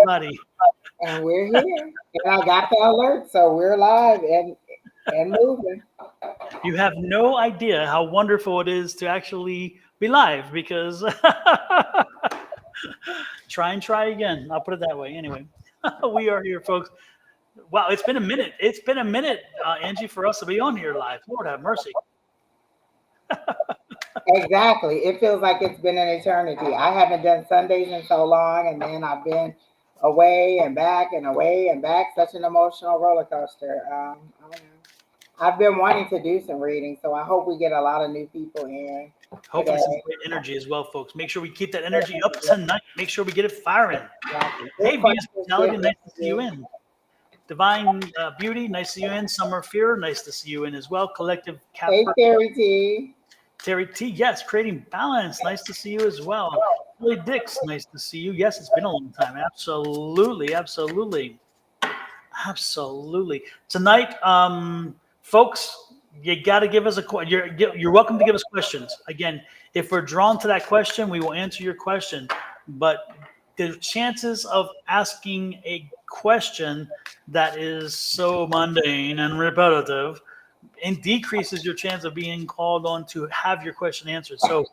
everybody. And we're here. And I got the alert, so we're live and moving. You have no idea how wonderful it is to actually be live because try again. I'll put it that way. Anyway, we are here, folks. Wow, it's been a minute. It's been a minute, Angie, for us to be on here live. Lord have mercy. Exactly. It feels like it's been an eternity. I haven't done Sundays in so long, and then I've been away and back and away and back. Such an emotional roller coaster. I don't know. I've been wanting to do some reading, so I hope we get a lot of new people in Hopefully, today. some great energy as well, folks. Make sure we keep that energy up tonight. Make sure we get it firing. Exactly. Hey, Good Venus questions, Mentality, good nice to see you messages. in. Divine Beauty, nice to see you in. Summer Fear, nice to see you in as well. Collective Hey, Capper, Terry T. Terry T, yes, creating balance, nice to see you as well. Billy Dix, nice to see you. Yes, it's been a long time. Absolutely, absolutely, absolutely. Tonight, folks, you got to give us you're welcome to give us questions. Again, if we're drawn to that question, we will answer your question. But the chances of asking a question that is so mundane and repetitive and decreases your chance of being called on to have your question answered. So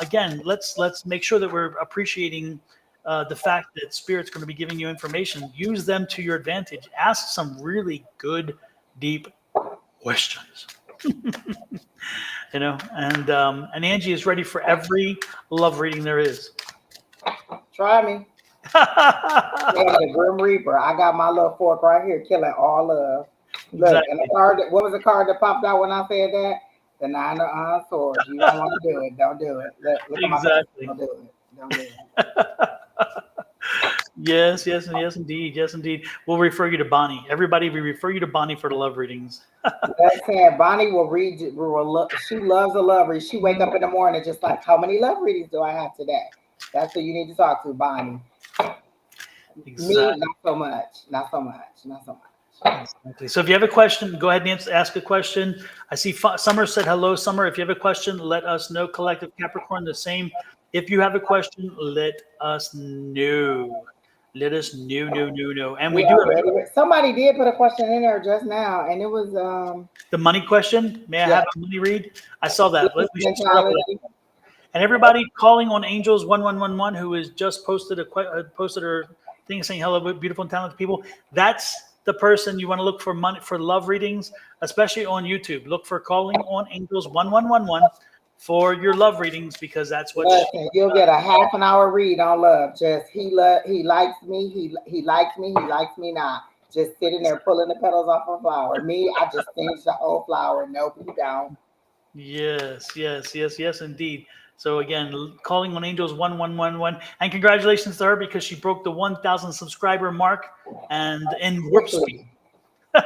again, let's make sure that we're appreciating the fact that Spirit's going to be giving you information. Use them to your advantage. Ask some really good, deep questions. And Angie is ready for every love reading there is. Try me. Yeah, the Grim Reaper. I got my little fork right here, killing all love. Look, and the Exactly. card. What was the card that popped out when I said that? The Nine of Swords. You don't want to do it. Don't do it. Look at my face. Exactly. Don't do it. Don't do it. Yes, yes, and yes, indeed. Yes, indeed. We'll refer you to Bonnie. Everybody, we refer you to Bonnie for the love readings. Listen, Bonnie will read. She loves a love read. She wake up in the morning just like, how many love readings do I have today? That's who you need to talk to, Bonnie. Me, Exactly. not so much. Not so much. Not so much. Exactly. So if you have a question, go ahead and ask a question. I see Summer said hello, Summer. If you have a question, let us know. Collective Capricorn, the same. If you have a question, let us know. Let us know. And we We do are have ready. Somebody did put a question in there just now, and it was the money question. May I yeah, have a money read? I saw that. business We should start off with that. mentality. And everybody calling on Angels 1111 who has just posted posted her thing saying hello, beautiful and talented people. That's the person you want to look for money for love readings, especially on YouTube. Look for calling on Angels 1111 for your love readings because that's what she Listen, you'll get a half an hour read on love. Just he likes me, he likes me, he likes me not. Just sitting there pulling the petals off a flower. Me, I just finish the whole flower. Nope, you don't. Yes, indeed. So again, calling on Angels 1111, and congratulations to her because she broke the 1,000 subscriber mark and in warp speed. Quickly.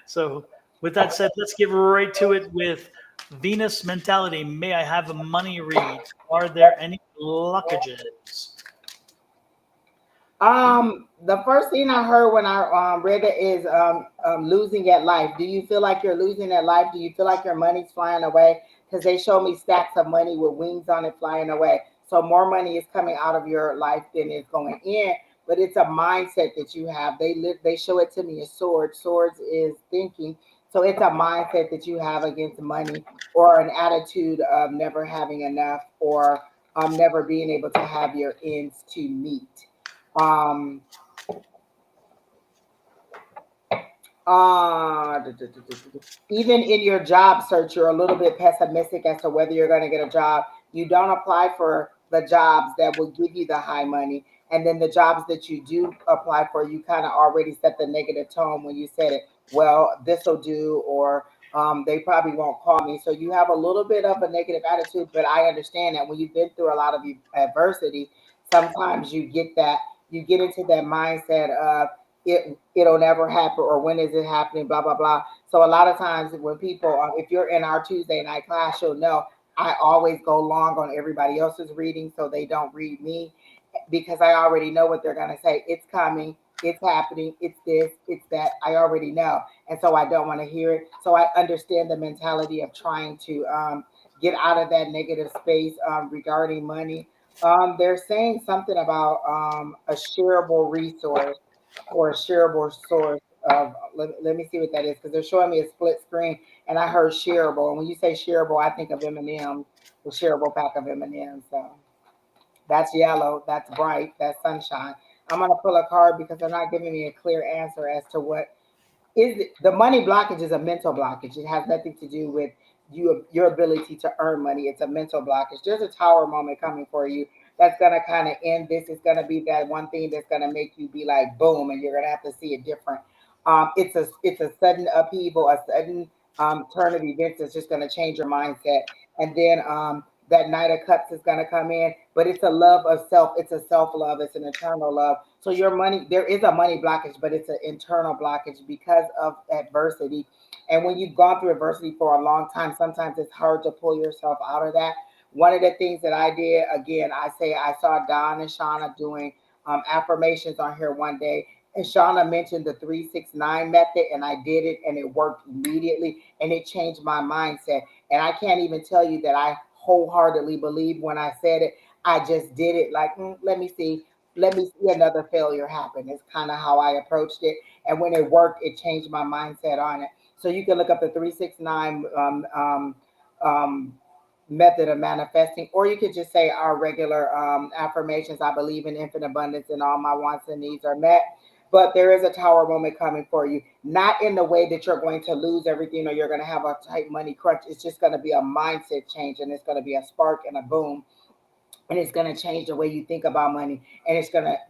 So, with that said, let's get right to it with Venus mentality. May I have a money read? Are there any blockages? The first thing I heard when I read it is losing at life. Do you feel like you're losing at life? Do you feel like your money's flying away? Because they show me stacks of money with wings on it flying away. So more money is coming out of your life than is going in. But it's a mindset that you have. They show it to me as swords. Swords is thinking. So it's a mindset that you have against money or an attitude of never having enough or never being able to have your ends to meet. Um, Even in your job search, you're a little bit pessimistic as to whether you're going to get a job. You don't apply for the jobs that will give you the high money. And then the jobs that you do apply for, you kind of already set the negative tone when you said it. Well, this will do, or they probably won't call me. So you have a little bit of a negative attitude, but I understand that when you've been through a lot of adversity, sometimes you get into that mindset of it'll never happen or when is it happening, blah blah blah. So a lot of times when people if you're in our Tuesday night class, you'll know I always go long on everybody else's reading so they don't read me because I already know what they're going to say. It's coming, it's happening, it's this, it's that. I already know, and so I don't want to hear it. So I understand the mentality of trying to get out of that negative space regarding money. They're saying something about a shareable resource or a shareable source of. Let me see what that is because they're showing me a split screen, and I heard shareable. And when you say shareable, I think of M&M's, the shareable pack of M&M's. So that's yellow. That's bright. That's sunshine. I'm gonna pull a card because they're not giving me a clear answer as to what the money blockage is a mental blockage. It has nothing to do with your ability to earn money. It's a mental blockage. There's a tower moment coming for you that's gonna kind of end this. It's gonna be that one thing that's gonna make you be like boom, and you're gonna have to see it different. It's a sudden upheaval, a sudden turn of events that's just gonna change your mindset. And then that Knight of Cups is gonna come in, but it's a love of self. It's a self love. It's an eternal love. So your money, there is a money blockage, but it's an internal blockage because of adversity. And when you've gone through adversity for a long time, sometimes it's hard to pull yourself out of that. One of the things that I did, again, I saw Don and Shauna doing affirmations on here one day. And Shauna mentioned the 369 method, and I did it, and it worked immediately, and it changed my mindset. And I can't even tell you that I wholeheartedly believe when I said it. I just did it like, let me see another failure happen. It's kind of how I approached it. And when it worked, it changed my mindset on it. So you can look up the 369 method of manifesting, or you could just say our regular affirmations. I believe in infinite abundance and all my wants and needs are met. But there is a tower moment coming for you, not in the way that you're going to lose everything or you're going to have a tight money crunch. It's just going to be a mindset change, and it's going to be a spark and a boom, and it's going to change the way you think about money, and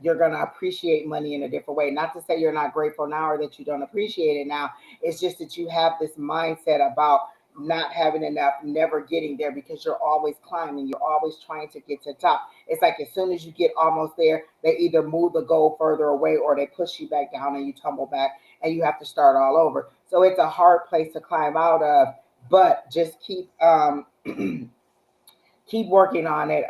you're going to appreciate money in a different way. Not to say you're not grateful now or that you don't appreciate it now. It's just that you have this mindset about not having enough, never getting there, because you're always climbing, you're always trying to get to the top. It's like as soon as you get almost there, they either move the goal further away or they push you back down and you tumble back and you have to start all over. So it's a hard place to climb out of, but just keep working on it.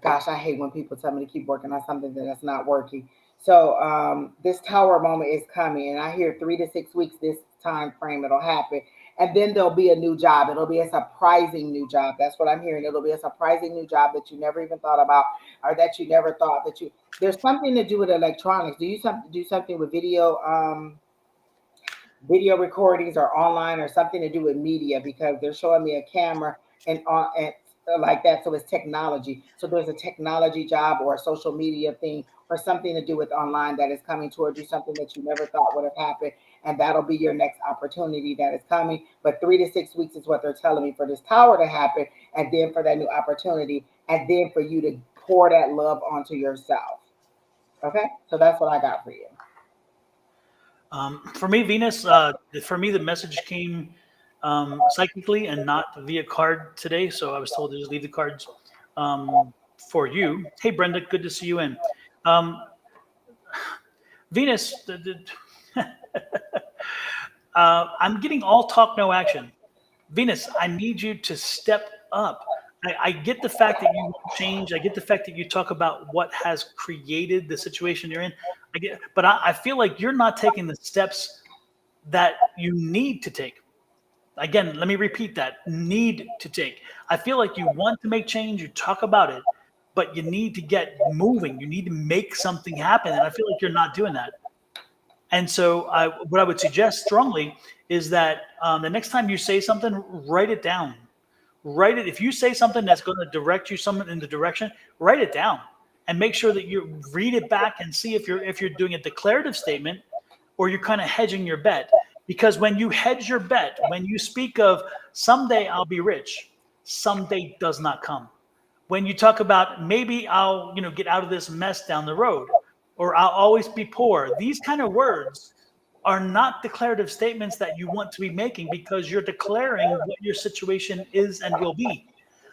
Gosh, I hate when people tell me to keep working on something that's not working. So this tower moment is coming, and I hear 3 to 6 weeks this time frame it'll happen, and then there'll be a new job. It'll be a surprising new job. That's what I'm hearing. It'll be a surprising new job that you never even thought about, or that you never thought that you. There's something to do with electronics. Do something with video recordings or online or something to do with media, because they're showing me a camera and like that. So it's technology. So there's a technology job or a social media thing or something to do with online that is coming towards you, something that you never thought would have happened. And that'll be your next opportunity that is coming. But 3 to 6 weeks is what they're telling me for this tower to happen, and then for that new opportunity, and then for you to pour that love onto yourself. Okay. So that's what I got for you. For me, Venus, for me, the message came psychically and not via card today. So I was told to just leave the cards for you. Hey, Brenda, good to see you in. Venus, I'm getting all talk, no action. Venus, I need you to step up. I get the fact that you want change. I get the fact that you talk about what has created the situation you're in. But I feel like you're not taking the steps that you need to take. Again, let me repeat that: need to take. I feel like you want to make change. You talk about it, but you need to get moving. You need to make something happen, and I feel like you're not doing that. And so, what I would suggest strongly is that the next time you say something, write it down. Write it. If you say something that's going to direct you someone in the direction, write it down and make sure that you read it back and see if you're doing a declarative statement or you're kind of hedging your bet. Because when you hedge your bet, when you speak of someday I'll be rich, someday does not come. When you talk about maybe I'll get out of this mess down the road, or I'll always be poor, these kind of words are not declarative statements that you want to be making, because you're declaring what your situation is and will be.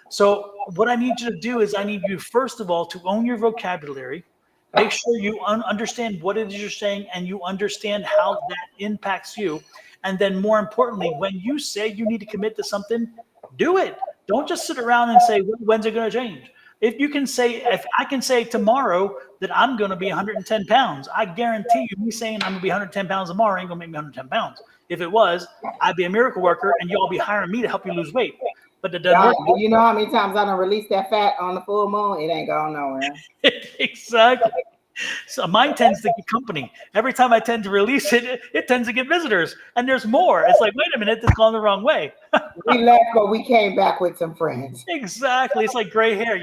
So what I need you to do is I need you, first of all, to own your vocabulary. Make sure you understand what it is you're saying and you understand how that impacts you. And then more importantly, when you say you need to commit to something, do it. Don't just sit around and say, when's it going to change? If I can say tomorrow that I'm going to be 110 pounds, I guarantee you, me saying I'm going to be 110 pounds tomorrow ain't going to make me 110 pounds. If it was, I'd be a miracle worker and you all be hiring me to help you lose weight. but it doesn't God, work. do you know how many times I done released that fat on the full moon? It ain't going nowhere. Exactly. So mine tends to get company. Every time I tend to release it, it tends to get visitors, and there's more. It's like, wait a minute, this is going the wrong way. We left, but we came back with some friends. Exactly. It's like gray hair.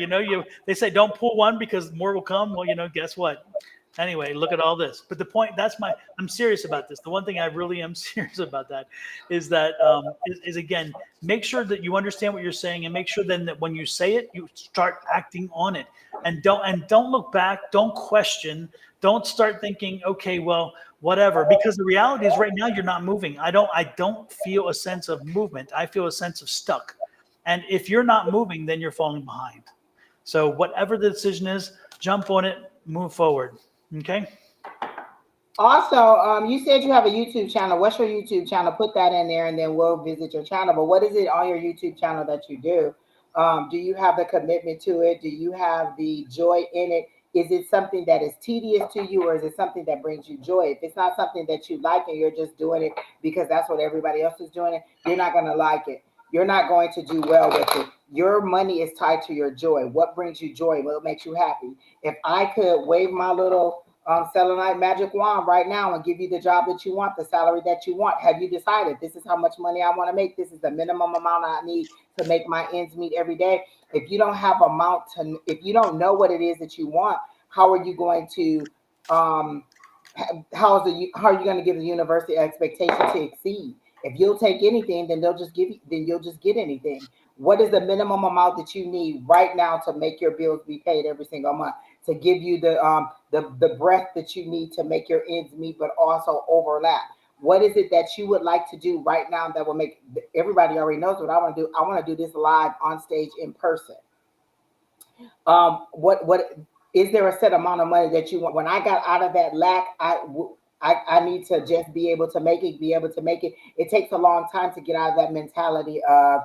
They say don't pull one because more will come. Well, guess what? Anyway, look at all this. But the point, I'm serious about this. The one thing I really am serious about that is that, is again, make sure that you understand what you're saying, and make sure then that when you say it, you start acting on it, and don't look back. Don't question. Don't start thinking, okay, well, whatever, because the reality is right now you're not moving. I don't feel a sense of movement. I feel a sense of stuck. And if you're not moving, then you're falling behind. So whatever the decision is, jump on it, move forward. Okay. Also, you said you have a YouTube channel. What's your YouTube channel? Put that in there, and then we'll visit your channel. But what is it on your YouTube channel that you do? Do you have the commitment to it? Do you have the joy in it? Is it something that is tedious to you, or is it something that brings you joy? If it's not something that you like and you're just doing it because that's what everybody else is doing, you're not going to like it. You're not going to do well with it. Your money is tied to your joy. What brings you joy? What makes you happy? If I could wave my little selenite magic wand right now and give you the job that you want, the salary that you want, have you decided this is how much money I want to make? This is the minimum amount I need to make my ends meet every day. If you don't have if you don't know what it is that you want, how are you going to how are you going to give the university expectation to exceed? If you'll take anything, then you'll just get anything. What is the minimum amount that you need right now to make your bills be paid every single month, to give you the breath that you need to make your ends meet, but also overlap? What is it that you would like to do right now that will make everybody already knows what I want to do? I want to do this live on stage in person. What is there a set amount of money that you want? When I got out of that lack, I need to just be able to make it, It takes a long time to get out of that mentality of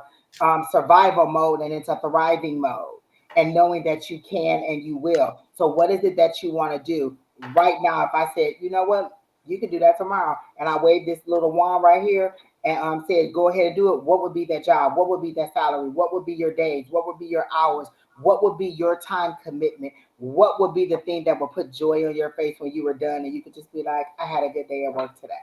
survival mode and into thriving mode, and knowing that you can and you will. So what is it that you want to do right now? If I said, you know what, you can do that tomorrow, and I waved this little wand right here and said, go ahead and do it. What would be that job? What would be that salary? What would be your days? What would be your hours? What would be your time commitment? What would be the thing that would put joy on your face when you were done and you could just be like, I had a good day at work today?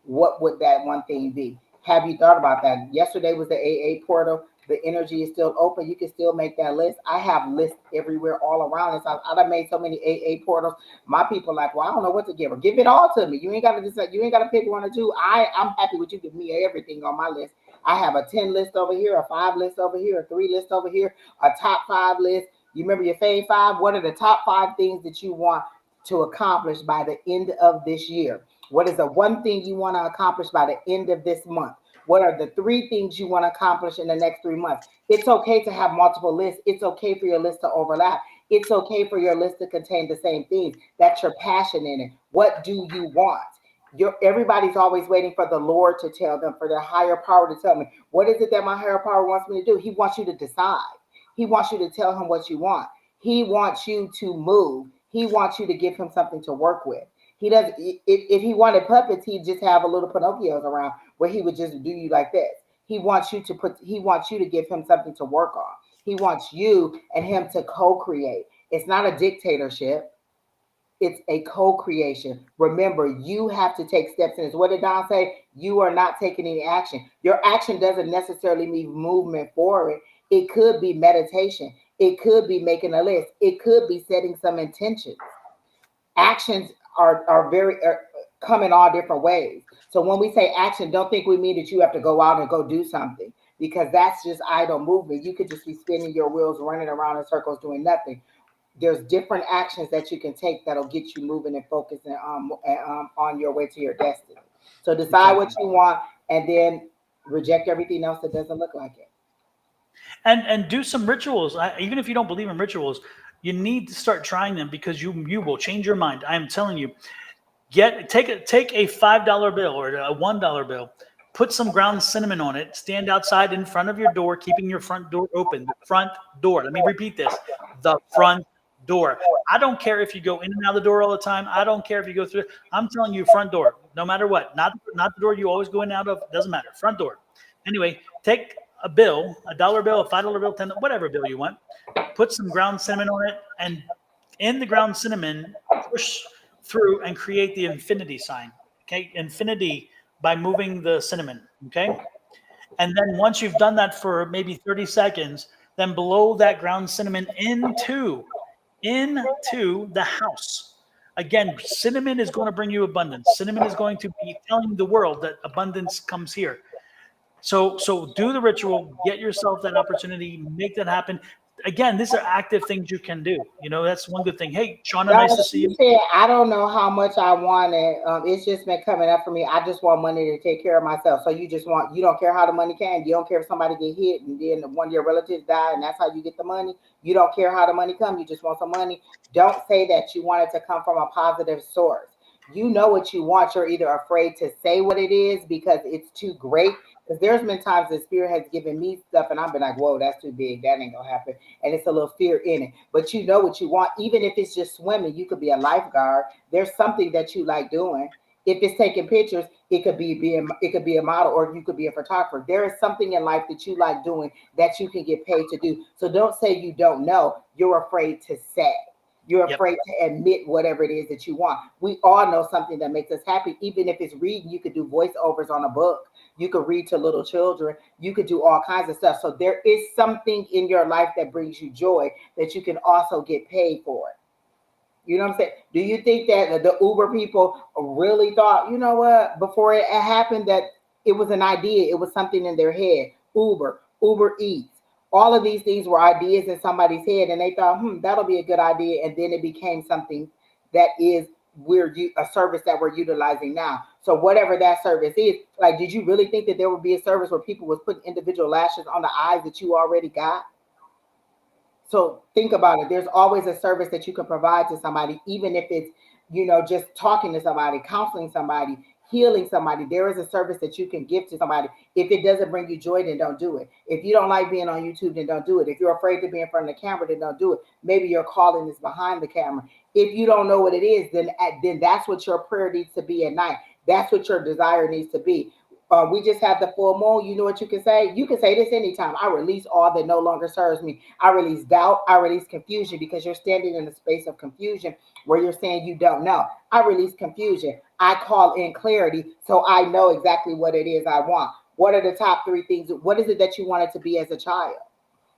What would that one thing be? Have you thought about that? Yesterday was the AA portal. The energy is still open. You can still make that list. I have lists everywhere all around us. I've made so many AA portals. My people are like, well, I don't know what to give her. Give it all to me. You ain't got to decide. You ain't got to pick one or two. I'm happy with you. Give me everything on my list. I have a 10 list over here, a 5 list over here, a 3 list over here, a top 5 list. You remember your fave 5? What are the top 5 things that you want to accomplish by the end of this year? What is the one thing you want to accomplish by the end of this month? What are the 3 things you want to accomplish in the next 3 months? It's okay to have multiple lists. It's okay for your list to overlap. It's okay for your list to contain the same things. That's your passion in it. What do you want? Everybody's always waiting for the Lord to tell them, for their higher power to tell me. What is it that my higher power wants me to do? He wants you to decide. He wants you to tell him what you want. He wants you to move. He wants you to give him something to work with. He doesn't. If he wanted puppets, he'd just have a little Pinocchios around where he would just do you like this. He wants you to give him something to work on. He wants you and him to co-create. It's not a dictatorship. It's a co-creation. Remember, you have to take steps in this. What did Don say? You are not taking any action. Your action doesn't necessarily mean movement forward. It could be meditation. It could be making a list. It could be setting some intentions. Actions are come in all different ways. So when we say action, don't think we mean that you have to go out and go do something, because that's just idle movement. You could just be spinning your wheels, running around in circles, doing nothing. There's different actions that you can take that'll get you moving and focusing on your way to your destiny. So decide what you want, and then reject everything else that doesn't look like it. And do some rituals. Even if you don't believe in rituals, you need to start trying them, because you will change your mind. I am telling you. Take a $5 bill or a $1 bill. Put some ground cinnamon on it. Stand outside in front of your door, keeping your front door open. The front door. Let me repeat this: the front door. I don't care if you go in and out of the door all the time. I don't care if you go through. I'm telling you, front door. No matter what. Not the door you always go in and out of. Doesn't matter. Front door. Anyway, take a bill, a $1 bill, a $5 bill, 10, whatever bill you want, put some ground cinnamon on it, and in the ground cinnamon, push through and create the infinity sign. Okay, infinity by moving the cinnamon. Okay, and then once you've done that for maybe 30 seconds, then blow that ground cinnamon into the house. Again, cinnamon is going to bring you abundance. Cinnamon is going to be telling the world that abundance comes here. So do the ritual, get yourself that opportunity, make that happen. Again, these are active things you can do. You know, that's one good thing. Hey, Shauna, nice to see She you. said, I don't know how much I wanted. It's just been coming up for me. I just want money to take care of myself. So you don't care how the money came. You don't care if somebody get hit and then one of your relatives die and that's how you get the money. You don't care how the money comes. You just want some money. Don't say that you want it to come from a positive source. You know what you want. You're either afraid to say what it is because it's too great. Because there's been times the spirit has given me stuff and I've been like, whoa, that's too big. That ain't gonna happen. And it's a little fear in it. But you know what you want. Even if it's just swimming, you could be a lifeguard. There's something that you like doing. If it's taking pictures, it could be a model, or you could be a photographer. There is something in life that you like doing that you can get paid to do. So don't say you don't know. You're afraid to say. You're Yep. afraid to admit whatever it is that you want. We all know something that makes us happy. Even if it's reading, you could do voiceovers on a book. You could read to little children. You could do all kinds of stuff. So there is something in your life that brings you joy that you can also get paid for it. You know what I'm saying? Do you think that the Uber people really thought, you know what, before it happened, that it was an idea, it was something in their head? Uber Eats, all of these things were ideas in somebody's head, and they thought, that'll be a good idea, and then it became something that is a service that we're utilizing now. So whatever that service is, like, did you really think that there would be a service where people was putting individual lashes on the eyes that you already got? So think about it. There's always a service that you can provide to somebody, even if it's, just talking to somebody, counseling somebody, healing somebody. There is a service that you can give to somebody. If it doesn't bring you joy, then don't do it. If you don't like being on YouTube, then don't do it. If you're afraid to be in front of the camera, then don't do it. Maybe your calling is behind the camera. If you don't know what it is, then that's what your prayer needs to be at night. That's what your desire needs to be. We just had the full moon. You know what you can say? You can say this anytime. I release all that no longer serves me. I release doubt. I release confusion, because you're standing in a space of confusion where you're saying you don't know. I release confusion. I call in clarity so I know exactly what it is I want. What are the top 3 things? What is it that you wanted to be as a child?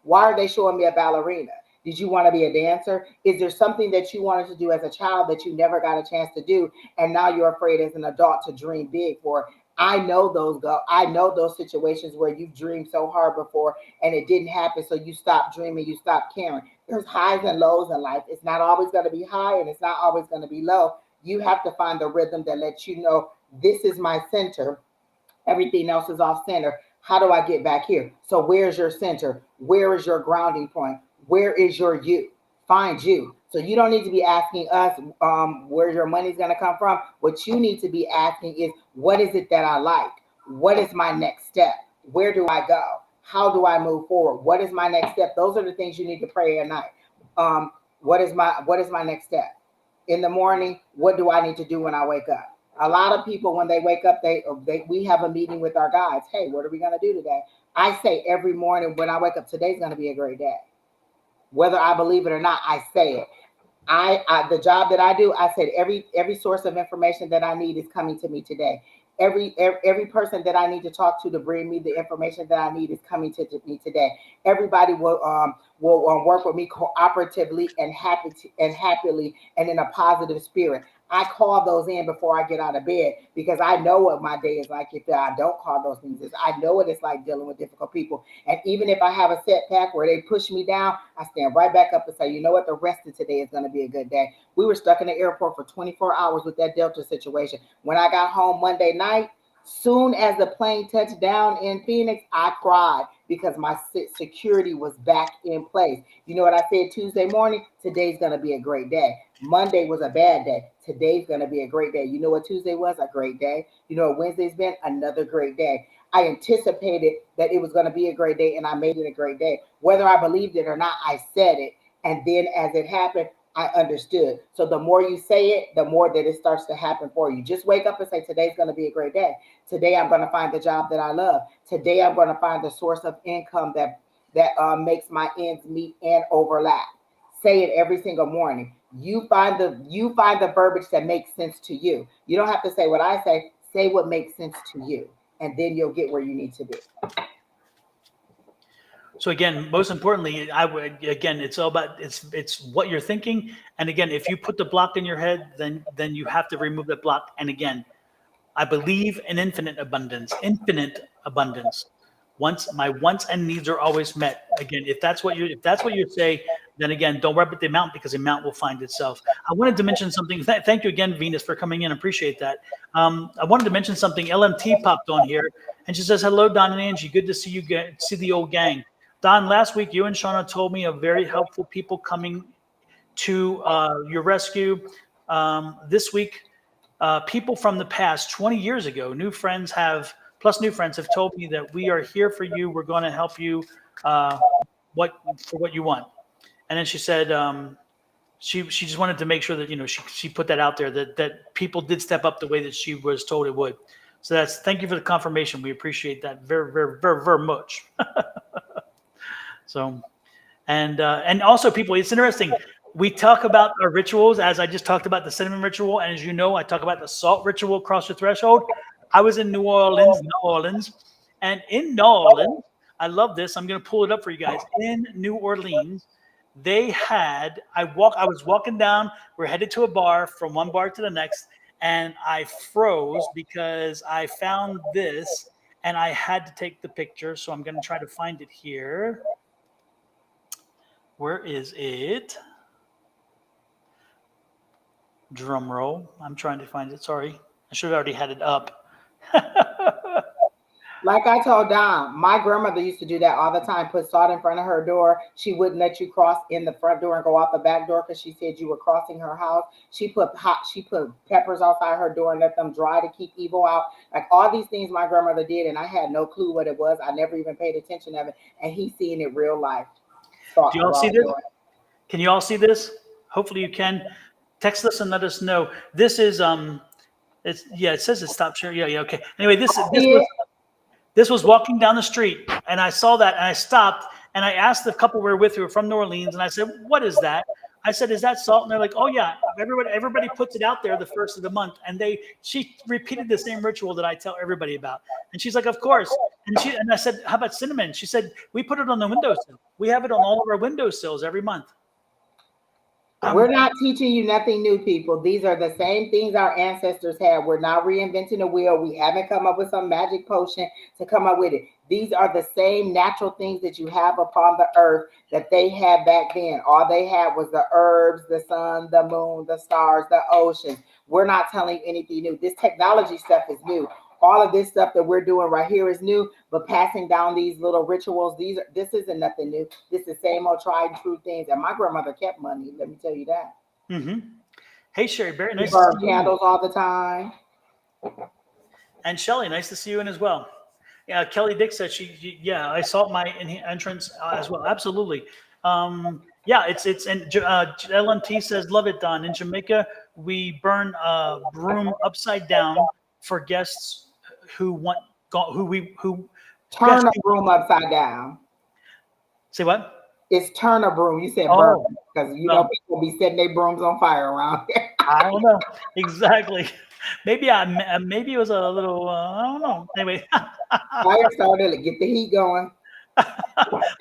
Why are they showing me a ballerina? Did you want to be a dancer? Is there something that you wanted to do as a child that you never got a chance to do, and now you're afraid as an adult to dream big for? I know those situations where you've dreamed so hard before and it didn't happen, so you stopped dreaming, you stopped caring. There's highs and lows in life. It's not always going to be high and it's not always going to be low. You have to find the rhythm that lets you know, this is my center. Everything else is off center. How do I get back here? So where's your center? Where is your grounding point? Where is your you? Find you. So you don't need to be asking us where your money's going to come from. What you need to be asking is, what is it that I like? What is my next step? Where do I go? How do I move forward? What is my next step? Those are the things you need to pray at night. What is my next step? In the morning, what do I need to do when I wake up? A lot of people, when they wake up, we have a meeting with our guides. Hey, what are we going to do today? I say every morning when I wake up, today's going to be a great day. Whether I believe it or not, I say it. The job that I do, I said every source of information that I need is coming to me today. Every person that I need to talk to bring me the information that I need is coming to me today. Everybody will work with me cooperatively and happily and in a positive spirit. I call those in before I get out of bed, because I know what my day is like if I don't call those things. I know what it's like dealing with difficult people. And even if I have a setback where they push me down, I stand right back up and say, you know what, the rest of today is going to be a good day. We were stuck in the airport for 24 hours with that Delta situation. When I got home Monday night, soon as the plane touched down in Phoenix, I cried because my security was back in place. You know what I said Tuesday morning? Today's going to be a great day. Monday was a bad day. Today's going to be a great day. You know what Tuesday was? A great day. You know what Wednesday's been? Another great day. I anticipated that it was going to be a great day, and I made it a great day. Whether I believed it or not, I said it. And then as it happened, I understood. So the more you say it, the more that it starts to happen for you. Just wake up and say, today's going to be a great day. Today I'm going to find the job that I love. Today I'm going to find the source of income that makes my ends meet and overlap. Say it every single morning. You find the verbiage that makes sense to you. You don't have to say what I say. Say what makes sense to you, and then you'll get where you need to be. So again, most importantly, I would again, it's all about it's what you're thinking. And again, if you put the block in your head, then you have to remove that block. And again, I believe in infinite abundance. Infinite abundance. My wants and needs are always met. Again, if that's what you say, then again, don't worry about the amount because the amount will find itself. I wanted to mention something. Thank you again, Venus, for coming in. Appreciate that. I wanted to mention something. LMT popped on here, and she says, "Hello, Don and Angie. Good to see you. See the old gang." Don, last week you and Shauna told me of very helpful people coming to your rescue. This week, people from the past 20 years ago, new friends have told me that we are here for you. We're going to help you what you want. And then she said she just wanted to make sure that she put that out there that people did step up the way that she was told it would. So thank you for the confirmation. We appreciate that very, very, very, very much. So, and also people, it's interesting. We talk about our rituals, as I just talked about the cinnamon ritual. And as you know, I talk about the salt ritual across the threshold. I was in New Orleans. And in New Orleans, I love this. I'm going to pull it up for you guys. In New Orleans, they had, I was walking down, we're headed to a bar, from one bar to the next. And I froze because I found this and I had to take the picture. So I'm going to try to find it here. Where is it? Drum roll. I'm trying to find it. Sorry. I should have already had it up. Like I told Don, my grandmother used to do that all the time, put salt in front of her door. She wouldn't let you cross in the front door and go out the back door because she said you were crossing her house. She put peppers outside her door and let them dry to keep evil out. Like all these things my grandmother did, and I had no clue what it was. I never even paid attention of it. And he's seeing it real life. Do you all see this? Can you all see this? Hopefully you can. Text us and let us know. This is it says it stopped sharing. Yeah, okay. Anyway, this was walking down the street, and I saw that, and I stopped, and I asked the couple we were with who were from New Orleans, and I said, "What is that?" I said, "Is that salt?" And they're like, "Oh yeah, everybody puts it out there the first of the month." And she repeated the same ritual that I tell everybody about, and she's like, "Of course." And I said, "How about cinnamon?" She said, "We put it on the windowsill. We have it on all of our windowsills every month." We're not teaching you nothing new, people. These are the same things our ancestors had. We're not reinventing the wheel. We haven't come up with some magic potion to come up with it. These are the same natural things that you have upon the earth that they had back then. All they had was the herbs, the sun, the moon, the stars, the oceans. We're not telling you anything new. This technology stuff is new. All of this stuff that we're doing right here is new, but passing down these little rituals, this isn't nothing new. This is the same old tried and true things. And my grandmother kept money, let me tell you that. Mm-hmm. Hey, Sherry Berry, nice to see you. Candles all the time. And Shelly, nice to see you in as well. Yeah, Kelly Dick said I saw my entrance as well. Absolutely. It's and LMT says, love it, Don. In Jamaica, we burn a broom upside down for guests who turn a broom upside down. Say what? It's turn a broom. You said burn because know people be setting their brooms on fire around here. I don't know exactly. Maybe it was a little. I don't know. Anyway, fire started to get the heat going.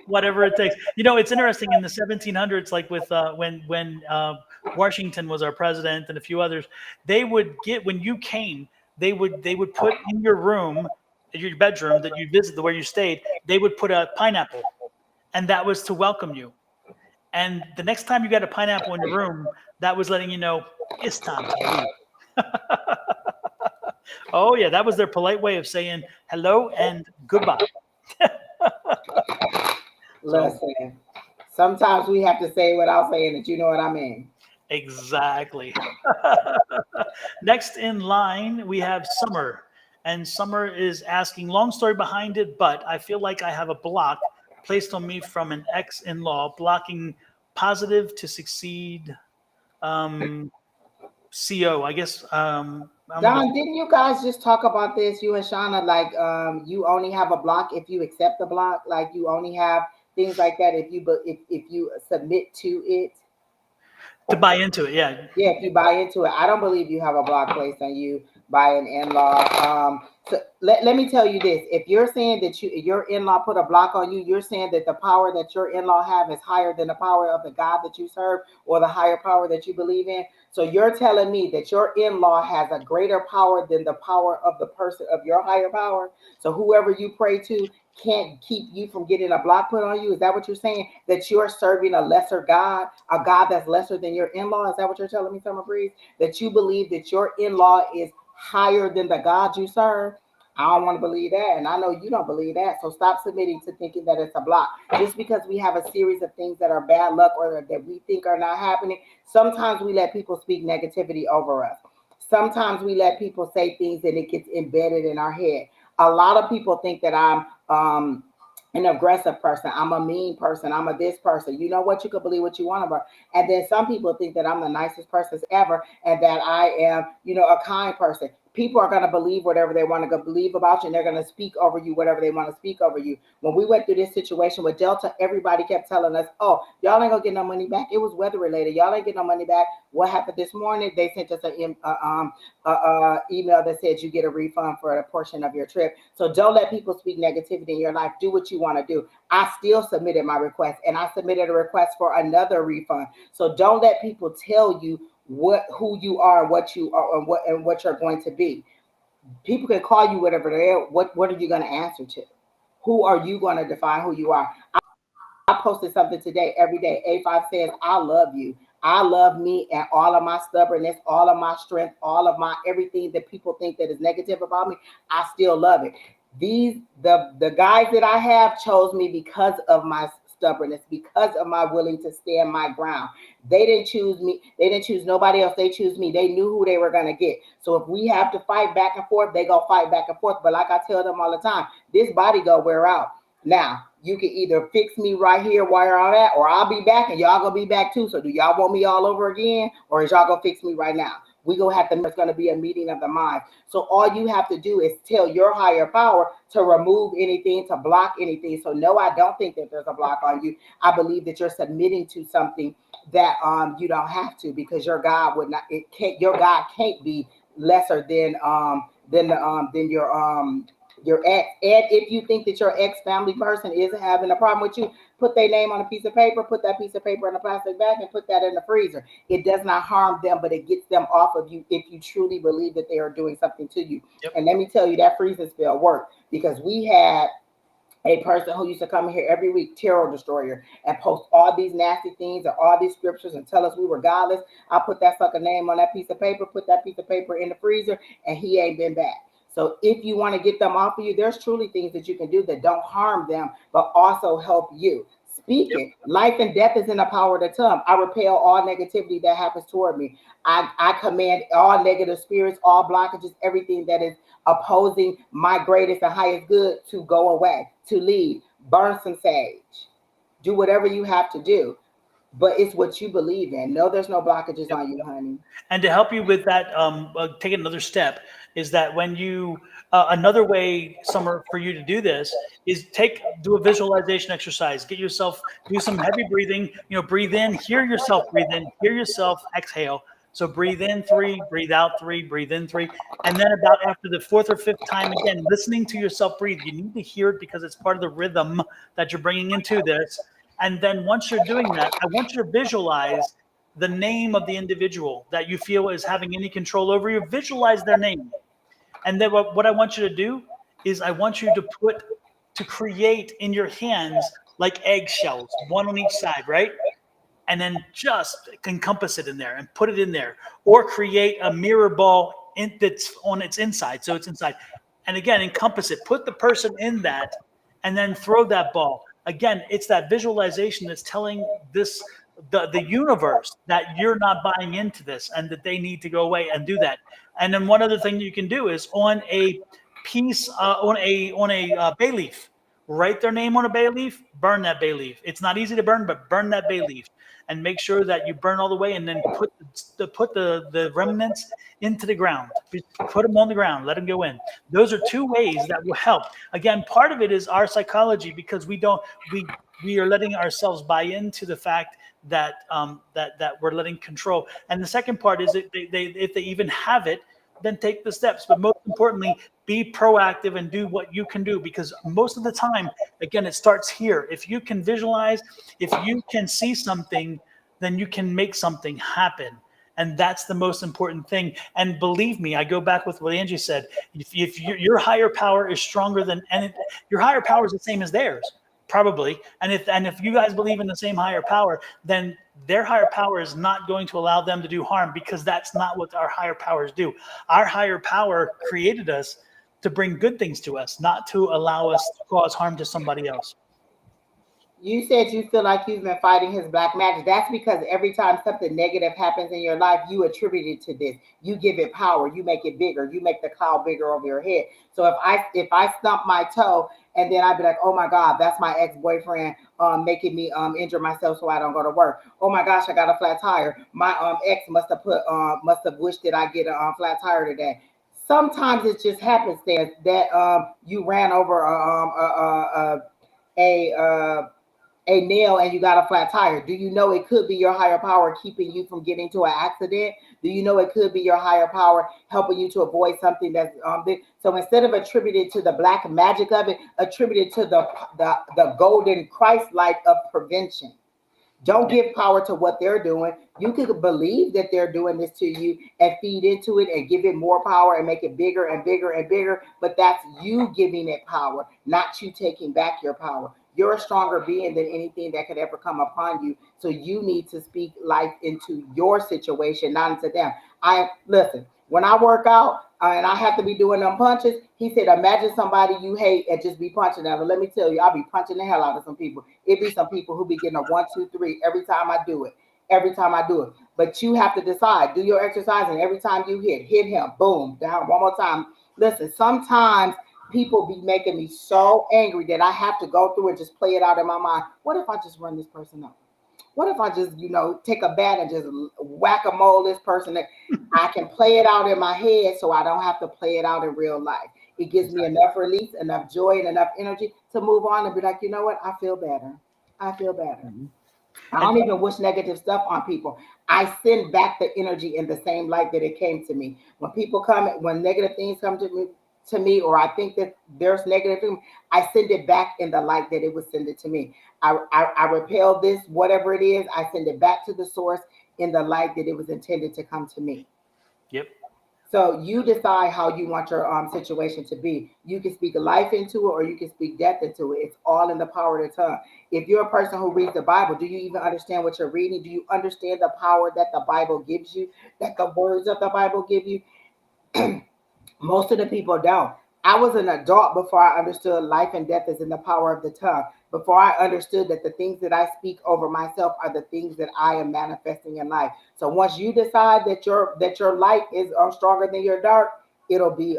Whatever it takes. It's interesting in the 1700s, like with when Washington was our president and a few others. They would when you came. They would put in your room, your bedroom that you visited, where you stayed. They would put a pineapple, and that was to welcome you. And the next time you got a pineapple in your room, that was letting you know it's time to leave. Oh yeah, that was their polite way of saying hello and goodbye. Listen, sometimes we have to say without saying it. You know what I mean? Exactly. Next in line, we have Summer. And Summer is asking, long story behind it, but I feel like I have a block placed on me from an ex-in-law blocking positive to succeed. CO, I guess. Don, didn't you guys just talk about this, you and Shauna, like you only have a block if you accept the block, like you only have things like that if you submit to it? To buy into it, yeah. Yeah, if you buy into it. I don't believe you have a block placed on you by an in-law. So let me tell you this. If you're saying that your in-law put a block on you, you're saying that the power that your in-law have is higher than the power of the God that you serve or the higher power that you believe in. So you're telling me that your in-law has a greater power than the power of the person of your higher power. So whoever you pray to can't keep you from getting a block put on you. Is that what you're saying? That you're serving a lesser God, a God that's lesser than your in-law? Is that what you're telling me, Summer Breeze? That you believe that your in-law is higher than the God you serve? I don't want to believe that, and I know you don't believe that. So stop submitting to thinking that it's a block. Just because we have a series of things that are bad luck or that we think are not happening, sometimes we let people speak negativity over us. Sometimes we let people say things and it gets embedded in our head. A lot of people think that I'm an aggressive person, I'm a mean person, I'm a this person. You know what? You could believe what you want about. And then some people think that I'm the nicest person ever and that I am, a kind person. People are going to believe whatever they want to believe about you, and they're going to speak over you whatever they want to speak over you. When we went through this situation with Delta, everybody kept telling us, oh, y'all ain't going to get no money back. It was weather related. Y'all ain't get no money back. What happened this morning? They sent us an email that said you get a refund for a portion of your trip. So don't let people speak negativity in your life. Do what you want to do. I still submitted my request, and I submitted a request for another refund. So don't let people tell you who you are, what you are, and what you're going to be. People can call you whatever they are. What are you going to answer to? Who are you going to define who you are? I posted something today. Every day A5 says I love you. I love me and all of my stubbornness, all of my strength, all of my everything that people think that is negative about me. I still love it. The guys that I have chose me because of my stubbornness, because of my willing to stand my ground. They didn't choose me. They didn't choose nobody else. They choose me. They knew who they were going to get. So if we have to fight back and forth, they go fight back and forth. But like I tell them all the time, this body go wear out. Now, you can either fix me right here where I'm at, or I'll be back and y'all gonna be back too. So do y'all want me all over again, or is y'all gonna fix me right now? We gonna have to, it's gonna be a meeting of the mind. So all you have to do is tell your higher power to remove anything, to block anything. So no, I don't think that there's a block on you. I believe that you're submitting to something that you don't have to, because your God would not, your God can't be lesser than your ex. And if you think that your ex family person is having a problem with you, put their name on a piece of paper, put that piece of paper in a plastic bag, and put that in the freezer. It does not harm them, but it gets them off of you if you truly believe that they are doing something to you. Yep. And let me tell you, that freezer spell worked, because we had a person who used to come here every week, Tarot Destroyer, and post all these nasty things and all these scriptures and tell us we were godless. I put that sucker name on that piece of paper, put that piece of paper in the freezer, and he ain't been back. So if you want to get them off of you, there's truly things that you can do that don't harm them, but also help you. Speaking, life and death is in the power of the tongue. I repel all negativity that happens toward me. I command all negative spirits, all blockages, everything that is opposing my greatest and highest good to go away, to leave. Burn some sage. Do whatever you have to do. But it's what you believe in. No, there's no blockages on you, honey. And to help you with that, take another step, is that when you, another way, Summer, for you to do this is do a visualization exercise. Get yourself, do some heavy breathing, breathe in, hear yourself breathe in, hear yourself exhale. So breathe in 3, breathe out 3, breathe in 3. And then about after the 4th or 5th time, again, listening to yourself breathe. You need to hear it because it's part of the rhythm that you're bringing into this. And then once you're doing that, I want you to visualize the name of the individual that you feel is having any control over you. Visualize their name. And then what I want you to do is I want you to create in your hands like eggshells, one on each side, right? And then just encompass it in there and put it in there, or create a mirror ball that's on its inside. So it's inside. And again, encompass it, put the person in that, and then throw that ball. Again, it's that visualization that's telling the universe that you're not buying into this and that they need to go away and do that. And then one other thing you can do is on a piece, on a bay leaf, write their name on a bay leaf, burn that bay leaf. It's not easy to burn, but burn that bay leaf. and make sure that you burn all the way, and then put the remnants into the ground. Put them on the ground, let them go in. Those are two ways that will help. Again, part of it is our psychology, because we are letting ourselves buy into the fact that that we're letting control. And the second part is that if they even have it, then take the steps. But most importantly, be proactive and do what you can do, because most of the time, again, it starts here. If you can visualize, if you can see something, then you can make something happen. And that's the most important thing. And believe me, I go back with what Angie said. If your higher power is stronger than, and your higher power is the same as theirs, probably. And if you guys believe in the same higher power, then their higher power is not going to allow them to do harm, because that's not what our higher powers do. Our higher power created us to bring good things to us, not to allow us to cause harm to somebody else. You said you feel like you've been fighting his black magic. That's because every time something negative happens in your life, you attribute it to this. You give it power. You make it bigger. You make the cloud bigger over your head. So if I stump my toe, and then I'd be like, oh my God, that's my ex-boyfriend making me injure myself so I don't go to work. Oh my gosh, I got a flat tire. My ex must have wished that I get a flat tire today. Sometimes it just happens there that you ran over a nail and you got a flat tire. Do you know it could be your higher power keeping you from getting to an accident? Do you know it could be your higher power helping you to avoid something that's big? So instead of attributed to the black magic of it, attributed to the golden Christ light of prevention. Don't give power to what they're doing. You could believe that they're doing this to you and feed into it and give it more power and make it bigger and bigger and bigger. But that's you giving it power, not you taking back your power. You're a stronger being than anything that could ever come upon you. So you need to speak life into your situation, not into them. Listen, when I work out and I have to be doing them punches, he said, imagine somebody you hate and just be punching them. And let me tell you, I'll be punching the hell out of some people. It be some people who be getting a 1, 2, 3 every time I do it. Every time I do it. But you have to decide, do your exercise, and every time you hit him, boom, down one more time. Listen, sometimes people be making me so angry that I have to go through and just play it out in my mind. What if I just run this person up? What if I just, take a bat and just whack-a-mole this person? I can play it out in my head so I don't have to play it out in real life. It gives me enough release, enough joy, and enough energy to move on and be like, you know what? I feel better. I feel better. Mm-hmm. I don't even wish negative stuff on people. I send back the energy in the same light that it came to me. When negative things come to me, or I think that there's negative things, I send it back in the light that it was sent it to me. I repel this, whatever it is, I send it back to the source in the light that it was intended to come to me. Yep. So you decide how you want your situation to be. You can speak life into it, or you can speak death into it. It's all in the power of the tongue. If you're a person who reads the Bible, do you even understand what you're reading? Do you understand the power that the Bible gives you, that the words of the Bible give you? Most of the people don't. I was an adult before I understood life and death is in the power of the tongue. Before I understood that the things that I speak over myself are the things that I am manifesting in life. So once you decide that your light is stronger than your dark, it'll be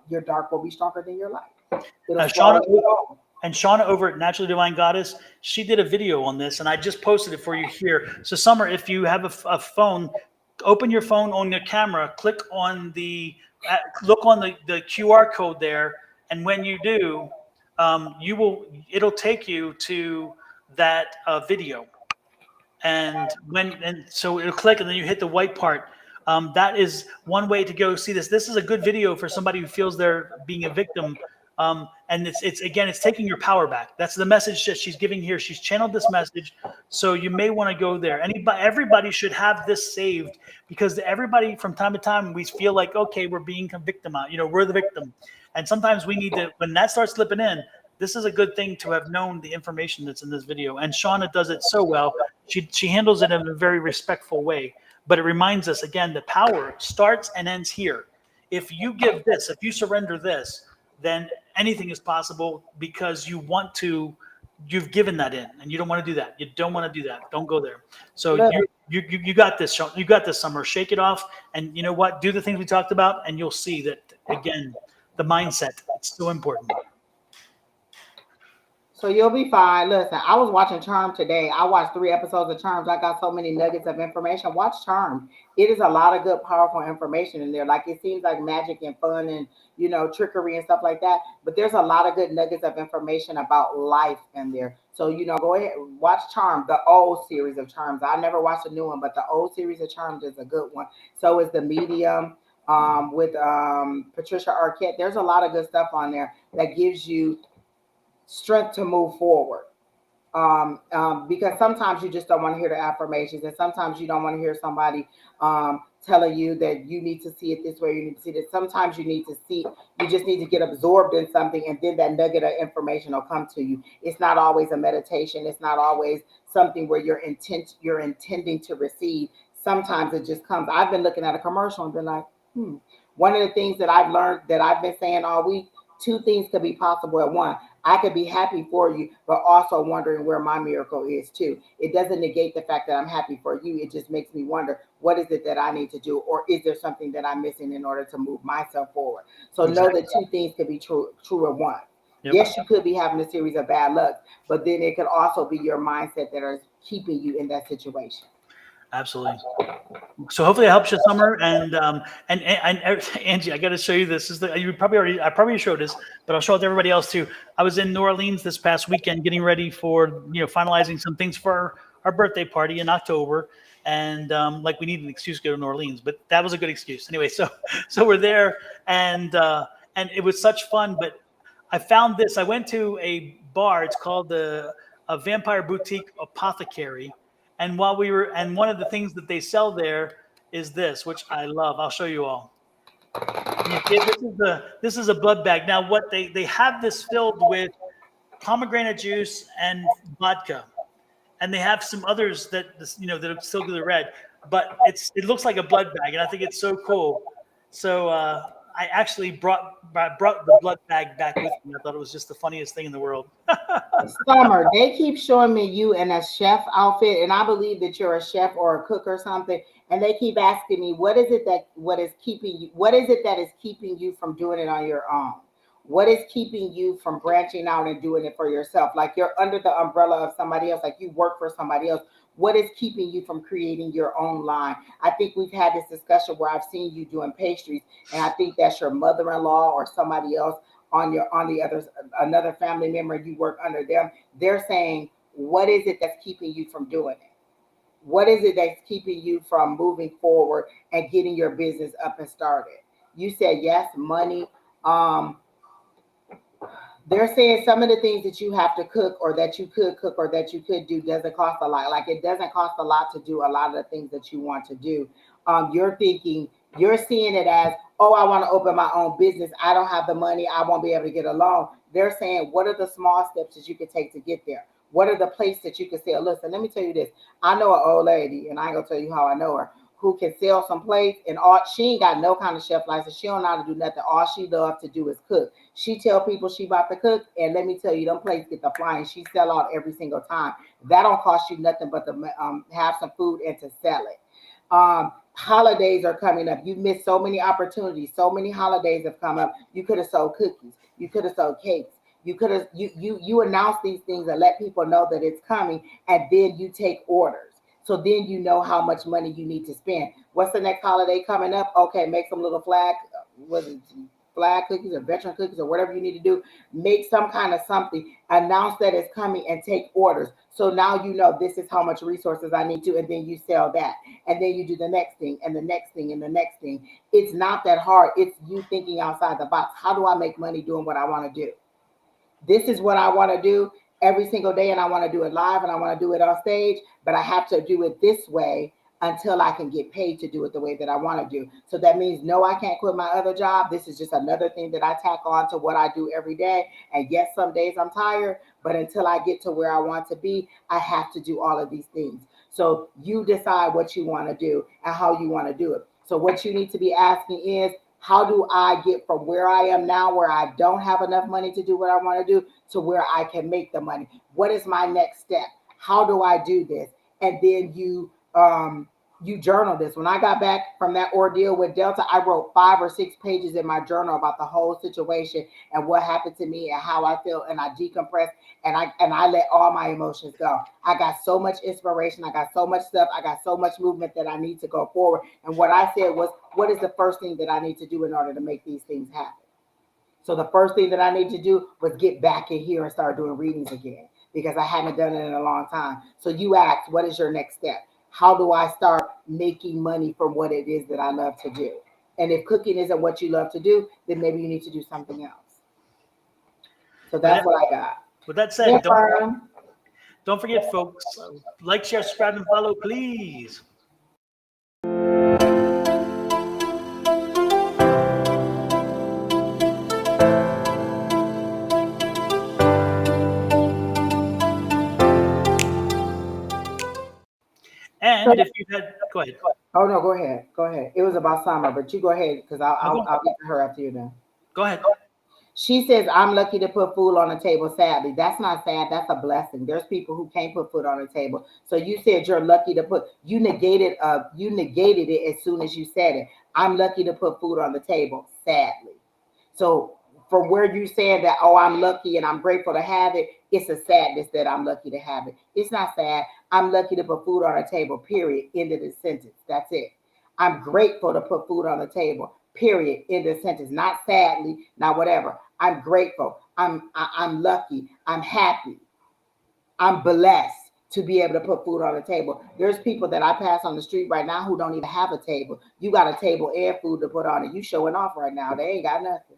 your dark will be stronger than your light. Shauna over at Naturally Divine Goddess, she did a video on this, and I just posted it for you here. So Summer, if you have a phone, open your phone on your camera, look on the QR code there, and when you do, it'll take you to that video, and so it'll click, and then you hit the white part. That is one way to go see this. This is a good video for somebody who feels they're being a victim. And it's taking your power back. That's the message that she's giving here. She's channeled this message. So you may want to go there. Everybody should have this saved, because everybody from time to time, we feel like, okay, we're being victimized. We're the victim. And sometimes we need to, when that starts slipping in, this is a good thing to have known the information that's in this video. And Shauna does it so well. She handles it in a very respectful way. But it reminds us, again, the power starts and ends here. If you give this, if you surrender this, then anything is possible, because you've given that in, and you don't want to do that. You don't want to do that. Don't go there. So you got this, Sean. You got this, Summer. Shake it off, and you know what? Do the things we talked about, and you'll see that, again, the mindset, it's so important. So you'll be fine. Listen, I was watching Charm today. I watched 3 episodes of Charms. I got so many nuggets of information. Watch Charm. It is a lot of good, powerful information in there. Like it seems like magic and fun and trickery and stuff like that. But there's a lot of good nuggets of information about life in there. So go ahead, watch Charm, the old series of Charms. I never watched the new one, but the old series of Charms is a good one. So is the Medium with Patricia Arquette. There's a lot of good stuff on there that gives you strength to move forward. Because sometimes you just don't want to hear the affirmations, and sometimes you don't want to hear somebody telling you that you need to see it this way, you need to see this. Sometimes you just need to get absorbed in something, and then that nugget of information will come to you. It's not always a meditation. It's not always something where you're intending to receive. Sometimes it just comes. I've been looking at a commercial and been like, hmm. One of the things that I've learned that I've been saying all week, two things could be possible at once. I could be happy for you, but also wondering where my miracle is too. It doesn't negate the fact that I'm happy for you. It just makes me wonder, what is it that I need to do? Or is there something that I'm missing in order to move myself forward? So know Exactly. that two things could be true at once. Yep. Yes, you could be having a series of bad luck, but then it could also be your mindset that is keeping you in that situation. Absolutely. So hopefully it helps you, Summer. And Angie, I got to show you this. I probably showed this, but I'll show it to everybody else too. I was in New Orleans this past weekend, getting ready for finalizing some things for our birthday party in October, and like we need an excuse to go to New Orleans, but that was a good excuse anyway. So we're there, and it was such fun. But I found this. I went to a bar. It's called a Vampire Boutique Apothecary. And one of the things that they sell there is this, which I love. I'll show you all. You see, this is a blood bag. Now, what they have this filled with pomegranate juice and vodka, and they have some others that are still to the red, but it looks like a blood bag, and I think it's so cool. So I actually brought the blood bag back with me. I thought it was just the funniest thing in the world. Summer, they keep showing me you in a chef outfit, and I believe that you're a chef or a cook or something. And they keep asking me, what is it that is keeping you from doing it on your own? What is keeping you from branching out and doing it for yourself? Like you're under the umbrella of somebody else, like you work for somebody else. What is keeping you from creating your own line? I think we've had this discussion where I've seen you doing pastries, and I think that's your mother-in-law or somebody else on the other another family member, you work under them. They're saying, what is it that's keeping you from doing it? What is it that's keeping you from moving forward and getting your business up and started? You said yes, money. um they're saying some of the things that you have to cook or that you could cook or that you could do doesn't cost a lot. Like it doesn't cost a lot to do a lot of the things that you want to do. You're thinking, you're seeing it as, oh, I want to open my own business. I don't have the money. I won't be able to get a loan. They're saying, what are the small steps that you could take to get there? What are the places that you could say, listen, let me tell you this. I know an old lady, and I ain't gonna tell you how I know her, who can sell some plates, and all she ain't got no kind of chef license. She don't know how to do nothing. All she loves to do is cook. She tell people she about to cook, and let me tell you, them plates get the flying. She sell out every single time. That don't cost you nothing but to have some food and to sell it. Holidays are coming up. You missed so many opportunities. So many holidays have come up. You could have sold cookies. You could have sold cakes. You announce these things and let people know that it's coming, and then you take orders. So then you know how much money you need to spend. What's the next holiday coming up? Okay, make some little was it flag cookies or veteran cookies or whatever you need to do. Make some kind of something, announce that it's coming and take orders. So now you know this is how much resources I need to, and then you sell that. And then you do the next thing and the next thing and the next thing. It's not that hard. It's you thinking outside the box. How do I make money doing what I want to do? This is what I want to do every single day, and I want to do it live and I want to do it on stage, but I have to do it this way until I can get paid to do it the way that I want to do. So that means no, I can't quit my other job. This is just another thing that I tack on to what I do every day. And yes, some days I'm tired, but until I get to where I want to be, I have to do all of these things. So you decide what you want to do and how you want to do it. So what you need to be asking is, how do I get from where I am now, where I don't have enough money to do what I want to do, to where I can make the money? What is my next step? How do I do this? And then you You journal this. When I got back from that ordeal with Delta, I wrote 5 or 6 pages in my journal about the whole situation and what happened to me and how I feel, and I decompressed and I let all my emotions go. I got so much inspiration, I got so much stuff, I got so much movement that I need to go forward. And what I said was, what is the first thing that I need to do in order to make these things happen? So the first thing that I need to do was get back in here and start doing readings again, because I haven't done it in a long time. So you asked, what is your next step? How do I start making money from what it is that I love to do? And if cooking isn't what you love to do, then maybe you need to do something else. So that's what I got. With that said, don't forget, folks, like, share, subscribe, and follow, please. And if you had, go ahead. Oh no, go ahead. Go ahead. It was about Summer, but you go ahead, because I'll get to her after you then. Go ahead. She says, I'm lucky to put food on the table. Sadly, that's not sad. That's a blessing. There's people who can't put food on the table. So you said you're lucky to put, you negated it as soon as you said it. I'm lucky to put food on the table, sadly. So from where you saying that, oh, I'm lucky and I'm grateful to have it, it's a sadness that I'm lucky to have it. It's not sad. I'm lucky to put food on the table, period. End of the sentence. That's it. I'm grateful to put food on the table, period. End of the sentence. Not sadly, not whatever. I'm grateful. I'm lucky. I'm happy. I'm blessed to be able to put food on the table. There's people that I pass on the street right now who don't even have a table. You got a table and food to put on it. You showing off right now. They ain't got nothing.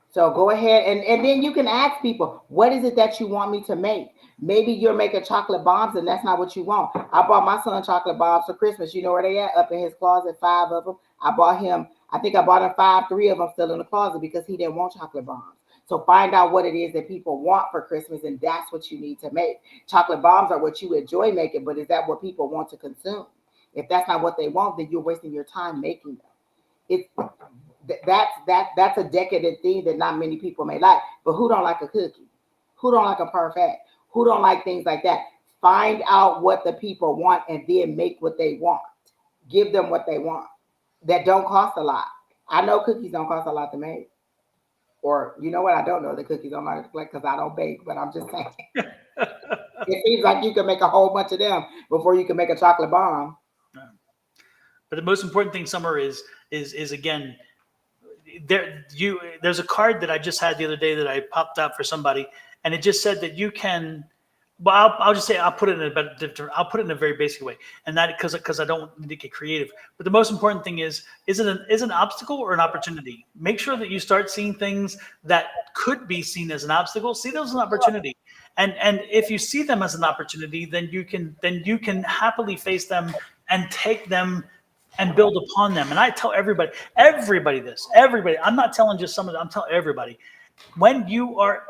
So go ahead and then you can ask people, what is it that you want me to make? Maybe you're making chocolate bombs and that's not what you want. I bought my son chocolate bombs for Christmas. You know where they at? Up in his closet, 5 of them. I bought him 5, 3 of them still in the closet because he didn't want chocolate bombs. So find out what it is that people want for Christmas, and that's what you need to make. Chocolate bombs are what you enjoy making, but is that what people want to consume? If that's not what they want, then you're wasting your time making them. That's a decadent thing that not many people may like. But who don't like a cookie? Who don't like a parfait? Who don't like things like that? Find out what the people want and then make what they want. Give them what they want. That don't cost a lot. I know cookies don't cost a lot to make. Or you know what? I don't know the cookies don't like because I don't bake, but I'm just saying. It seems like you can make a whole bunch of them before you can make a chocolate bomb. But the most important thing, Summer, is again, there's a card that I just had the other day that I popped out for somebody, and it just said that you can. Well, I'll just say I'll put it in a very basic way, and that because I don't need to get creative. But the most important thing is it an obstacle or an opportunity? Make sure that you start seeing things that could be seen as an obstacle. See those as an opportunity, and if you see them as an opportunity, then you can happily face them and take them and build upon them. And I tell everybody this. I'm not telling just some of them. I'm telling everybody. When you are,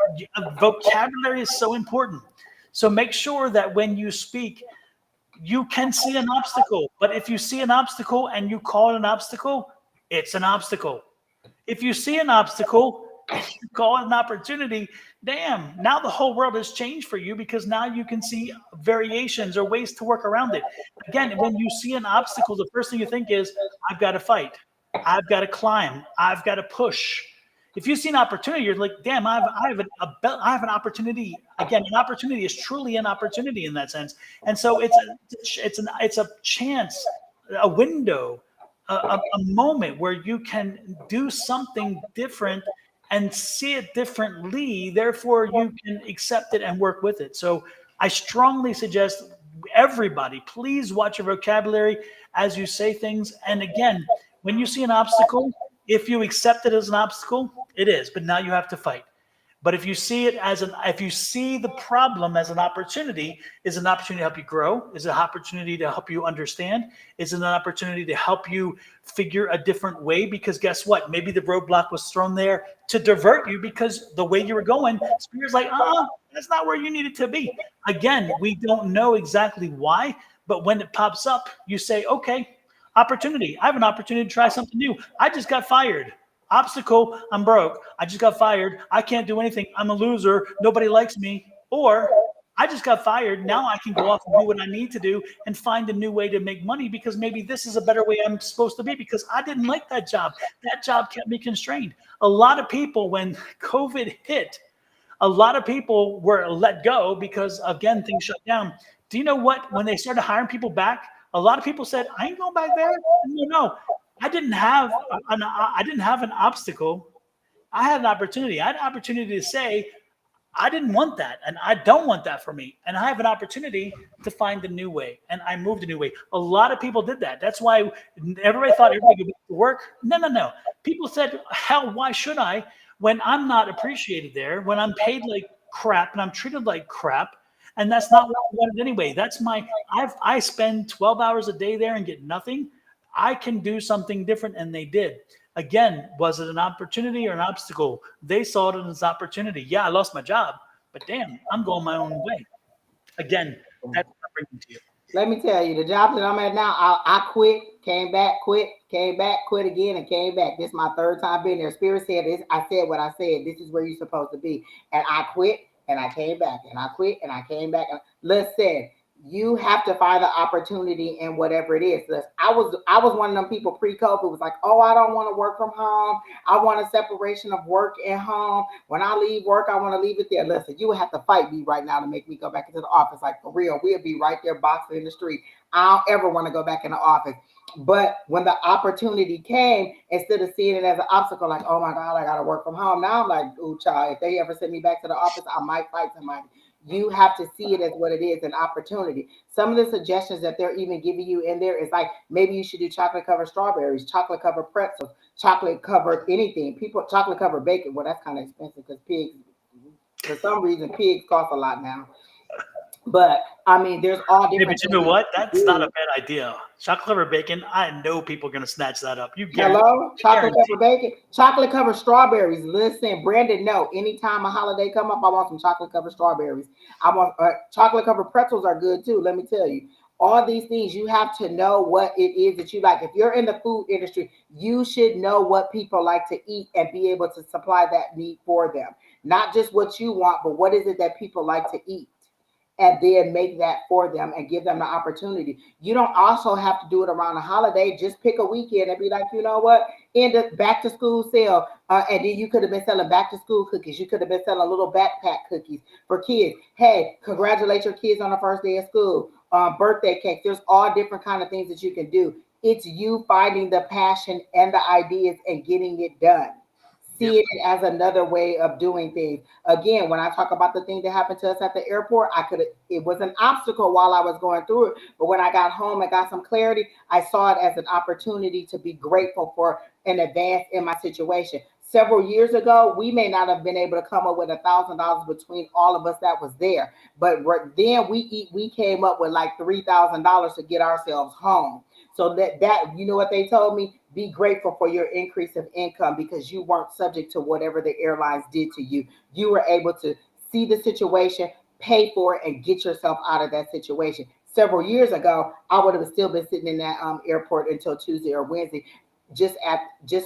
vocabulary is so important. So make sure that when you speak, you can see an obstacle. But if you see an obstacle and you call it an obstacle, it's an obstacle. If you see an obstacle and you call it an opportunity, damn, now the whole world has changed for you, because now you can see variations or ways to work around it. Again, when you see an obstacle, the first thing you think is, I've got to fight. I've got to climb. I've got to push. If you see an opportunity, you're like, damn, I have an opportunity. Again, an opportunity is truly an opportunity in that sense. And so it's a chance, a window, a moment where you can do something different and see it differently. Therefore, you can accept it and work with it. So I strongly suggest everybody, please watch your vocabulary as you say things. And again, when you see an obstacle, if you accept it as an obstacle, it is, but now you have to fight. But if you see it if you see the problem as an opportunity, is an opportunity to help you grow, is an opportunity to help you understand, is an opportunity to help you figure a different way, because guess what? Maybe the roadblock was thrown there to divert you because the way you were going, Spirit's like, that's not where you needed to be. Again, we don't know exactly why, but when it pops up, you say, okay, opportunity. I have an opportunity to try something new. I just got fired. Obstacle, I'm broke. I just got fired. I can't do anything. I'm a loser. Nobody likes me. Or I just got fired. Now I can go off and do what I need to do and find a new way to make money because maybe this is a better way I'm supposed to be because I didn't like that job. That job kept me constrained. A lot of people, when COVID hit, a lot of people were let go because, again, things shut down. Do you know what? When they started hiring people back, a lot of people said, I ain't going back there. No. I didn't have an obstacle. I had an opportunity. I had an opportunity to say, I didn't want that, and I don't want that for me. And I have an opportunity to find a new way, and I moved a new way. A lot of people did that. That's why everybody thought everybody could go back to work. No. People said, hell, why should I? When I'm not appreciated there, when I'm paid like crap and I'm treated like crap, and that's not what I wanted anyway. I spend 12 hours a day there and get nothing. I can do something different, and they did. Again, was it an opportunity or an obstacle? They saw it as an opportunity. Yeah, I lost my job, but damn, I'm going my own way. Again, that's what I'm bringing to you. Let me tell you, the job that I'm at now, I quit, came back, quit, came back, quit again, and came back. This is my third time being there. Spirit said this. I said what I said. This is where you're supposed to be. And I quit, and I came back, and I quit, and I came back. Listen, you have to find the opportunity in whatever it is. I was one of them people pre-COVID was like, oh, I don't want to work from home. I want a separation of work and home. When I leave work, I want to leave it there. Listen, you would have to fight me right now to make me go back into the office. Like, for real, we'll be right there boxing in the street. I don't ever want to go back in the office. But when the opportunity came, instead of seeing it as an obstacle, like, oh my God, I got to work from home. Now I'm like, ooh, child, if they ever send me back to the office, I might fight somebody. You have to see it as what it is, an opportunity. Some of the suggestions that they're even giving you in there is like, maybe you should do chocolate covered strawberries, chocolate covered pretzels, chocolate covered anything. People, chocolate covered bacon. Well, that's kind of expensive because pigs, for some reason, pigs cost a lot now. But I mean, there's all different. Hey, but you know what? That's not a bad idea. Chocolate covered bacon. I know people are going to snatch that up. Hello, chocolate covered bacon, chocolate covered strawberries. Listen, Brandon, no. Anytime a holiday come up, I want some chocolate covered strawberries. I want chocolate covered pretzels are good too. Let me tell you, all these things you have to know what it is that you like. If you're in the food industry, you should know what people like to eat and be able to supply that need for them. Not just what you want, but what is it that people like to eat, and then make that for them and give them the opportunity. You don't also have to do it around a holiday. Just pick a weekend and be like, you know what, in the back to school sale. And then you could have been selling back to school cookies. You could have been selling little backpack cookies for kids. Hey, congratulate your kids on the first day of school. Birthday cakes. There's all different kind of things that you can do. It's you finding the passion and the ideas and getting it done. See it as another way of doing things. Again, when I talk about the thing that happened to us at the airport, it was an obstacle while I was going through it. But when I got home and got some clarity, I saw it as an opportunity to be grateful for an advance in my situation. Several years ago, we may not have been able to come up with $1,000 between all of us that was there. But then we came up with like $3,000 to get ourselves home. So that you know what they told me? Be grateful for your increase of income because you weren't subject to whatever the airlines did to you. You were able to see the situation, pay for it, and get yourself out of that situation. Several years ago, I would have still been sitting in that airport until Tuesday or Wednesday, just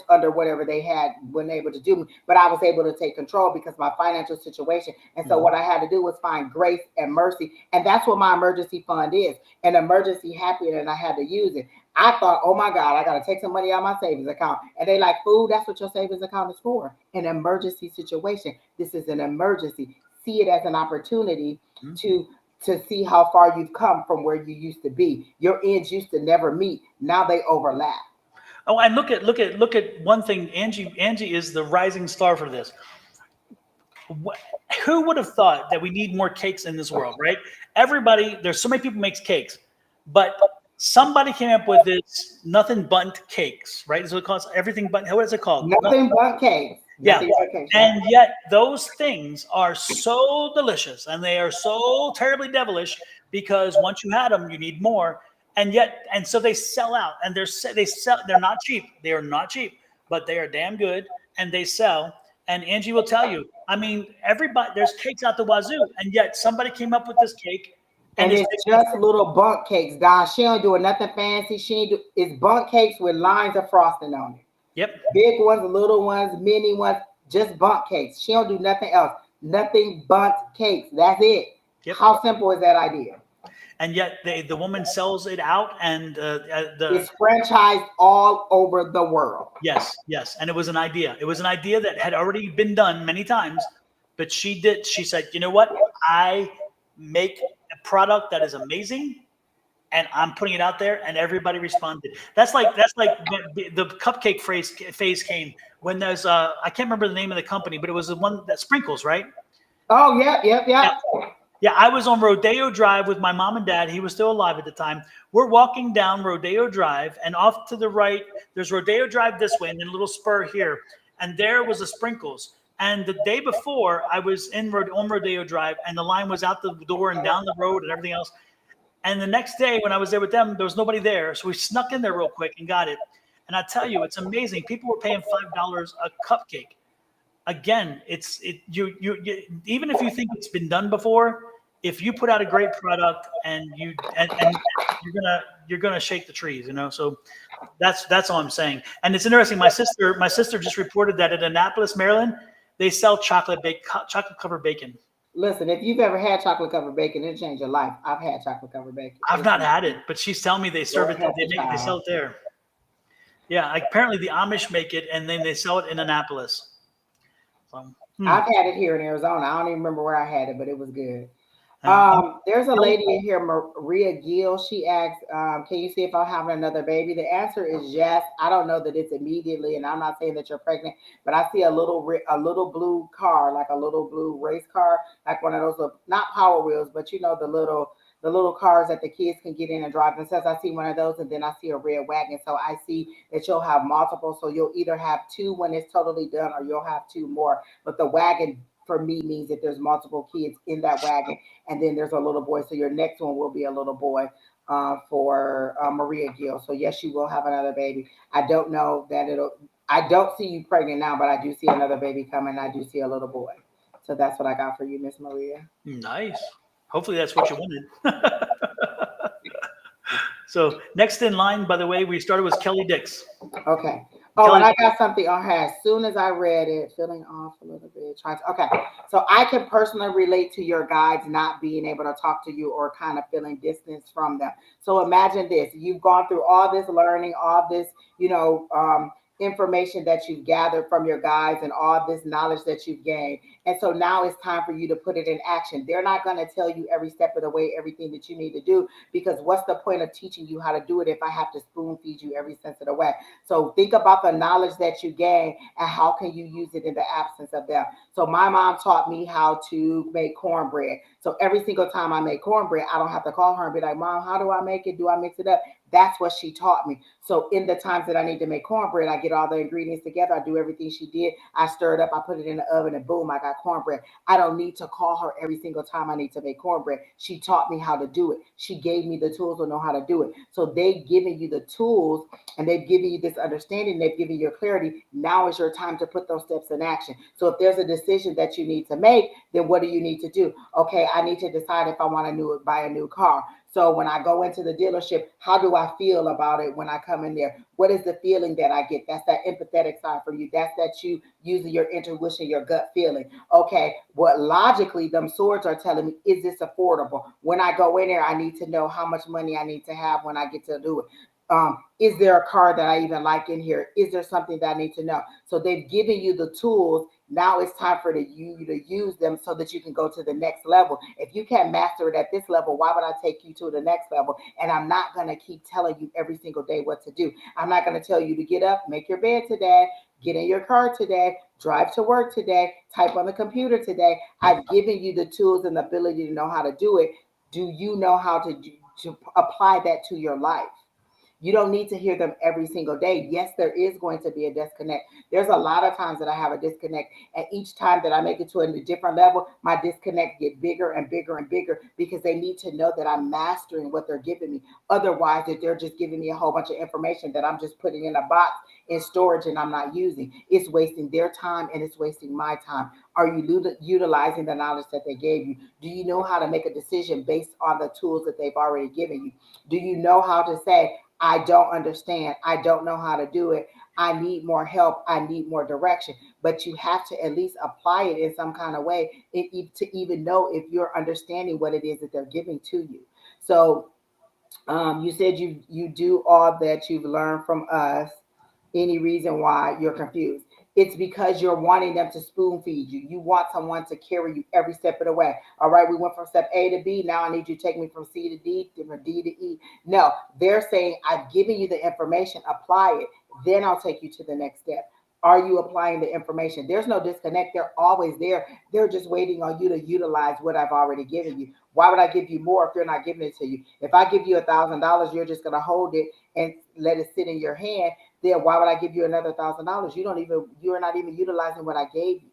under whatever they had been able to do. But I was able to take control because of my financial situation. And so what I had to do was find grace and mercy. And that's what my emergency fund is, an emergency happy, and I had to use it. I thought, oh my God, I got to take some money out of my savings account. And they like, food, that's what your savings account is for. An emergency situation. This is an emergency. See it as an opportunity to see how far you've come from where you used to be. Your ends used to never meet. Now they overlap. Oh, and look at one thing. Angie is the rising star for this. Who would have thought that we need more cakes in this world, right? Everybody, there's so many people makes cakes, but somebody came up with this nothing but cakes, right? Is what it calls everything but. What is it called? Nothing but cakes. Yeah, and yet those things are so delicious and they are so terribly devilish because once you had them, you need more. And so they sell out, and they're not cheap. They are not cheap, but they are damn good, and they sell. And Angie will tell you, I mean, there's cakes out the wazoo, and yet somebody came up with this cake. And it's just little bunk cakes, Don. She don't do nothing fancy. It's bunk cakes with lines of frosting on it. Yep. Big ones, little ones, mini ones, just bunk cakes. She don't do nothing else. Nothing but cakes. That's it. Yep. How simple is that idea? And yet the woman sells it out, and It's franchised all over the world. yes, yes, and it was an idea. It was an idea that had already been done many times, but she said, you know what? I make a product that is amazing, and I'm putting it out there, and everybody responded. That's like the cupcake phase came when there's I can't remember the name of the company, but it was the one that sprinkles, right? Oh, yeah, yeah, Yeah. yeah. Yeah, I was on Rodeo Drive with my mom and dad. He was still alive at the time. We're walking down Rodeo Drive, and off to the right, there's Rodeo Drive this way, and then a little spur here. And there was a Sprinkles. And the day before, I was on Rodeo Drive, and the line was out the door and down the road and everything else. And the next day, when I was there with them, there was nobody there. So we snuck in there real quick and got it. And I tell you, it's amazing. People were paying $5 a cupcake. Again, you even if you think it's been done before, if you put out a great product and you're gonna shake the trees, you know. So that's all I'm saying. And it's interesting. My sister just reported that in Annapolis, Maryland, they sell chocolate covered bacon. Listen, if you've ever had chocolate covered bacon, it'll change your life. I've had chocolate covered bacon. I've not had it, but she's telling me they serve it. They sell it there. Yeah, apparently the Amish make it, and then they sell it in Annapolis. I've had it here in Arizona. I don't even remember where I had it, but it was good. And There's a lady in here, Maria Gill. She asked, can you see if I'm having another baby? The answer is yes. I don't know that it's immediately, and I'm not saying that you're pregnant, but I see a little blue car, like a little blue race car, like one of those, not Power Wheels, but you know, the little cars that the kids can get in and drive themselves. I see one of those, and then I see a red wagon. So I see that you'll have multiple. So you'll either have two when it's totally done, or you'll have two more. But the wagon for me means that there's multiple kids in that wagon, and then there's a little boy. So your next one will be a little boy for Maria Gill. So yes, you will have another baby. I don't know that I don't see you pregnant now, but I do see another baby coming. I do see a little boy. So that's what I got for you, Miss Maria. nice. Hopefully that's what you wanted. So next in line, by the way, we started with Kelly Dix. Okay. Oh, and I got something on her. As soon as I read it, feeling off a little bit. Okay. So I can personally relate to your guides not being able to talk to you or kind of feeling distance from them. So imagine this. You've gone through all this learning, all this, information that you've gathered from your guides and all this knowledge that you've gained. And so now it's time for you to put it in action. They're not going to tell you every step of the way, everything that you need to do, because what's the point of teaching you how to do it if I have to spoon feed you every sense of the way? So think about the knowledge that you gain and how can you use it in the absence of them. So my mom taught me how to make cornbread. So every single time I make cornbread, I don't have to call her and be like, Mom, how do I make it? Do I mix it up? That's what she taught me. So in the times that I need to make cornbread, I get all the ingredients together. I do everything she did. I stir it up. I put it in the oven and boom, I got cornbread. I don't need to call her every single time I need to make cornbread. She taught me how to do it. She gave me the tools to know how to do it. So they've given you the tools and they've given you this understanding. They've given you clarity. Now is your time to put those steps in action. So if there's a decision that you need to make, then what do you need to do? Okay, I need to decide if I want to buy a new car. So when I go into the dealership, how do I feel about it when I come in there? What is the feeling that I get? That's that empathetic side for you. That's that you using your intuition, your gut feeling. Okay, what logically them swords are telling me, is this affordable? When I go in there, I need to know how much money I need to have when I get to do it. Is there a car that I even like in here? Is there something that I need to know? So they've given you the tools. Now it's time for you to use them so that you can go to the next level. If you can't master it at this level, why would I take you to the next level? And I'm not going to keep telling you every single day what to do. I'm not going to tell you to get up, make your bed today, get in your car today, drive to work today, type on the computer today. I've given you the tools and the ability to know how to do it. Do you know how to apply that to your life? You don't need to hear them every single day. Yes, there is going to be a disconnect. There's a lot of times that I have a disconnect. And each time that I make it to a different level, my disconnect get bigger and bigger and bigger because they need to know that I'm mastering what they're giving me. Otherwise, that they're just giving me a whole bunch of information that I'm just putting in a box in storage and I'm not using. It's wasting their time and it's wasting my time. Are you utilizing the knowledge that they gave you? Do you know how to make a decision based on the tools that they've already given you? Do you know how to say, I don't understand. I don't know how to do it. I need more help. I need more direction. But you have to at least apply it in some kind of way to even know if you're understanding what it is that they're giving to you. So you said you do all that you've learned from us. Any reason why you're confused? It's because you're wanting them to spoon feed you. You want someone to carry you every step of the way. All right, we went from step A to B. Now I need you to take me from C to D, from D to E. No, they're saying, I've given you the information, apply it. Then I'll take you to the next step. Are you applying the information? There's no disconnect. They're always there. They're just waiting on you to utilize what I've already given you. Why would I give you more if they're not giving it to you? If I give you $1,000, you're just going to hold it and let it sit in your hand. Then why would I give you another $1,000? You're not even utilizing what I gave you.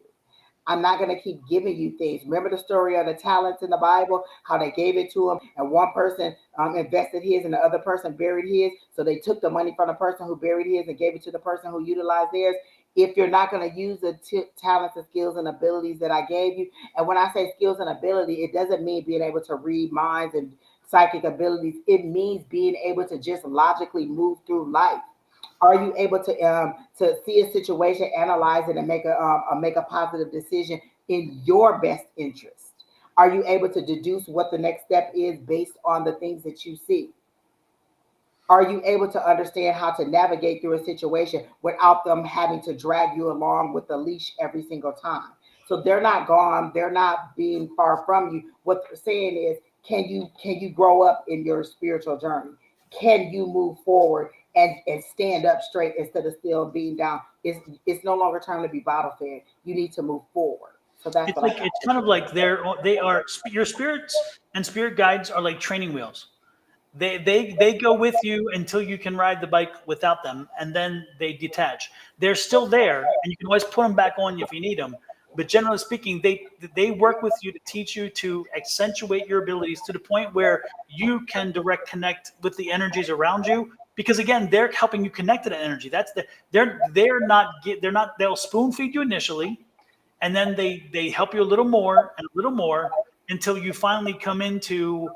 I'm not going to keep giving you things. Remember the story of the talents in the Bible, how they gave it to them, and one person invested his and the other person buried his. So they took the money from the person who buried his and gave it to the person who utilized theirs. If you're not going to use the talents and skills and abilities that I gave you, and when I say skills and ability, it doesn't mean being able to read minds and psychic abilities. It means being able to just logically move through life. Are you able to see a situation, analyze it, and make a positive decision in your best interest? Are you able to deduce what the next step is based on the things that you see? Are you able to understand how to navigate through a situation without them having to drag you along with the leash every single time? So they're not gone. They're not being far from you. What they're saying is, can you grow up in your spiritual journey? Can you move forward and stand up straight instead of still being down? It's no longer time to be bottle fed. You need to move forward. So that's It's what I like got. it's kind of like they are your spirits and spirit guides are like training wheels. They go with you until you can ride the bike without them, and then they detach. They're still there, and you can always put them back on if you need them. But generally speaking, they work with you to teach you to accentuate your abilities to the point where you can direct connect with the energies around you. Because again, they're helping you connect to that energy. They'll spoon feed you initially, and then they help you a little more and a little more until you finally come into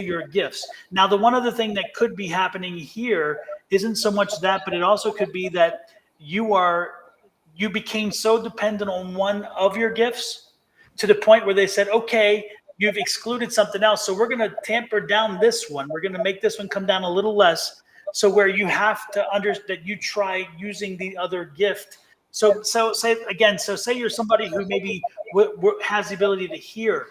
your gifts. Now, the one other thing that could be happening here isn't so much that, but it also could be that you became so dependent on one of your gifts to the point where they said, okay, you've excluded something else, so we're going to tamper down this one. We're going to make this one come down a little less. So where you have to understand that you try using the other gift. So say you're somebody who maybe has the ability to hear,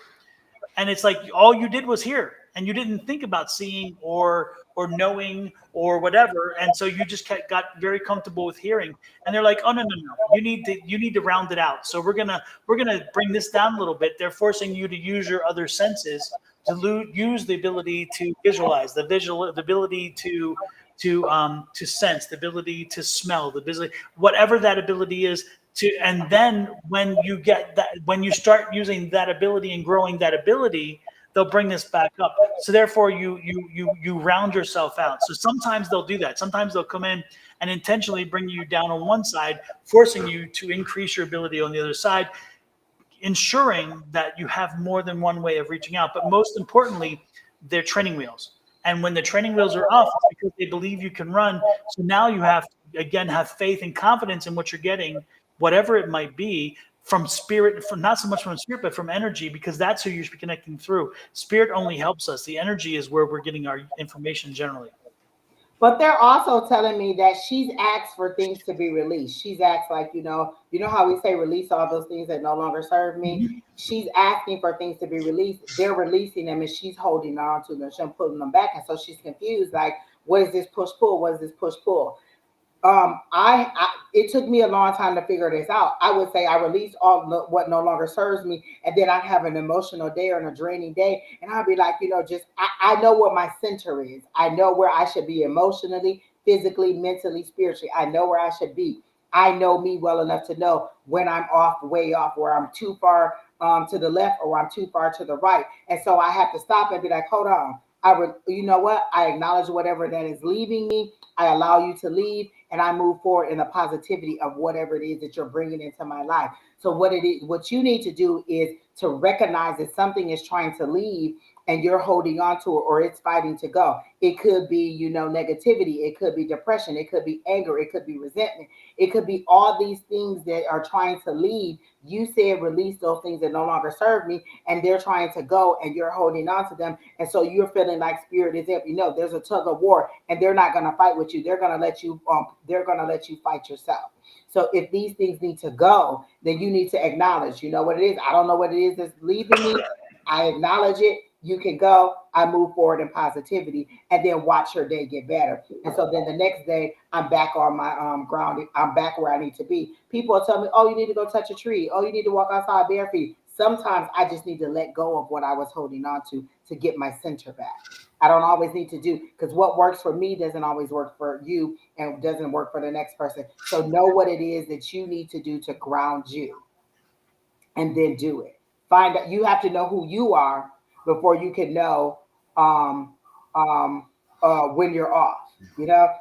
and it's like all you did was hear, and you didn't think about seeing or knowing or whatever, and so you just got very comfortable with hearing. And they're like, oh, no, you need to round it out, so we're gonna bring this down a little bit. They're forcing you to use your other senses to use the ability to visualize, the ability to sense, the ability to smell, the ability, whatever that ability is. And then when you start using that ability and growing that ability, they'll bring this back up. So therefore, you round yourself out. So sometimes they'll do that. Sometimes they'll come in and intentionally bring you down on one side, forcing you to increase your ability on the other side, ensuring that you have more than one way of reaching out. But most importantly, they're training wheels. And when the training wheels are off, it's because they believe you can run. So now you have to, again, have faith and confidence in what you're getting, whatever it might be, from spirit, from not so much from spirit, but from energy, because that's who you should be connecting through. Spirit only helps us. The energy is where we're getting our information generally. But they're also telling me that she's asked for things to be released. She's asked, like, you know how we say release all those things that no longer serve me. Mhm. She's asking for things to be released. They're releasing them, and she's holding on to them. She's putting them back, and so she's confused. Like, what is this push pull? What is this push pull? I it took me a long time to figure this out. I would say I release all what no longer serves me, and then I'd have an emotional day or a draining day, and I'd be like, just I know what my center is. I know where I should be emotionally, physically, mentally, spiritually. I know where I should be. I know me well enough to know when I'm off, way off, where I'm too far to the left or I'm too far to the right, and so I have to stop and be like, hold on. You know what? I acknowledge whatever that is leaving me. I allow you to leave, and I move forward in the positivity of whatever it is that you're bringing into my life. So what you need to do is to recognize that something is trying to leave, and you're holding on to it, or it's fighting to go. It could be, negativity. It could be depression. It could be anger. It could be resentment. It could be all these things that are trying to leave. You said release those things that no longer serve me, and they're trying to go, and you're holding on to them. And so you're feeling like spirit is empty. No, there's a tug of war, and they're not going to fight with you. They're going to let you. They're going to let you fight yourself. So if these things need to go, then you need to acknowledge. You know what it is. I don't know what it is that's leaving me. I acknowledge it. You can go. I move forward in positivity, and then watch your day get better. And so then the next day, I'm back on my ground. I'm back where I need to be. People tell me, "Oh, you need to go touch a tree. Oh, you need to walk outside bare feet." Sometimes I just need to let go of what I was holding on to get my center back. I don't always need to do, because what works for me doesn't always work for you, and doesn't work for the next person. So know what it is that you need to do to ground you, and then do it. Find out. You have to know who you are before you can know um, when you're off.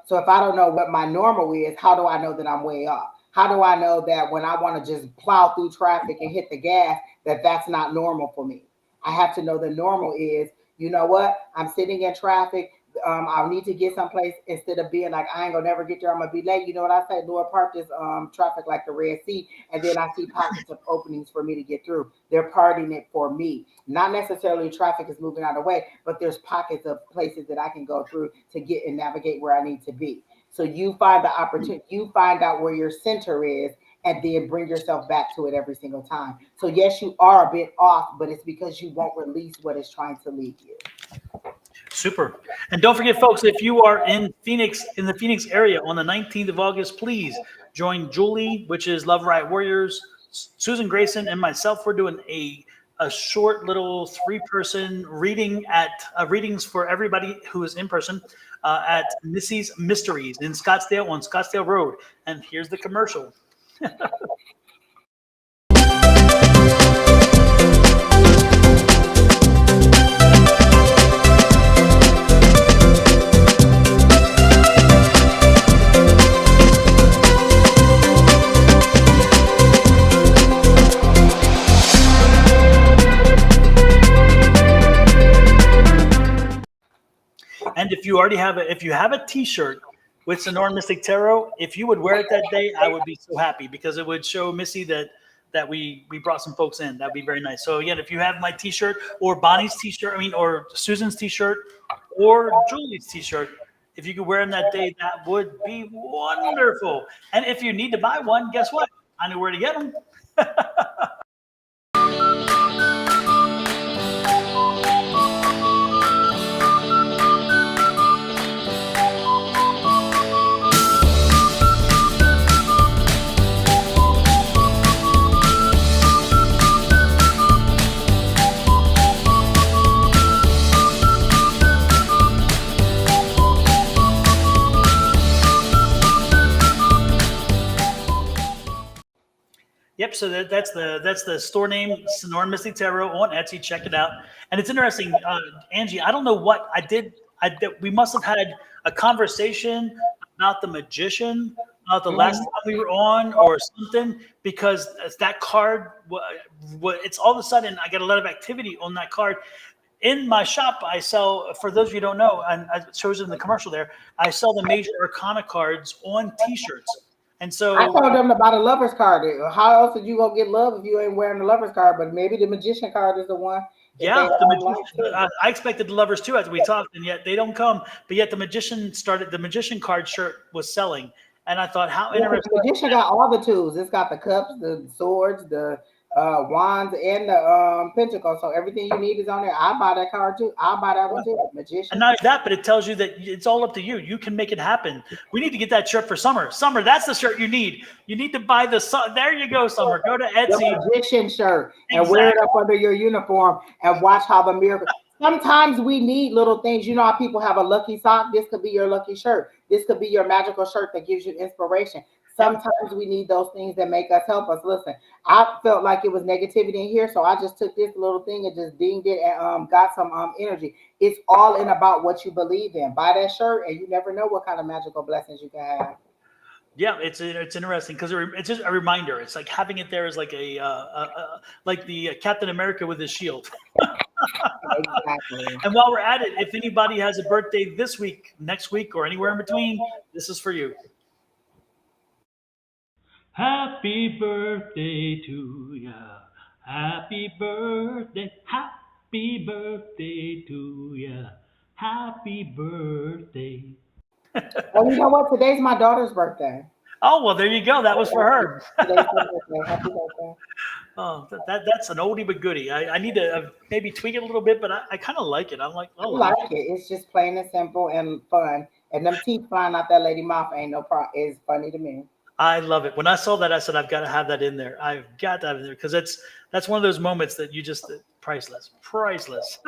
So if I don't know what my normal is, how do I know that I'm way off? How do I know that when I want to just plow through traffic and hit the gas, that that's not normal for me? I have to know the normal is, you know what? I'm sitting in traffic. I'll need to get someplace, instead of being like, I ain't gonna never get there, I'm gonna be late. You know what I say? Lord, park this traffic like the Red Sea. And then I see pockets of openings for me to get through. They're parting it for me. Not necessarily traffic is moving out of the way, but there's pockets of places that I can go through to get and navigate where I need to be. So you find the opportunity, you find out where your center is, and then bring yourself back to it every single time. So yes, you are a bit off, but it's because you won't release what is trying to lead you. Super. And don't forget, folks, if you are in Phoenix, in the Phoenix area on the 19th of August, please join Julie, which is Love Riot Warriors, Susan Grayson, and myself. We're doing a short little 3-person reading at readings for everybody who is in person at Missy's Mysteries in Scottsdale on Scottsdale Road. And here's the commercial. And if you already have if you have a T-shirt with Sonoran Mystic Tarot, if you would wear it that day, I would be so happy, because it would show Missy that we brought some folks in. That'd be very nice. So again, if you have my T-shirt or Bonnie's T-shirt, or Susan's T-shirt or Julie's T-shirt, if you could wear them that day, that would be wonderful. And if you need to buy one, guess what? I know where to get them. Yep. So that's the store name, Sonoran Mystic Tarot on Etsy. Check it out. And it's interesting, Angie. I don't know what I did. We must have had a conversation about the magician the last time we were on, or something, because that card. It's all of a sudden I get a lot of activity on that card. In my shop, I sell, for those of you who don't know, and I chose it in the commercial there, I sell the major arcana cards on T-shirts. And so I told them about a lover's card. How else are you gonna get love if you ain't wearing the lover's card? But maybe the magician card is the one. Yeah, I expected the lovers too as we talked, and yet they don't come. But yet the magician card shirt was selling, and I thought, how interesting. The magician got all the tools. It's got the cups, the swords, the wands, and the pentacle. So everything you need is on there. I'll buy that card too. I'll buy that one too. Magician. And not only that, but it tells you that it's all up to you. You can make it happen. We need to get that shirt for Summer. Summer, that's the shirt you need. You need to buy the. There you go, Summer. Go to Etsy. The magician shirt and wear it up under your uniform and watch how the miracle. Sometimes we need little things. You know how people have a lucky sock? This could be your lucky shirt. This could be your magical shirt that gives you inspiration. Sometimes we need those things that make us help us. Listen, I felt like it was negativity in here, so I just took this little thing and just dinged it and got some energy. It's all in about what you believe in. Buy that shirt, and you never know what kind of magical blessings you can have. Yeah, it's interesting because it's just a reminder. It's like having it there is like like the Captain America with his shield. Exactly. And while we're at it, if anybody has a birthday this week, next week, or anywhere in between, this is for you. Happy birthday to ya. Happy birthday. Happy birthday to ya. Happy birthday. Oh, you know what? Today's my daughter's birthday. Oh, well, there you go. That was for her. Today's her birthday. Happy birthday. Oh, that's an oldie but goodie. I need to maybe tweak it a little bit, but I kind of like it. I'm like, I oh, like it. It's just plain and simple and fun. And them teeth flying out that lady mouth ain't no problem. It's funny to me. I love it. When I saw that, I said, I've got to have that in there. I've got to have it in there because that's one of those moments that you just priceless, priceless.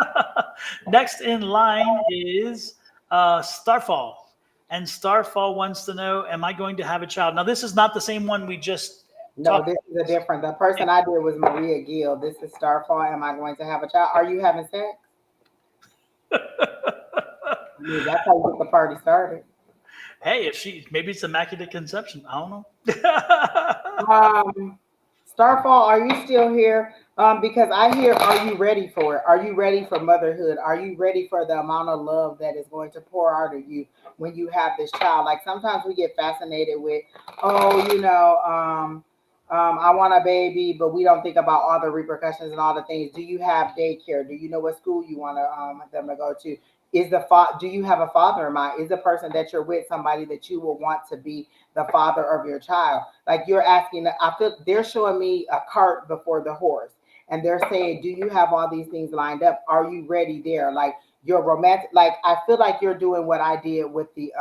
Next in line is Starfall, and Starfall wants to know, am I going to have a child? Now, this is not the same one we just No, talked. this is a different. The person I did was Maria Gill. This is Starfall. Am I going to have a child? Are you having sex? I mean, that's how you get the party started. Hey, if maybe it's immaculate conception. I don't know. Starfall, are you still here? Because I hear, are you ready for it? Are you ready for motherhood? Are you ready for the amount of love that is going to pour out of you when you have this child? Like sometimes we get fascinated with, oh, I want a baby, but we don't think about all the repercussions and all the things. Do you have daycare? Do you know what school you want them to go to? Do you have a father in mind? Is the person that you're with somebody that you will want to be the father of your child? Like you're asking, I feel they're showing me a cart before the horse, and they're saying, do you have all these things lined up? Are you ready there? Like you're romantic. Like I feel like you're doing what I did with the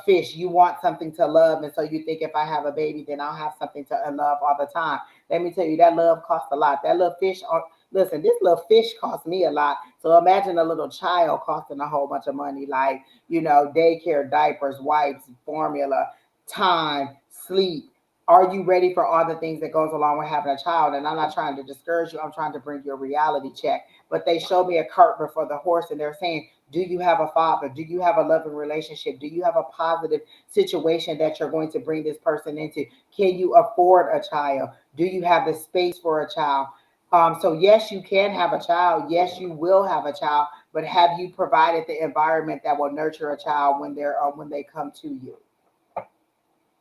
fish. You want something to love, and so you think if I have a baby, then I'll have something to love all the time. Let me tell you, that love costs a lot. That little fish. Listen, this little fish cost me a lot. So imagine a little child costing a whole bunch of money, like daycare, diapers, wipes, formula, time, sleep. Are you ready for all the things that goes along with having a child? And I'm not trying to discourage you. I'm trying to bring you a reality check. But they showed me a cart before the horse, and they're saying, do you have a father? Do you have a loving relationship? Do you have a positive situation that you're going to bring this person into? Can you afford a child? Do you have the space for a child? So yes, you can have a child. Yes, you will have a child. But have you provided the environment that will nurture a child when they come to you?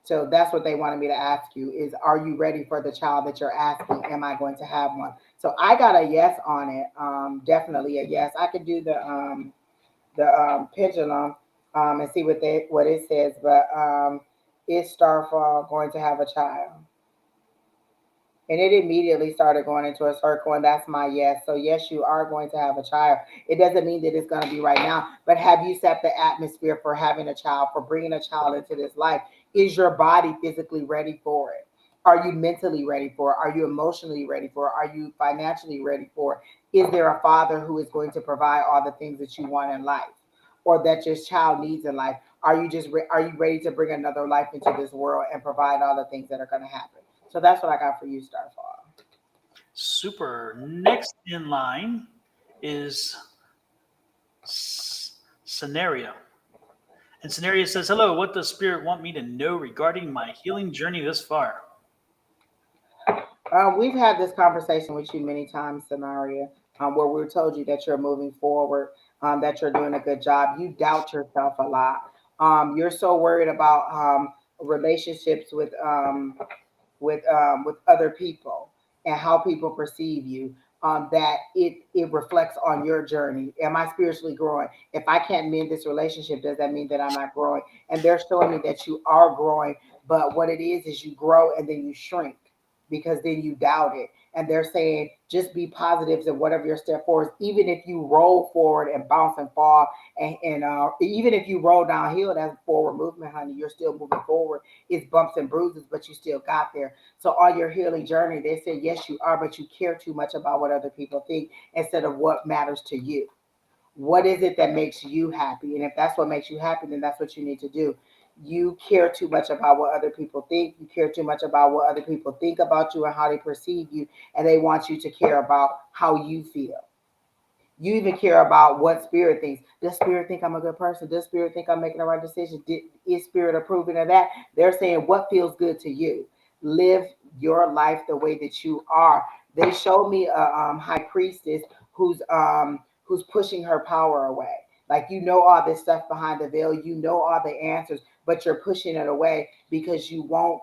So that's what they wanted me to ask you is, are you ready for the child that you're asking? Am I going to have one? So I got a yes on it. Definitely a yes. I could do the pendulum and see what it says. But is Starfall going to have a child? And it immediately started going into a circle, and that's my yes. So yes, you are going to have a child. It doesn't mean that it's going to be right now, but have you set the atmosphere for having a child, for bringing a child into this life? Is your body physically ready for it? Are you mentally ready for it? Are you emotionally ready for it? Are you financially ready for it? Is there a father who is going to provide all the things that you want in life, or that your child needs in life? Are you ready to bring another life into this world and provide all the things that are going to happen? So that's what I got for you, Starfall. Super. Next in line is Scenario. And Scenario says, hello, what does Spirit want me to know regarding my healing journey this far? We've had this conversation with you many times, Scenario, where we told you that you're moving forward, that you're doing a good job. You doubt yourself a lot. You're so worried about relationships with other people and how people perceive you, that it reflects on your journey. Am I spiritually growing? If I can't mend this relationship, does that mean that I'm not growing? And they're showing me that you are growing, but what it is you grow and then you shrink because then you doubt it. And they're saying just be positives in whatever your step forward is. Even if you roll forward and bounce and fall, and even if you roll downhill, that's forward movement, honey. You're still moving forward. It's bumps and bruises, but you still got there. So on your healing journey, they say yes, you are, but you care too much about what other people think instead of what matters to you. What is it that makes you happy? And if that's what makes you happy, then that's what you need to do. You care too much about what other people think. You care too much about what other people think about you and how they perceive you. And they want you to care about how you feel. You even care about what Spirit thinks. Does Spirit think I'm a good person? Does Spirit think I'm making the right decision? Is Spirit approving of that? They're saying what feels good to you. Live your life the way that you are. They showed me a high priestess who's pushing her power away. Like, you know, all this stuff behind the veil, you know all the answers, but you're pushing it away because you won't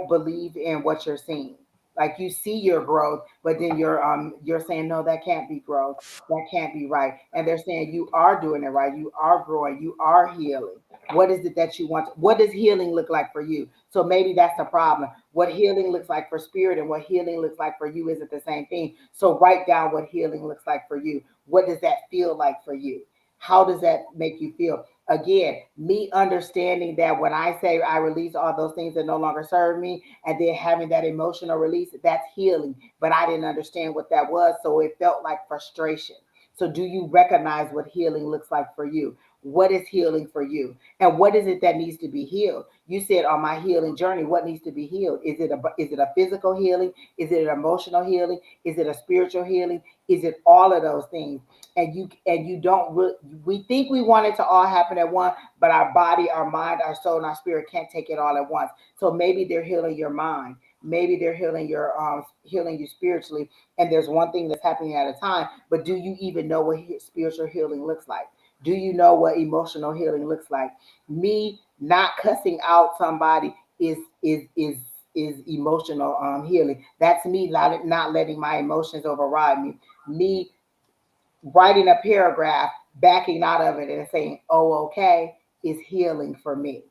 believe in what you're seeing. Like, you see your growth, but then you're saying, no, that can't be growth. That can't be right. And they're saying you are doing it right. You are growing. You are healing. What is it that you want? What does healing look like for you? So maybe that's the problem. What healing looks like for spirit and what healing looks like for you isn't the same thing. So write down what healing looks like for you. What does that feel like for you? How does that make you feel? Again, me understanding that when I say I release all those things that no longer serve me, and then having that emotional release, that's healing. But I didn't understand what that was, so it felt like frustration. So, do you recognize what healing looks like for you? What is healing for you? And what is it that needs to be healed? You said on my healing journey, what needs to be healed? Is it a physical healing? Is it an emotional healing? Is it a spiritual healing? Is it all of those things? And you don't we think we want it to all happen at once, but our body, our mind, our soul, and our spirit can't take it all at once. So maybe they're healing your mind, maybe they're healing you spiritually, and there's one thing that's happening at a time. But do you even know what spiritual healing looks like? Do you know what emotional healing looks like? Me not cussing out somebody is emotional healing. That's me not letting my emotions override me. Me writing a paragraph, backing out of it and saying, oh, okay, is healing for me.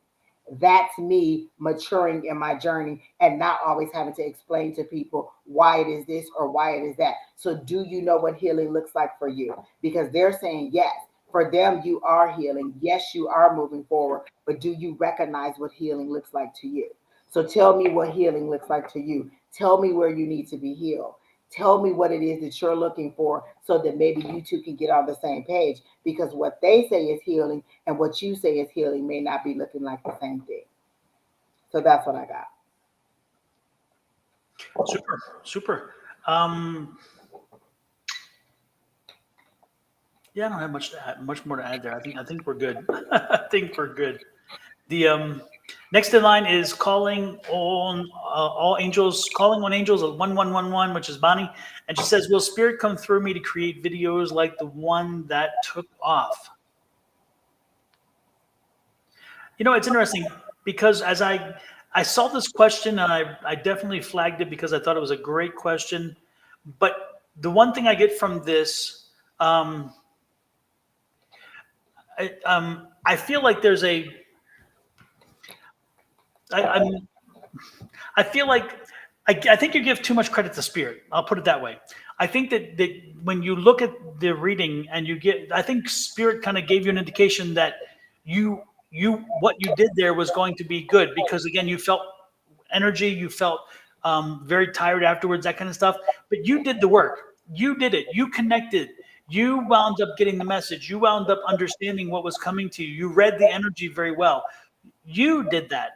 That's me maturing in my journey and not always having to explain to people why it is this or why it is that. So, do you know what healing looks like for you? Because they're saying yes. For them, you are healing. Yes, you are moving forward. But do you recognize what healing looks like to you? So, tell me what healing looks like to you. Tell me where you need to be healed. Tell me what it is that you're looking for so that maybe you two can get on the same page, because what they say is healing and what you say is healing may not be looking like the same thing. So that's what I got. Super, super. Um, yeah, I don't have much more to add there. I think we're good. I think we're good. The next in line is calling on all angels, calling on angels at 1111, which is Bonnie, and she says, "Will spirit come through me to create videos like the one that took off?" You know, it's interesting because as I saw this question and I definitely flagged it because I thought it was a great question. But the one thing I get from this, um, I feel like there's a I, I'm I feel like I think you give too much credit to spirit. I'll put it that way. I think that when you look at the reading and I think spirit kind of gave you an indication that you what you did there was going to be good because again you felt energy, you felt very tired afterwards, that kind of stuff. But you did the work. You did it. You connected. You wound up getting the message. You wound up understanding what was coming to you. You read the energy very well. You did that.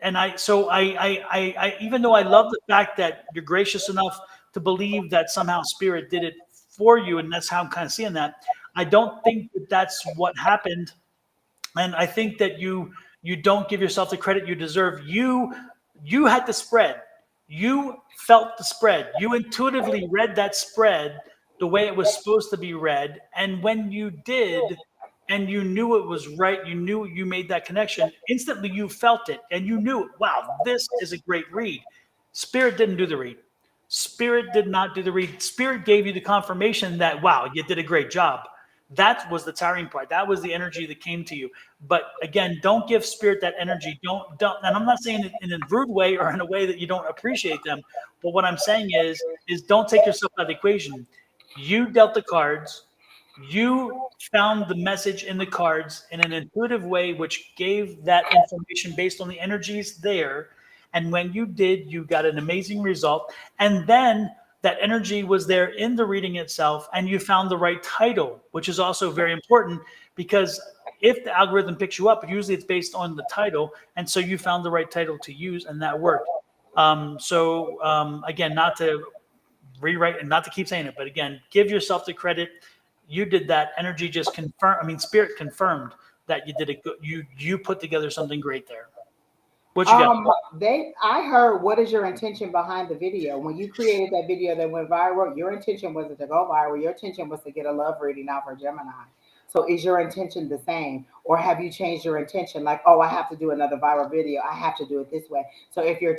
And even though I love the fact that you're gracious enough to believe that somehow spirit did it for you, and that's how I'm kind of seeing that. I don't think that that's what happened, and I think that you don't give yourself the credit you deserve. You had the spread. You felt the spread. You intuitively read that spread the way it was supposed to be read, and when you did, and you knew it was right, you knew you made that connection. Instantly, you felt it, and you knew, wow, this is a great read. Spirit didn't do the read. Spirit did not do the read. Spirit gave you the confirmation that, wow, you did a great job. That was the tiring part. That was the energy that came to you. But again, don't give spirit that energy. Don't. And I'm not saying it in a rude way or in a way that you don't appreciate them. But what I'm saying is don't take yourself out of the equation. You dealt the cards. You found the message in the cards in an intuitive way, which gave that information based on the energies there. And when you did, you got an amazing result. And then that energy was there in the reading itself, and you found the right title, which is also very important because if the algorithm picks you up, usually it's based on the title. And so you found the right title to use, and that worked. Again, not to rewrite and not to keep saying it, but again, give yourself the credit. You did that. Energy just confirmed. I mean, spirit confirmed that you did it good. You put together something great there. What you got? I heard, what is your intention behind the video? When you created that video that went viral, your intention wasn't to go viral. Your intention was to get a love reading out for Gemini. So is your intention the same? Or have you changed your intention? Like, oh, I have to do another viral video. I have to do it this way. So if your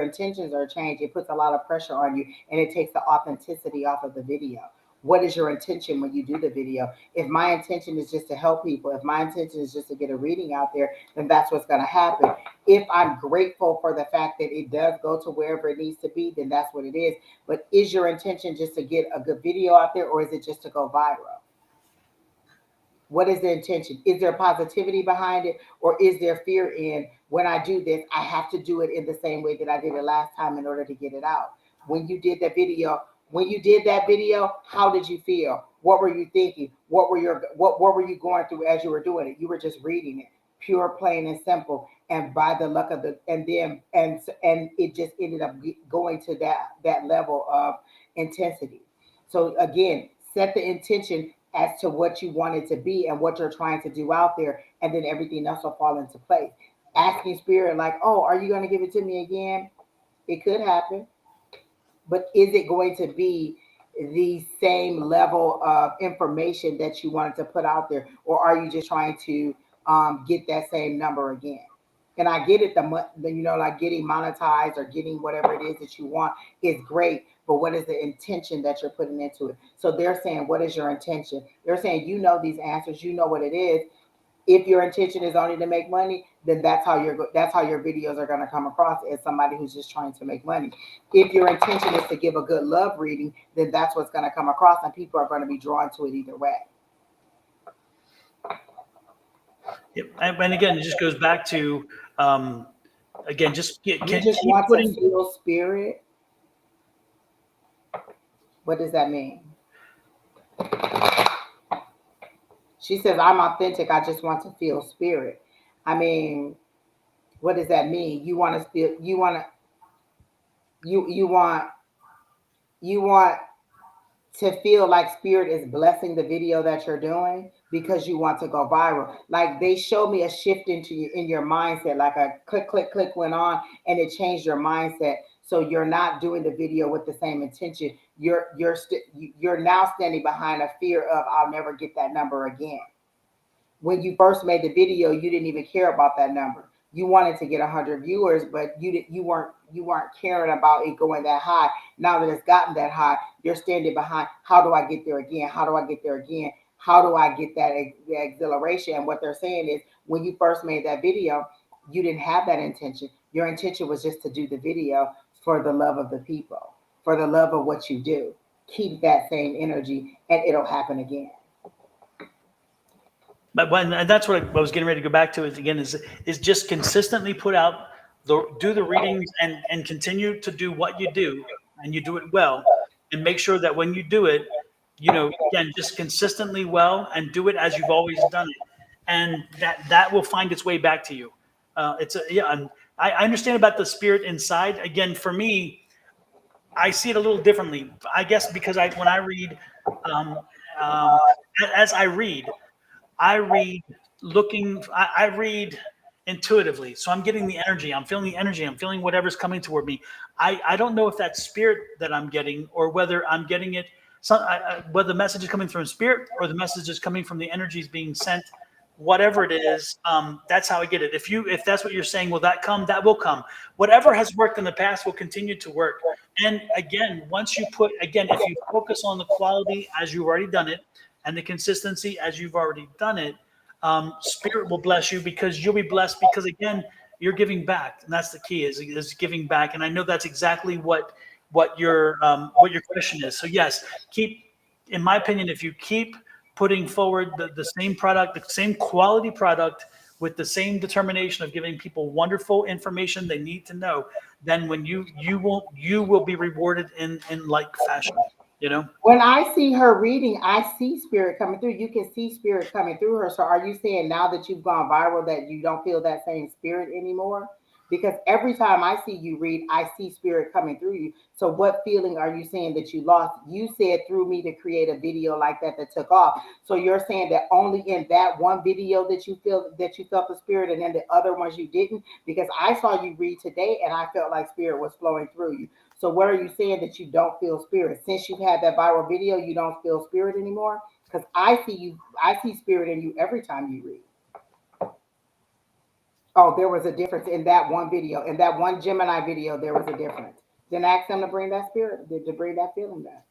intentions are changed, it puts a lot of pressure on you and it takes the authenticity off of the video. What is your intention when you do the video? If my intention is just to help people, if my intention is just to get a reading out there, then that's what's going to happen. If I'm grateful for the fact that it does go to wherever it needs to be, then that's what it is. But is your intention just to get a good video out there, or is it just to go viral? What is the intention? Is there positivity behind it, or is there fear in, when I do this, I have to do it in the same way that I did it last time in order to get it out? When you did that video, how did you feel? What were you thinking? What were you going through as you were doing it? You were just reading it, pure, plain, and simple. And by the luck of and it just ended up going to that level of intensity. So again, set the intention as to what you want it to be and what you're trying to do out there, and then everything else will fall into place. Asking spirit, like, oh, are you going to give it to me again? It could happen, but is it going to be the same level of information that you wanted to put out there, or are you just trying to get that same number again? And I get it, like getting monetized or getting whatever it is that you want is great, but what is the intention that you're putting into it? So they're saying, what is your intention? They're saying, you know these answers, you know what it is. If your intention is only to make money, then that's how your videos are going to come across, as somebody who's just trying to make money. If your intention is to give a good love reading, then that's what's going to come across, and people are going to be drawn to it either way. Yep. And again, it just goes back to, again, just keep want putting. To feel spirit. What does that mean? She says, I'm authentic. I just want to feel spirit. I mean, what does that mean? You want to feel, you want to feel like spirit is blessing the video that you're doing because you want to go viral. Like, they showed me a shift in your mindset, like a click, click, click went on and it changed your mindset. So you're not doing the video with the same intention. You're now standing behind a fear of, I'll never get that number again. When you first made the video, you didn't even care about that number. You wanted to get 100 viewers, but you weren't caring about it going that high. Now that it's gotten that high, you're standing behind, how do I get there again? How do I get there again? How do I get that exhilaration? And what they're saying is, when you first made that video, you didn't have that intention. Your intention was just to do the video for the love of the people, for the love of what you do. Keep that same energy and it'll happen again. But and that's what I was getting ready to go back to, is just consistently put out, do the readings and continue to do what you do, and you do it well, and make sure that when you do it, again, just consistently well, and do it as you've always done it, and that will find its way back to you. I understand about the spirit inside. Again, for me, I see it a little differently. I guess because when I read, as I read I read intuitively. So I'm getting the energy. I'm feeling the energy. I'm feeling whatever's coming toward me. I don't know if that's spirit that I'm getting, or whether I'm getting it, whether the message is coming from spirit or the message is coming from the energies being sent. Whatever it is, that's how I get it. If that's what you're saying, will that come? That will come. Whatever has worked in the past will continue to work. And again, if you focus on the quality as you've already done it, and the consistency as you've already done it, spirit will bless you, because you'll be blessed, because again, you're giving back, and that's the key, is giving back. And I know that's exactly what your question is. So yes, in my opinion, if you keep putting forward the same product, the same quality product, with the same determination of giving people wonderful information they need to know, then when you will be rewarded in like fashion. When I see her reading, I see spirit coming through. You can see spirit coming through her. So are you saying, now that you've gone viral, that you don't feel that same spirit anymore? Because every time I see you read, I see spirit coming through you. So what feeling are you saying that you lost? You said through me to create a video like that took off. So you're saying that only in that one video that you felt the spirit, and then the other ones you didn't? Because I saw you read today and I felt like spirit was flowing through you. So what are you saying that you don't feel spirit? Since you've had that viral video, you don't feel spirit anymore? Because I see spirit in you every time you read. Oh, there was a difference in that one video. In that one Gemini video, there was a difference. Then ask them to bring that spirit, to bring that feeling back.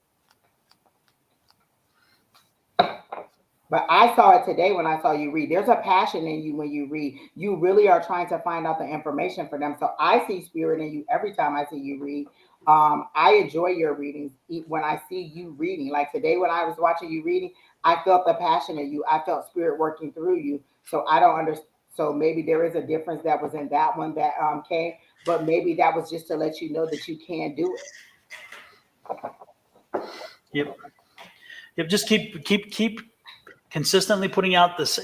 But I saw it today when I saw you read. There's a passion in you when you read. You really are trying to find out the information for them. So I see spirit in you every time I see you read. I enjoy your readings when I see you reading. Like today when I was watching you reading, I felt the passion in you. I felt spirit working through you. So I don't understand. So maybe there is a difference that was in that one that came, but maybe that was just to let you know that you can do it. Yep. Yep. Just keep consistently putting out this.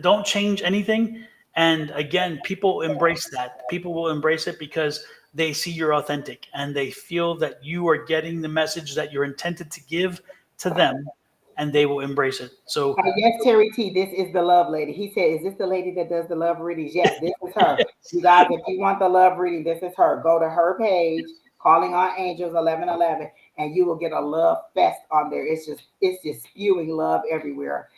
Don't change anything. And again, people embrace that. People will embrace it because they see you're authentic and they feel that you are getting the message that you're intended to give to them, and they will embrace it. So yes, Terry T, this is the love lady. He said, is this the lady that does the love readings? Yes, this is her. You guys, if you want the love reading, this is her. Go to her page, Calling on Angels 1111, and you will get a love fest on there. It's just spewing love everywhere.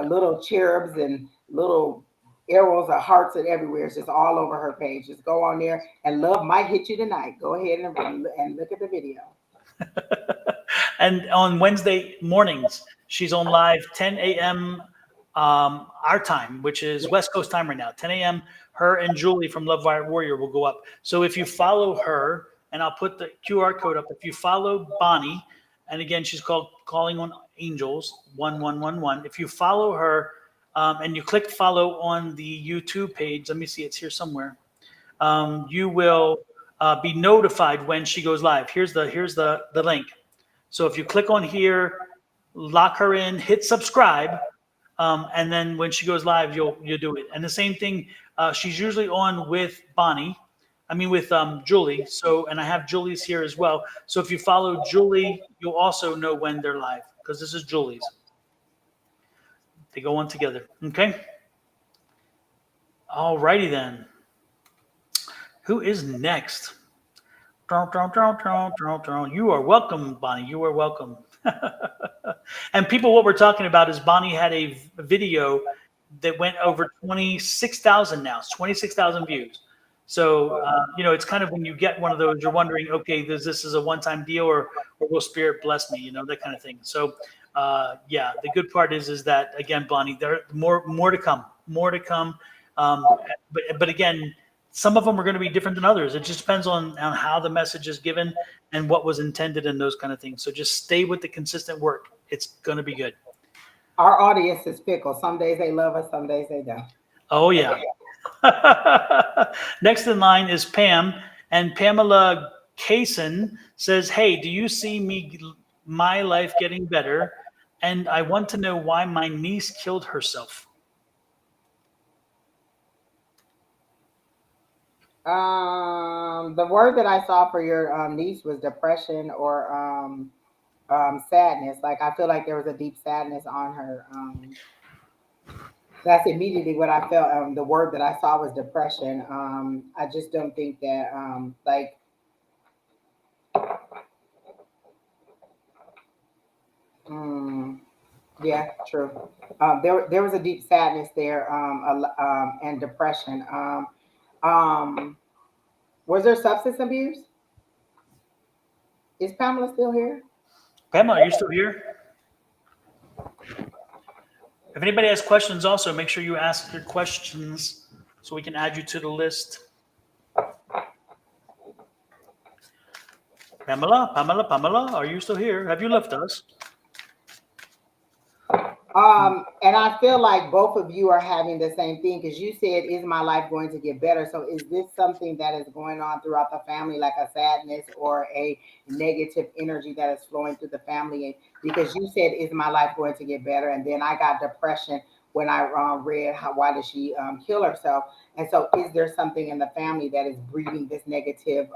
Little cherubs and little arrows of hearts and everywhere. It's just all over her page. Just go on there, and love might hit you tonight. Go ahead and look at the video. and on Wednesday mornings, she's on live 10 a.m. Our time, which is West Coast time right now, 10 a.m. Her and Julie from Love Warrior will go up. So if you follow her, and I'll put the QR code up, if you follow Bonnie, and again, she's called Calling on Angels 1111. If you follow her and you click follow on the YouTube page, let me see, it's here somewhere. You will be notified when she goes live. Here's the link. So if you click on here, lock her in, hit subscribe, and then when she goes live, you'll do it. And the same thing, she's usually on with with Julie. So, and I have Julie's here as well. So if you follow Julie, you'll also know when they're live because this is Julie's. They go on together. Okay. All righty then. Who is next? You are welcome, Bonnie. You are welcome. And people, what we're talking about is Bonnie had a video that went over 26,000 now. It's 26,000 views. So, it's kind of when you get one of those, you're wondering, okay, this is a one-time deal or will Spirit bless me, that kind of thing. So, the good part is that, again, Bonnie, there more to come, more to come. But again, some of them are going to be different than others. It just depends on how the message is given and what was intended and those kind of things. So just stay with the consistent work. It's going to be good. Our audience is fickle. Some days they love us, some days they don't. Oh, yeah. Next in line is Pam. And Pamela Kaysen says, hey, do you see my life getting better? And I want to know why my niece killed herself. The word that I saw for your niece was depression or sadness. Like I feel like there was a deep sadness on her. That's immediately what I felt. The word that I saw was depression. I just don't think that yeah, true. There was a deep sadness there, and depression. Was there substance abuse? Is Pamela still here? Pamela, are you still here? If anybody has questions also, make sure you ask your questions so we can add you to the list. Pamela, are you still here? Have you left us? And I feel like both of you are having the same thing because you said, is my life going to get better? So is this something that is going on throughout the family, like a sadness or a negative energy that is flowing through the family? Because you said, is my life going to get better? And then I got depression when I read why did she kill herself. And so, is there something in the family that is breeding this negative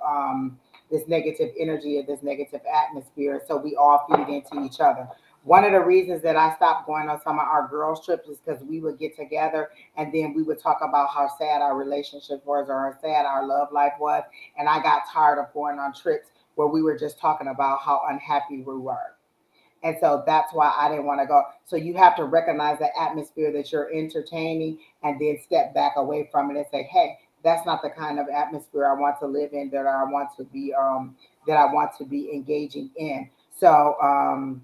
energy or this negative atmosphere? So we all feed into each other. One of the reasons that I stopped going on some of our girls' trips is because we would get together and then we would talk about how sad our relationship was or how sad our love life was. And I got tired of going on trips where we were just talking about how unhappy we were. And so that's why I didn't want to go. So you have to recognize the atmosphere that you're entertaining and then step back away from it and say, hey, that's not the kind of atmosphere I want to live in, that I want to be engaging in. So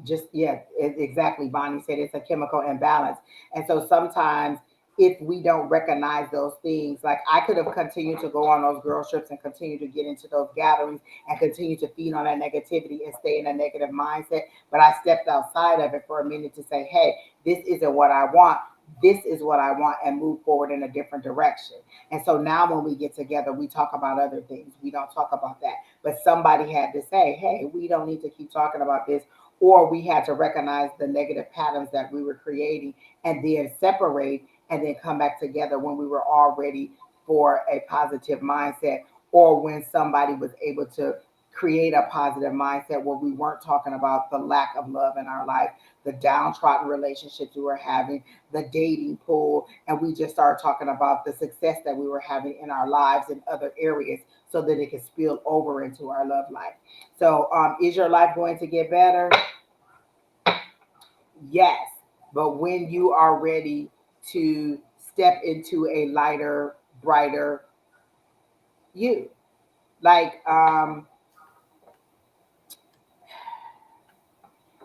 just yeah, exactly. Bonnie said it's a chemical imbalance, and so sometimes if we don't recognize those things, like I could have continued to go on those girl trips and continue to get into those gatherings and continue to feed on that negativity and stay in a negative mindset, but I stepped outside of it for a minute to say, hey, this isn't what I want. This is what I want, and move forward in a different direction. And so now when we get together, we talk about other things. We don't talk about that. But somebody had to say, hey, we don't need to keep talking about this, or we had to recognize the negative patterns that we were creating and then separate and then come back together when we were all ready for a positive mindset, or when somebody was able to create a positive mindset where we weren't talking about the lack of love in our life, the downtrodden relationships we were having, the dating pool, and we just started talking about the success that we were having in our lives in other areas so that it could spill over into our love life. So, is your life going to get better? Yes. But when you are ready to step into a lighter, brighter you, like,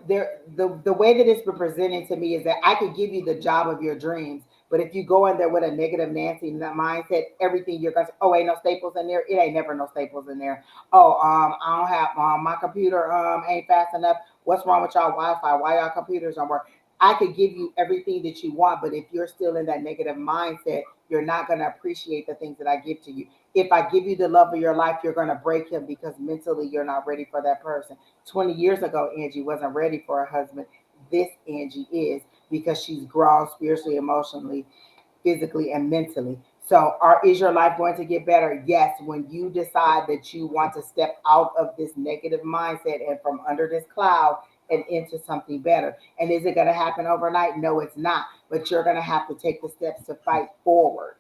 the way that it's been presented to me is that I could give you the job of your dreams, but if you go in there with a negative Nancy mindset, everything you're gonna say, oh, ain't no staples in there. It ain't never no staples in there. Oh, I don't have my computer ain't fast enough. What's wrong with y'all Wi-Fi? Why y'all computers don't work? I could give you everything that you want, but if you're still in that negative mindset, you're not gonna appreciate the things that I give to you. If I give you the love of your life, you're gonna break him because mentally you're not ready for that person. 20 years ago, Angie wasn't ready for a husband. This Angie is, because she's grown spiritually, emotionally, physically, and mentally. So, is your life going to get better? Yes, when you decide that you want to step out of this negative mindset and from under this cloud and into something better. And is it going to happen overnight? No, it's not. But you're going to have to take the steps to fight forward.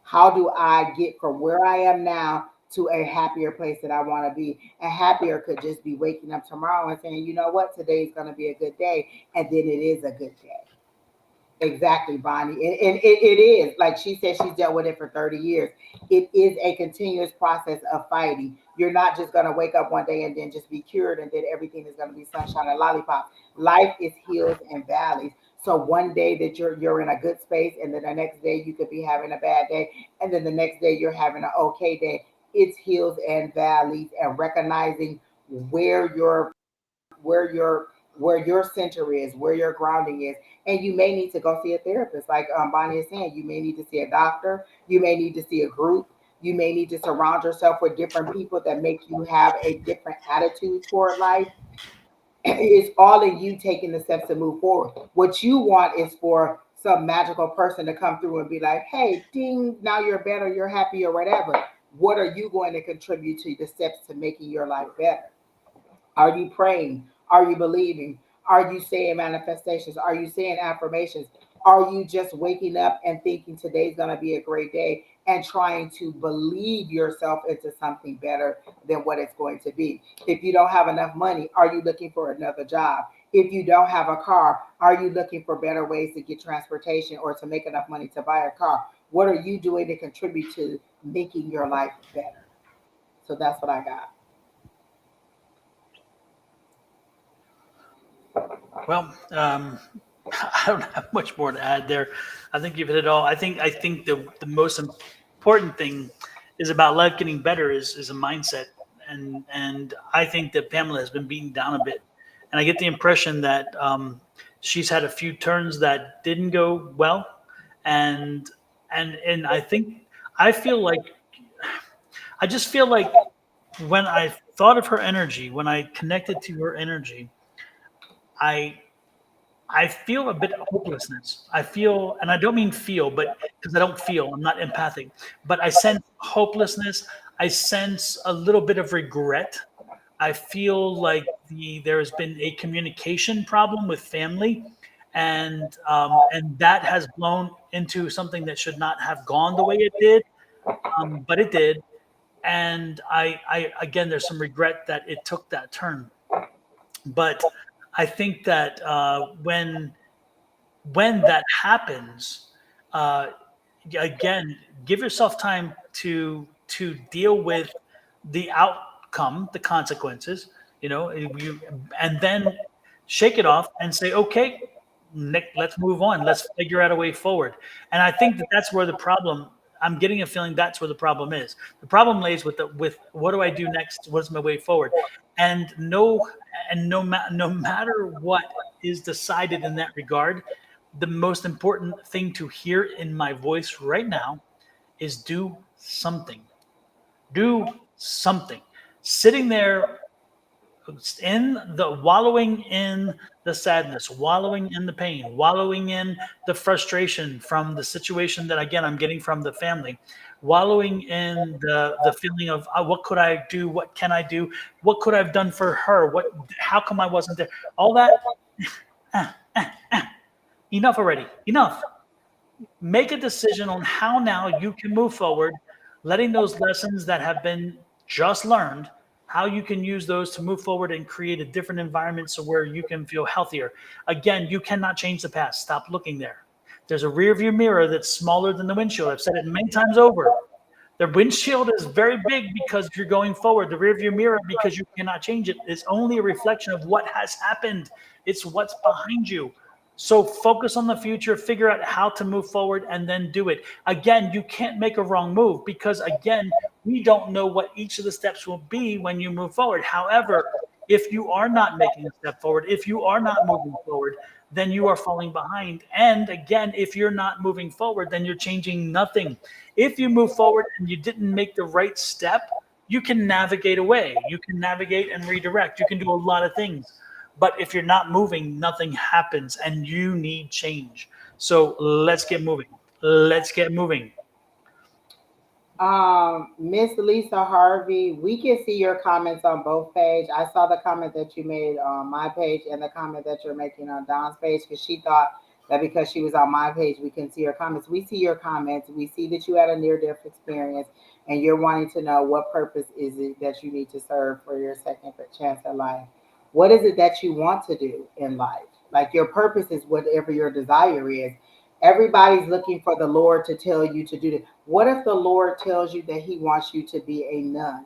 How do I get from where I am now to a happier place that I want to be? And happier could just be waking up tomorrow and saying, you know what, today's going to be a good day. And then it is a good day. Exactly, Bonnie. And it is. Like she said, she's dealt with it for 30 years. It is a continuous process of fighting. You're not just going to wake up one day and then just be cured and then everything is going to be sunshine and lollipops. Life is hills and valleys. So one day that you're in a good space, and then the next day you could be having a bad day, and then the next day you're having an okay day. It's hills and valleys, and recognizing where your where your where your center is, where your grounding is. And you may need to go see a therapist. Like Bonnie is saying, you may need to see a doctor, you may need to see a group, you may need to surround yourself with different people that make you have a different attitude toward life. It's all in you taking the steps to move forward. What you want is for some magical person to come through and be like, hey, ding, now you're better, you're happy, or whatever. What are you going to contribute to the steps to making your life better? Are you praying? Are you believing? Are you saying manifestations? Are you saying affirmations? Are you just waking up and thinking today's going to be a great day and trying to believe yourself into something better than what it's going to be? If you don't have enough money, are you looking for another job? If you don't have a car, are you looking for better ways to get transportation or to make enough money to buy a car? What are you doing to contribute to making your life better? So that's what I got. Well, I don't have much more to add there. I think you've hit it all. I think the most important thing is about life getting better is a mindset, and I think that Pamela has been beaten down a bit, and I get the impression that she's had a few turns that didn't go well, and and I feel like I just feel like when I thought of her energy, when I connected to her energy, I I feel a bit of hopelessness. I feel, and I don't mean feel, but because I don't feel, I'm not empathic, but I sense hopelessness. I sense a little bit of regret. I feel like there has been a communication problem with family, and that has blown into something that should not have gone the way it did, but it did. And I again, there's some regret that it took that turn. But I think that when that happens, uh, again, give yourself time to deal with the outcome, the consequences. And then shake it off and say, okay, Nick, let's move on. Let's figure out a way forward. And I think that that's where the problem. I'm getting a feeling that's where the problem is. The problem lays with what do I do next? What's my way forward? And no matter what is decided in that regard, the most important thing to hear in my voice right now is do something. Do something. Sitting there in the wallowing in the sadness, wallowing in the pain, wallowing in the frustration from the situation that again I'm getting from the family, wallowing in the feeling of what could I do, what can I do, what could I have done for her, how come I wasn't there, all that. Enough already, enough. Make a decision on how now you can move forward, letting those lessons that have been just learned, how you can use those to move forward and create a different environment so where you can feel healthier. Again, you cannot change the past. Stop looking there. There's a rear view mirror that's smaller than the windshield. I've said it many times over. The windshield is very big because you're going forward. The rear view mirror, because you cannot change it, is only a reflection of what has happened. It's what's behind you. So focus on the future, figure out how to move forward, and then do it. Again, you can't make a wrong move because, again, we don't know what each of the steps will be when you move forward. However, if you are not making a step forward, if you are not moving forward, then you are falling behind. And again, if you're not moving forward, then you're changing nothing. If you move forward and you didn't make the right step, you can navigate away. You can navigate and redirect. You can do a lot of things. But if you're not moving, nothing happens and you need change. So let's get moving. Let's get moving. Miss Lisa Harvey, we can see your comments on both page. I saw the comment that you made on my page and the comment that you're making on Don's page because she thought that because she was on my page, we can see her comments. We see your comments. We see that you had a near-death experience and you're wanting to know what purpose is it that you need to serve for your second chance at life. What is it that you want to do in life? Like your purpose is whatever your desire is. Everybody's looking for the Lord to tell you to do this. What if the Lord tells you that He wants you to be a nun?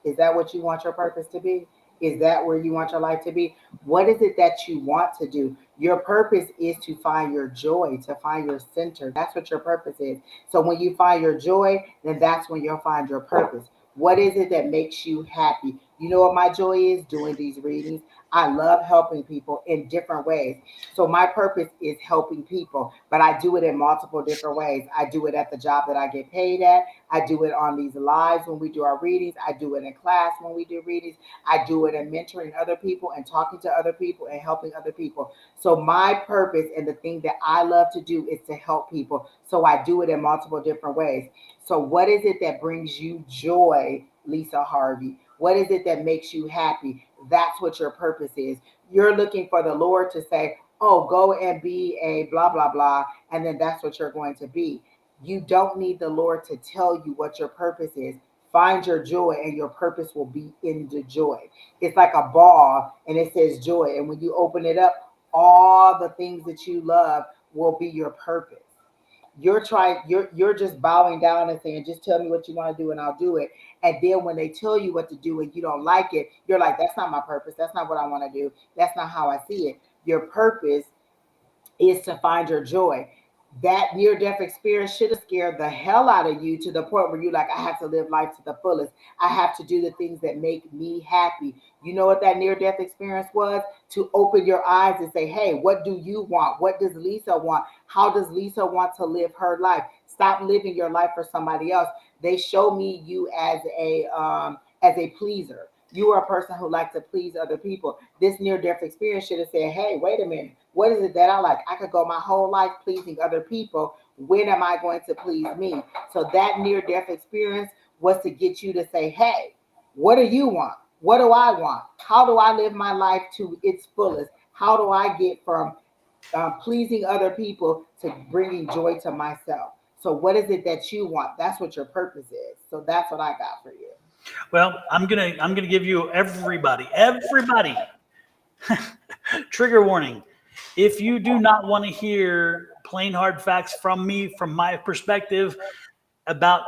Is that what you want your purpose to be? Is that where you want your life to be? What is it that you want to do? Your purpose is to find your joy, to find your center. That's what your purpose is. So when you find your joy, then that's when you'll find your purpose. What is it that makes you happy? You know what my joy is? Doing these readings. I love helping people in different ways. So my purpose is helping people, but I do it in multiple different ways. I do it at the job that I get paid at. I do it on these lives when we do our readings. I do it in class when we do readings. I do it in mentoring other people and talking to other people and helping other people. So my purpose and the thing that I love to do is to help people. So I do it in multiple different ways. So what is it that brings you joy, Lisa Harvey? What is it that makes you happy? That's what your purpose is. You're looking for the Lord to say, oh, go and be a blah, blah, blah. And then that's what you're going to be. You don't need the Lord to tell you what your purpose is. Find your joy, and your purpose will be in the joy. It's like a ball, and it says joy. And when you open it up, all the things that you love will be your purpose. You're just bowing down and saying, just tell me what you want to do and I'll do it. And then when they tell you what to do and you don't like it, you're like, that's not my purpose. That's not what I want to do. That's not how I see it. Your purpose is to find your joy. That near death experience should have scared the hell out of you to the point where you're like, I have to live life to the fullest. I have to do the things that make me happy. You know what that near death experience was? To open your eyes and say, hey, what do you want? What does Lisa want? How does Lisa want to live her life? Stop living your life for somebody else. They show me you as a pleaser. You are a person who likes to please other people. This near-death experience should have said, hey, wait a minute. What is it that I like? I could go my whole life pleasing other people. When am I going to please me? So that near-death experience was to get you to say, hey, what do you want? What do I want? How do I live my life to its fullest? How do I get from pleasing other people to bringing joy to myself? So what is it that you want? That's what your purpose is. So that's what I got for you. Well, I'm gonna give you everybody trigger warning. If you do not want to hear plain hard facts from me, from my perspective about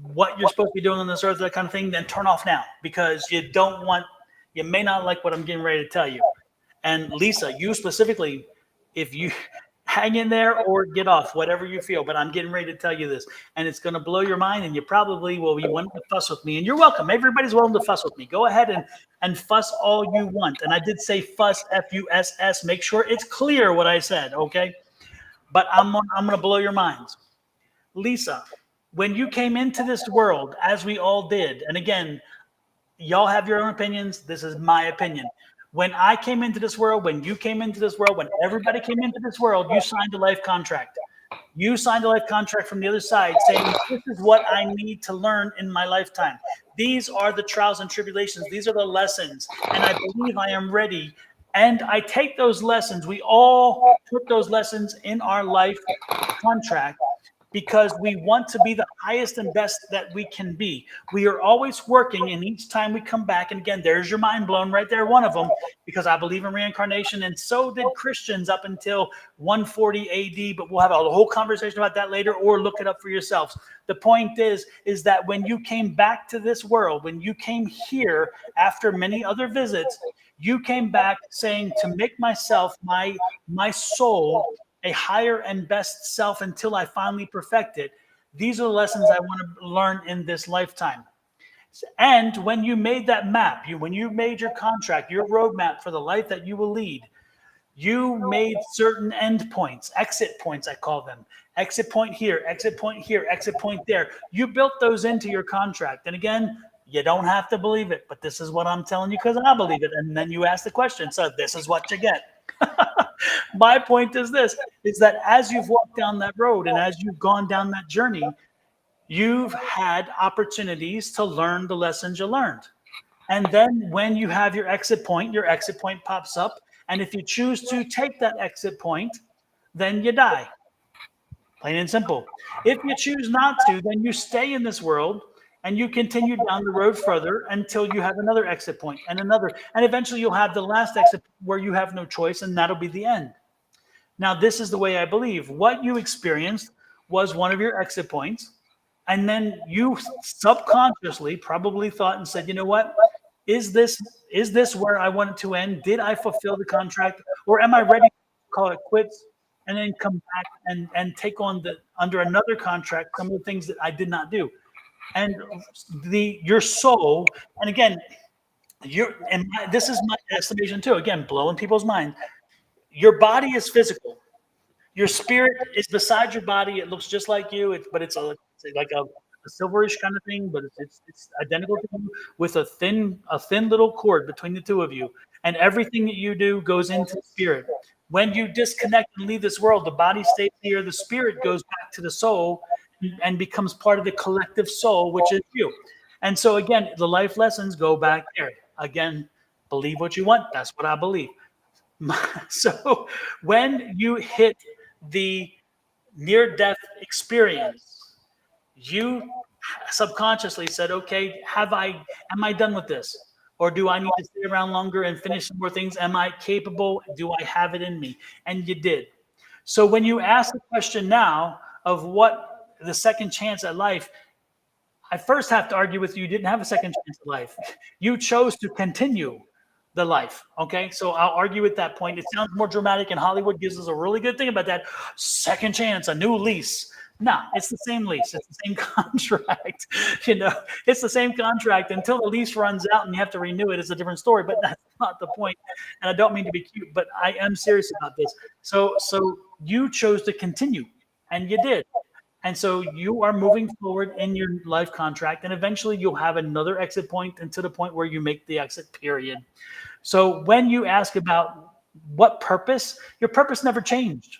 what you're supposed to be doing on this earth, that kind of thing, then turn off now, because you may not like what I'm getting ready to tell you. And Lisa, you specifically, if you hang in there or get off, whatever you feel, but I'm getting ready to tell you this, and it's going to blow your mind, and you probably will be wanting to fuss with me, and you're welcome. Everybody's welcome to fuss with me. Go ahead and fuss all you want. And I did say fuss, F-U-S-S. Make sure it's clear what I said, okay? But I'm going to blow your minds. Lisa, when you came into this world, as we all did, and again, y'all have your own opinions. This is my opinion. When I came into this world, when you came into this world, when everybody came into this world, you signed a life contract. You signed a life contract from the other side saying, this is what I need to learn in my lifetime. These are the trials and tribulations. These are the lessons. And I believe I am ready. And I take those lessons. We all took those lessons in our life contract, because we want to be the highest and best that we can be. We are always working, and each time we come back, and again, there's your mind blown right there, one of them, because I believe in reincarnation, and so did Christians up until 140 AD, but we'll have a whole conversation about that later, or look it up for yourselves. The point is that when you came back to this world, when you came here after many other visits, you came back saying, to make myself, my soul, a higher and best self until I finally perfect it. These are the lessons I want to learn in this lifetime. And when you made that map, when you made your contract, your roadmap for the life that you will lead, you made certain end points, exit points, I call them. Exit point here, exit point here, exit point there. You built those into your contract. And again, you don't have to believe it, but this is what I'm telling you because I believe it. And then you ask the question, so this is what you get. My point is this, is that as you've walked down that road and as you've gone down that journey, you've had opportunities to learn the lessons you learned. And then when you have your exit point pops up. And if you choose to take that exit point, then you die. Plain and simple. If you choose not to, then you stay in this world and you continue down the road further until you have another exit point and another. And eventually you'll have the last exit where you have no choice, and that'll be the end. Now, this is the way I believe. What you experienced was one of your exit points. And then you subconsciously probably thought and said, you know what? Is this where I want it to end? Did I fulfill the contract? Or am I ready to call it quits and then come back and take on under another contract some of the things that I did not do? And your soul, and again, this is my estimation too, again, blowing people's mind. Your body is physical. Your spirit is beside your body. It looks just like you, but it's like a silverish kind of thing, but it's identical to you, with a thin little cord between the two of you. And everything that you do goes into the spirit. When you disconnect and leave this world, the body stays here. The spirit goes back to the soul and becomes part of the collective soul, which is you. And so again, the life lessons go back there. Again, believe what you want. That's what I believe. So when you hit the near-death experience, you subconsciously said, okay, am I done with this? Or do I need to stay around longer and finish some more things? Am I capable? Do I have it in me? And you did. So when you ask the question now of what the second chance at life, I first have to argue with you didn't have a second chance at life. You chose to continue the life. Okay. So I'll argue at that point. It sounds more dramatic, and Hollywood gives us a really good thing about that. Second chance, a new lease. No, it's the same lease. It's the same contract. It's the same contract until the lease runs out and you have to renew it. It's a different story, but that's not the point. And I don't mean to be cute, but I am serious about this. So you chose to continue, and you did. And so you are moving forward in your life contract, and eventually you'll have another exit point, and to the point where you make the exit, period. So when you ask about what purpose, your purpose never changed.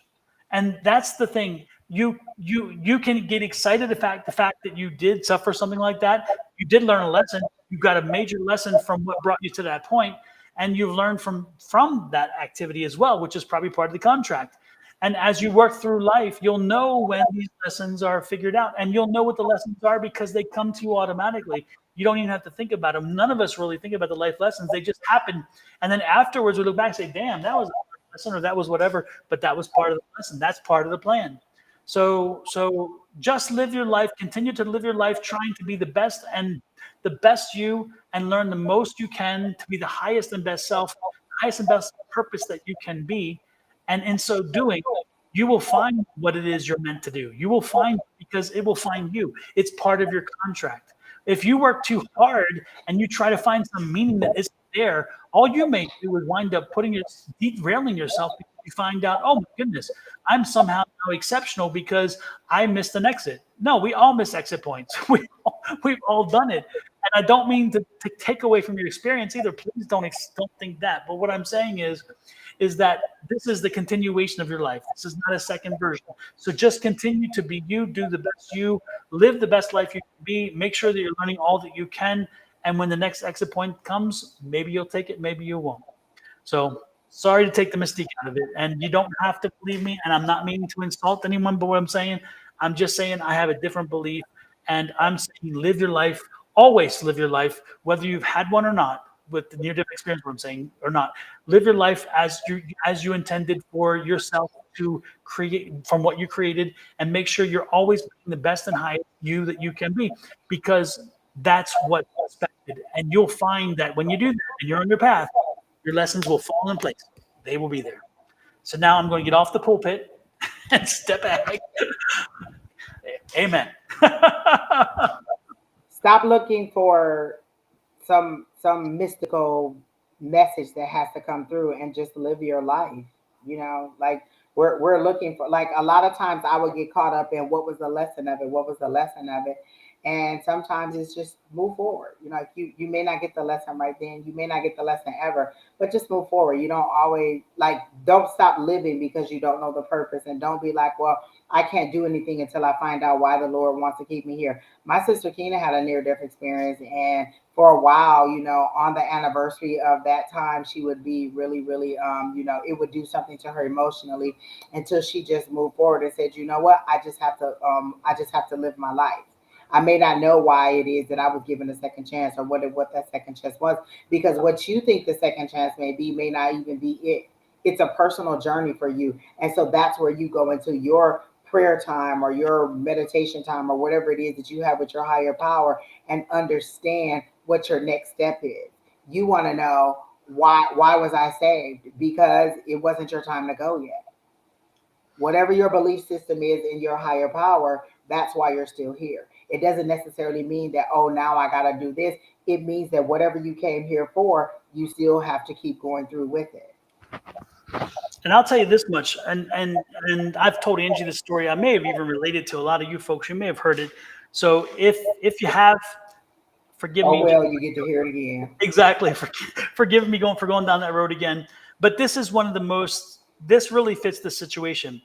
And that's the thing. You can get excited the fact that you did suffer something like that. You did learn a lesson. You got a major lesson from what brought you to that point, and you've learned from that activity as well, which is probably part of the contract. And as you work through life, you'll know when these lessons are figured out, and you'll know what the lessons are because they come to you automatically. You don't even have to think about them. None of us really think about the life lessons. They just happen. And then afterwards, we look back and say, damn, that was a lesson, or that was whatever, but that was part of the lesson. That's part of the plan. So just live your life, continue to live your life trying to be the best and the best you, and learn the most you can to be the highest and best self, highest and best purpose that you can be. And in so doing, you will find what it is you're meant to do. You will find, because it will find you. It's part of your contract. If you work too hard and you try to find some meaning that isn't there, all you may do is wind up derailing yourself, because you find out, oh my goodness, I'm somehow now exceptional because I missed an exit. No, we all miss exit points. We've all done it. And I don't mean to take away from your experience either. Please don't think that. But what I'm saying is that this is the continuation of your life. This is not a second version. So just continue to be you, do the best you, live the best life you can be, make sure that you're learning all that you can. And when the next exit point comes, maybe you'll take it, maybe you won't. So sorry to take the mystique out of it. And you don't have to believe me. And I'm not meaning to insult anyone, but what I'm just saying I have a different belief. And I'm saying live your life, always live your life, whether you've had one or not, with the near-death experience, what I'm saying, or not. Live your life as you intended for yourself to create, from what you created, and make sure you're always being the best and highest you that you can be, because that's what's expected. And you'll find that when you do that and you're on your path, your lessons will fall in place. They will be there. So now I'm going to get off the pulpit and step back. Amen. Stop looking for some mystical message that has to come through, and just live your life. Like we're looking for, like, a lot of times I would get caught up in what was the lesson of it, and sometimes it's just move forward. Like you may not get the lesson right then, you may not get the lesson ever, but just move forward. You don't always, like, don't stop living because you don't know the purpose, and don't be like, well, I can't do anything until I find out why the Lord wants to keep me here. My sister Keena had a near-death experience, and for a while, on the anniversary of that time, she would be really, really, it would do something to her emotionally, until she just moved forward and said, you know what, I just have to live my life. I may not know why it is that I was given a second chance, or what that second chance was, because what you think the second chance may be may not even be it. It's a personal journey for you. And so that's where you go into your prayer time, or your meditation time, or whatever it is that you have with your higher power, and understand what your next step is. You want to know, why was I saved? Because it wasn't your time to go yet. Whatever your belief system is in your higher power, that's why you're still here. It doesn't necessarily mean that, oh, now I got to do this. It means that whatever you came here for, you still have to keep going through with it. And I'll tell you this much, and I've told Angie this story. I may have even related to a lot of you folks. You may have heard it. So if you have, forgive me. Oh, well, you get to hear it again. Exactly. Forgive me for going down that road again. But this is one of the most, this really fits the situation.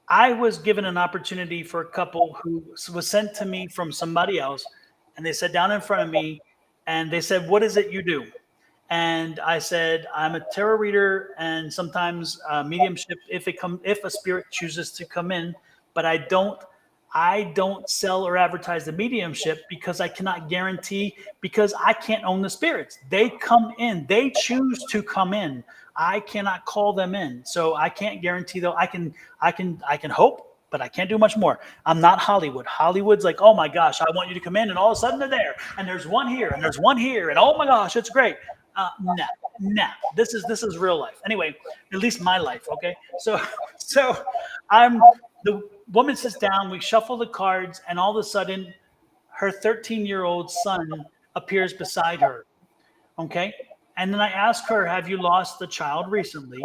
I was given an opportunity for a couple who was sent to me from somebody else, and they sat down in front of me, and they said, what is it you do? And I said, I'm a tarot reader, and sometimes mediumship if a spirit chooses to come in, but I don't sell or advertise the mediumship, because I cannot guarantee, because I can't own the spirits. They come in, they choose to come in. I cannot call them in, so I can't guarantee though. I can hope, but I can't do much more. I'm not Hollywood. Hollywood's like, oh my gosh, I want you to come in, and all of a sudden they're there, and there's one here, and there's one here, and oh my gosh, it's great. No. This is real life. Anyway, at least my life. Okay. So the woman sits down, we shuffle the cards, and all of a sudden her 13-year-old son appears beside her. Okay. And then I asked her, have you lost a child recently?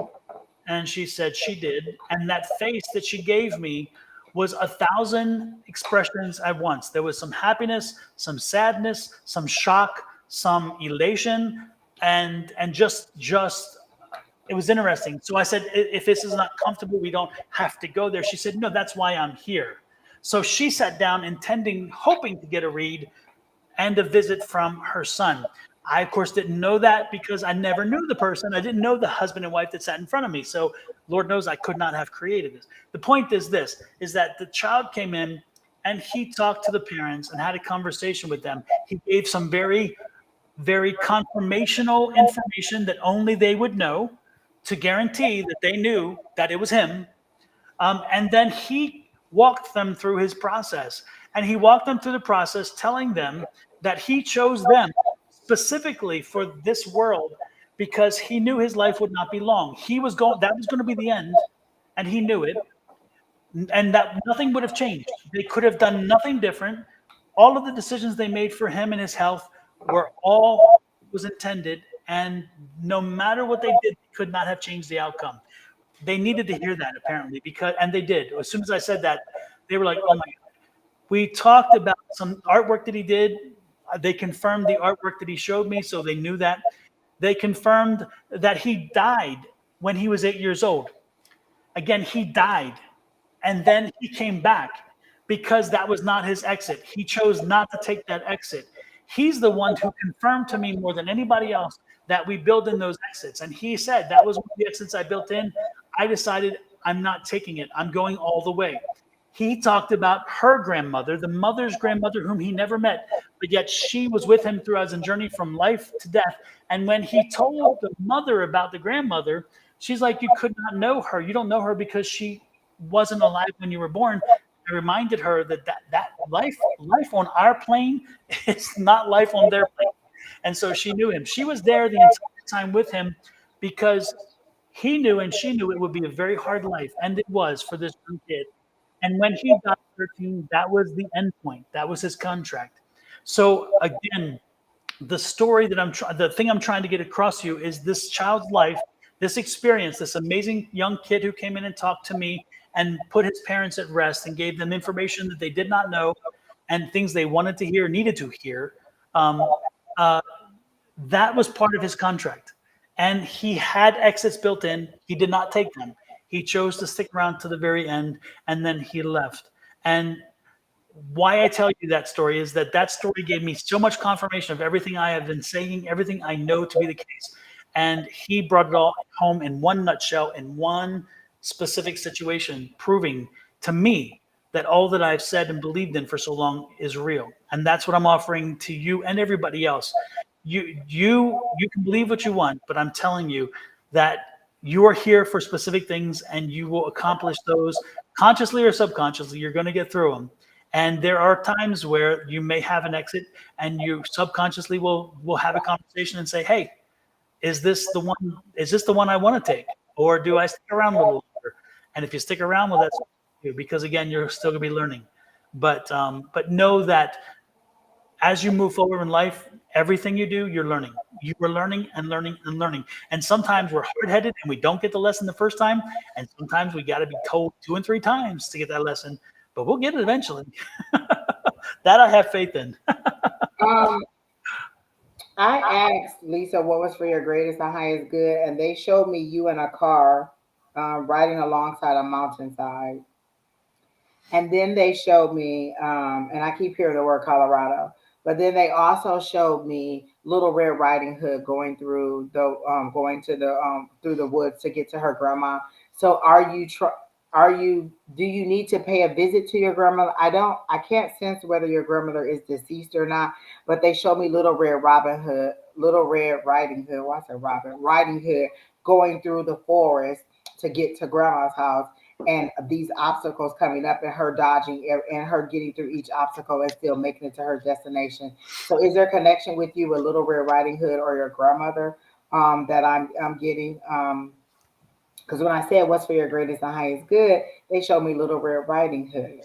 And she said she did. And that face that she gave me was 1,000 expressions at once. There was some happiness, some sadness, some shock, some elation, and just it was interesting. So I said, if this is not comfortable, we don't have to go there. She said, no, that's why I'm here. So she sat down intending, hoping to get a read and a visit from her son. I, of course, didn't know that because I never knew the person. I didn't know the husband and wife that sat in front of me. So Lord knows I could not have created this. The point is this, is that the child came in and he talked to the parents and had a conversation with them. He gave some very, very confirmational information that only they would know to guarantee that they knew that it was him. And then he walked them through his process. And he walked them through the process, telling them that he chose them specifically for this world because he knew his life would not be long. That was going to be the end, and he knew it. And that nothing would have changed. They could have done nothing different. All of the decisions they made for him and his health were all was intended. And no matter what they did, they could not have changed the outcome. They needed to hear that apparently and they did. As soon as I said that, they were like, oh my God. We talked about some artwork that he did. They confirmed the artwork that he showed me. So they knew that. They confirmed that he died when he was 8 years old. Again, he died. And then he came back because that was not his exit. He chose not to take that exit. He's the one who confirmed to me more than anybody else that we build in those exits. And he said, that was one of the exits I built in. I decided I'm not taking it. I'm going all the way. He talked about her grandmother, the mother's grandmother, whom he never met, but yet she was with him throughout his journey from life to death. And when he told the mother about the grandmother, she's like, you could not know her. You don't know her because she wasn't alive when you were born. I reminded her that life on our plane is not life on their plane. And so she knew him. She was there the entire time with him because he knew and she knew it would be a very hard life. And it was for this young kid. And when he got 13, that was the end point. That was his contract. So again, the story that the thing I'm trying to get across to you is this child's life, this experience, this amazing young kid who came in and talked to me and put his parents at rest and gave them information that they did not know and things they wanted to hear, needed to hear. That was part of his contract. And he had exits built in. He did not take them. He chose to stick around to the very end, and then he left. And why I tell you that story is that story gave me so much confirmation of everything I have been saying, everything I know to be the case. And he brought it all home in one nutshell, in one specific situation, proving to me that all that I've said and believed in for so long is real. And that's what I'm offering to you and everybody else. You can believe what you want, but I'm telling you that you are here for specific things and you will accomplish those consciously or subconsciously. You're going to get through them. And there are times where you may have an exit and you subconsciously will have a conversation and say, hey, is this the one I want to take? Or do I stick around a little longer? And if you stick around, well, that's you, because again, you're still going to be learning. But know that as you move forward in life, everything you do, you're learning. You are learning and learning and learning. And sometimes we're hard-headed and we don't get the lesson the first time. And sometimes we got to be told 2 and 3 times to get that lesson. But we'll get it eventually. That I have faith in. I asked Lisa what was for your greatest and highest good, and they showed me you in a car riding alongside a mountainside. And then they showed me, and I keep hearing the word Colorado, but then they also showed me Little Red Riding Hood going through through the woods to get to her grandma. So do you need to pay a visit to your grandmother? I can't sense whether your grandmother is deceased or not, but they showed me Little Red Riding Hood. Why I said Robin? Riding Hood going through the forest to get to grandma's house, and these obstacles coming up and her dodging and her getting through each obstacle and still making it to her destination. So is there a connection with you with Little Red Riding Hood or your grandmother that I'm getting? Because when I said what's for your greatest and highest good, they showed me Little Red Riding Hood.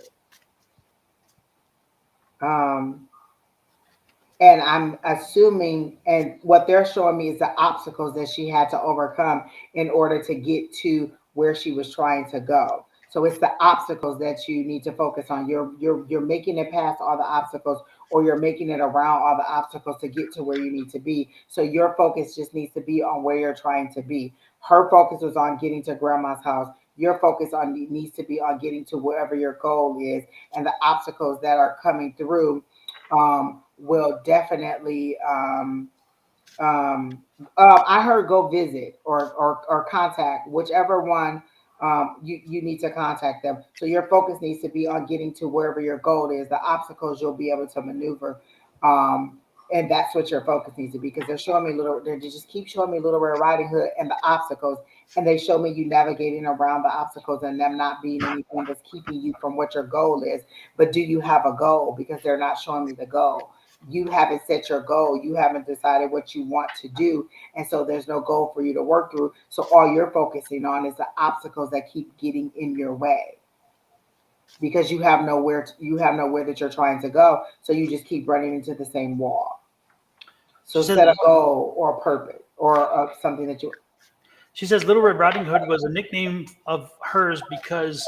And I'm assuming, and what they're showing me is the obstacles that she had to overcome in order to get to where she was trying to go. So it's the obstacles that you need to focus on. You're making it past all the obstacles, or you're making it around all the obstacles to get to where you need to be. So your focus just needs to be on where you're trying to be. Her focus was on getting to grandma's house. Your focus on needs to be on getting to wherever your goal is, and the obstacles that are coming through will definitely. I heard go visit or contact whichever one you need to contact them. So your focus needs to be on getting to wherever your goal is. The obstacles you'll be able to maneuver, and that's what your focus needs to be. Because they're showing me they just keep showing me Little Red Riding Hood and the obstacles, and they show me you navigating around the obstacles and them not being anything that's keeping you from what your goal is. But do you have a goal? Because they're not showing me the goal. You haven't set your goal. You haven't decided what you want to do. And so there's no goal for you to work through. So all you're focusing on is the obstacles that keep getting in your way because you have nowhere that you're trying to go. So you just keep running into the same wall. So She says, set a goal or a purpose or something that you. she says Little Red Riding Hood was a nickname of hers because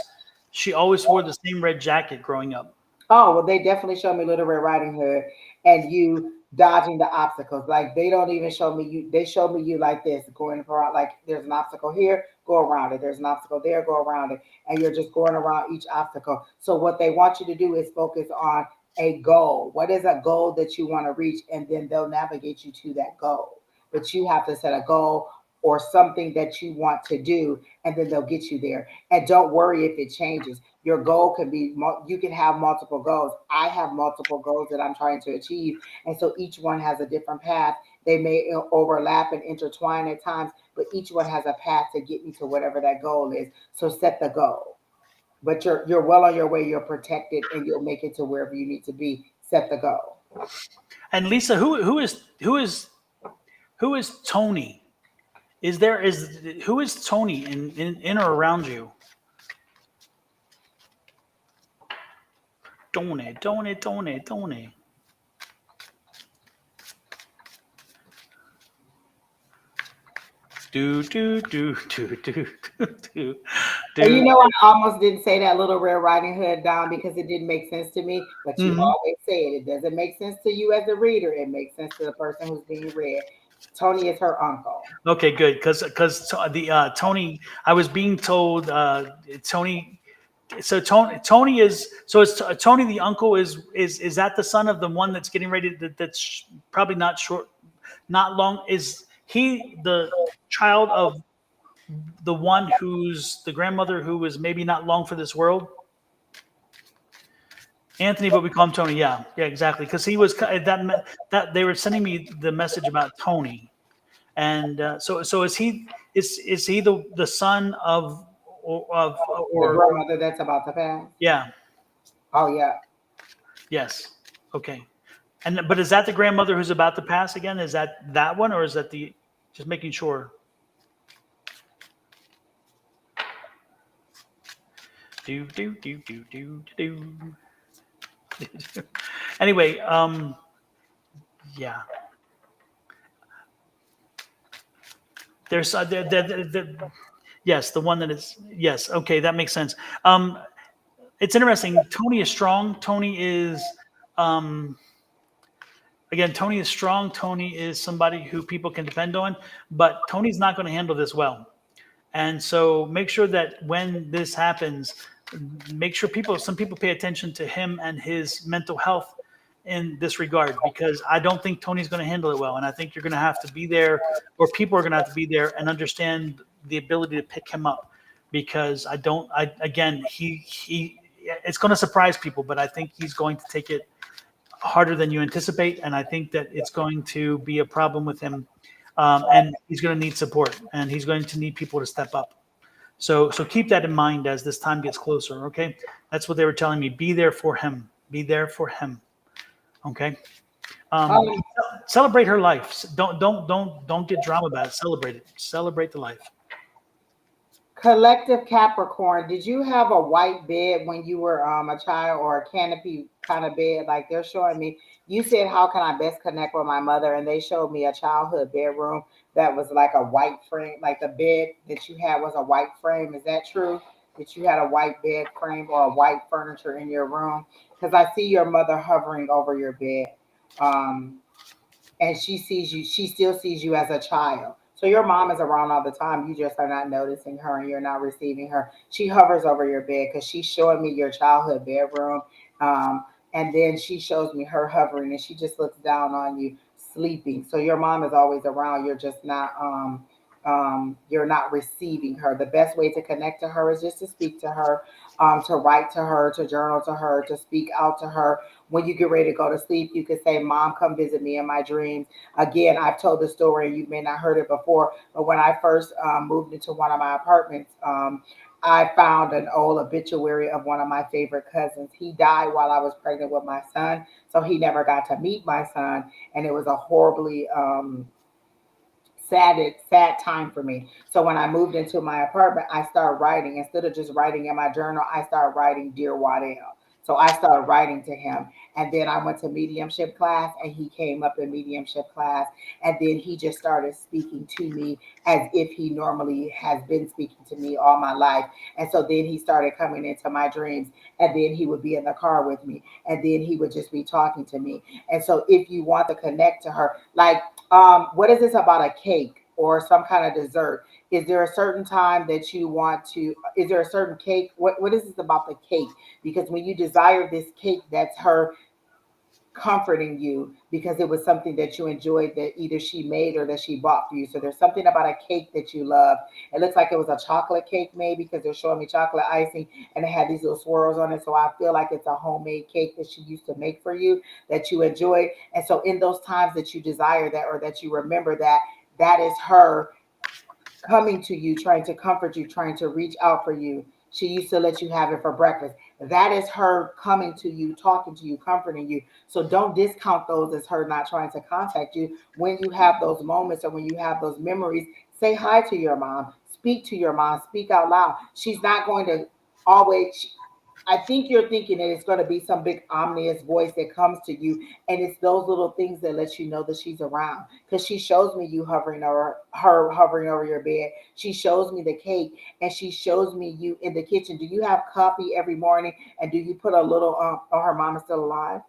she always wore the same red jacket growing up. Oh, well, they definitely show me Little Red Riding Hood and you dodging the obstacles. Like they don't even show me you, they show me you like this, going around like there's an obstacle here, go around it. There's an obstacle there, go around it. And you're just going around each obstacle. So what they want you to do is focus on a goal. What is a goal that you want to reach? And then they'll navigate you to that goal. But you have to set a goal or something that you want to do, and then they'll get you there. And don't worry if it changes. Your goal can be, you can have multiple goals. I have multiple goals that I'm trying to achieve. And so each one has a different path. They may overlap and intertwine at times, but each one has a path to get me to whatever that goal is. So set the goal. But you're well on your way, you're protected, and you'll make it to wherever you need to be. Set the goal. And Lisa, who is Tony? Who is Tony in or around you? Tony. Do. And you know, I almost didn't say that Little Red Riding Hood down because it didn't make sense to me, but you always say it. It doesn't make sense to you as a reader. It makes sense to the person who's being read. Tony is her uncle. Okay, good, because the Tony, I was being told Tony. So Tony is it's Tony the uncle is that the son of the one that's getting ready that's probably not long, is he the child of the one who's the grandmother who was maybe not long for this world? Anthony, but we call him Tony. Yeah, exactly, because he was that they were sending me the message about Tony. And so is he the son of The grandmother that's about to pass. Yeah. Oh yeah. Yes. Okay. But is that the grandmother who's about to pass again? Is that one, or is that just making sure? Do. Anyway, yeah. There's yes, the one that is, yes. Okay, that makes sense. It's interesting. Tony is strong. Tony is again. Tony is strong. Tony is somebody who people can depend on. But Tony's not going to handle this well. And so make sure that when this happens, make sure some people pay attention to him and his mental health in this regard, because I don't think Tony's going to handle it well. And I think you're going to have to be there, or people are going to have to be there and understand the ability to pick him up, because it's going to surprise people, but I think he's going to take it harder than you anticipate. And I think that it's going to be a problem with him. And he's going to need support, and he's going to need people to step up. So keep that in mind as this time gets closer. Okay. That's what they were telling me. Be there for him. Be there for him. Okay. Celebrate her life. Don't get drama about it. Celebrate it. Celebrate the life. Collective Capricorn, did you have a white bed when you were a child, or a canopy kind of bed like they're showing me? You said, how can I best connect with my mother? And they showed me a childhood bedroom that was like a white frame, like the bed that you had was a white frame. Is that true? that you had a white bed frame or a white furniture in your room, because I see your mother hovering over your bed. Um, and she sees you, she still sees you as a child. So your mom is around all the time. You just are not noticing her and you're not receiving her. She hovers over your bed because she's showing me your childhood bedroom. Um, and then she shows me her hovering and she just looks down on you sleeping. So your mom is always around. You're just not you're not receiving her. The best way to connect to her is just to speak to her, to write to her, to journal to her, to speak out to her. When you get ready to go to sleep, you can say, Mom, come visit me in my dreams. Again, I've told the story and you may not heard it before, but when I first moved into one of my apartments, I found an old obituary of one of my favorite cousins. He died while I was pregnant with my son, so he never got to meet my son, and it was a horribly sad time for me. So when I moved into my apartment, I started writing. Instead of just writing in my journal, I started writing Dear Waddell. So I started writing to him. And then I went to mediumship class and he came up in mediumship class. And then he just started speaking to me as if he normally has been speaking to me all my life. And so then he started coming into my dreams. And then he would be in the car with me. And then he would just be talking to me. And so if you want to connect to her, like, what is this about a cake or some kind of dessert? Is there a certain time that you want to? Is there a certain cake? What is this about the cake? Because when you desire this cake, that's her comforting you because it was something that you enjoyed that either she made or that she bought for you. So there's something about a cake that you love. It looks like it was a chocolate cake maybe because they're showing me chocolate icing and it had these little swirls on it. So I feel like it's a homemade cake that she used to make for you that you enjoyed. And so in those times that you desire that or that you remember that, that is her coming to you, trying to comfort you, trying to reach out for you. She used to let you have it for breakfast. That is her coming to you, talking to you, comforting you. So don't discount those as her not trying to contact you. When you have those moments or when you have those memories, say hi to your mom, speak to your mom, speak out loud. She's not going to always, I think you're thinking that it's going to be some big ominous voice that comes to you, and it's those little things that let you know that she's around. Because she shows me you hovering over her, hovering over your bed. She shows me the cake, and she shows me you in the kitchen. Do you have coffee every morning, and do you put a little? Oh, her mom is still alive.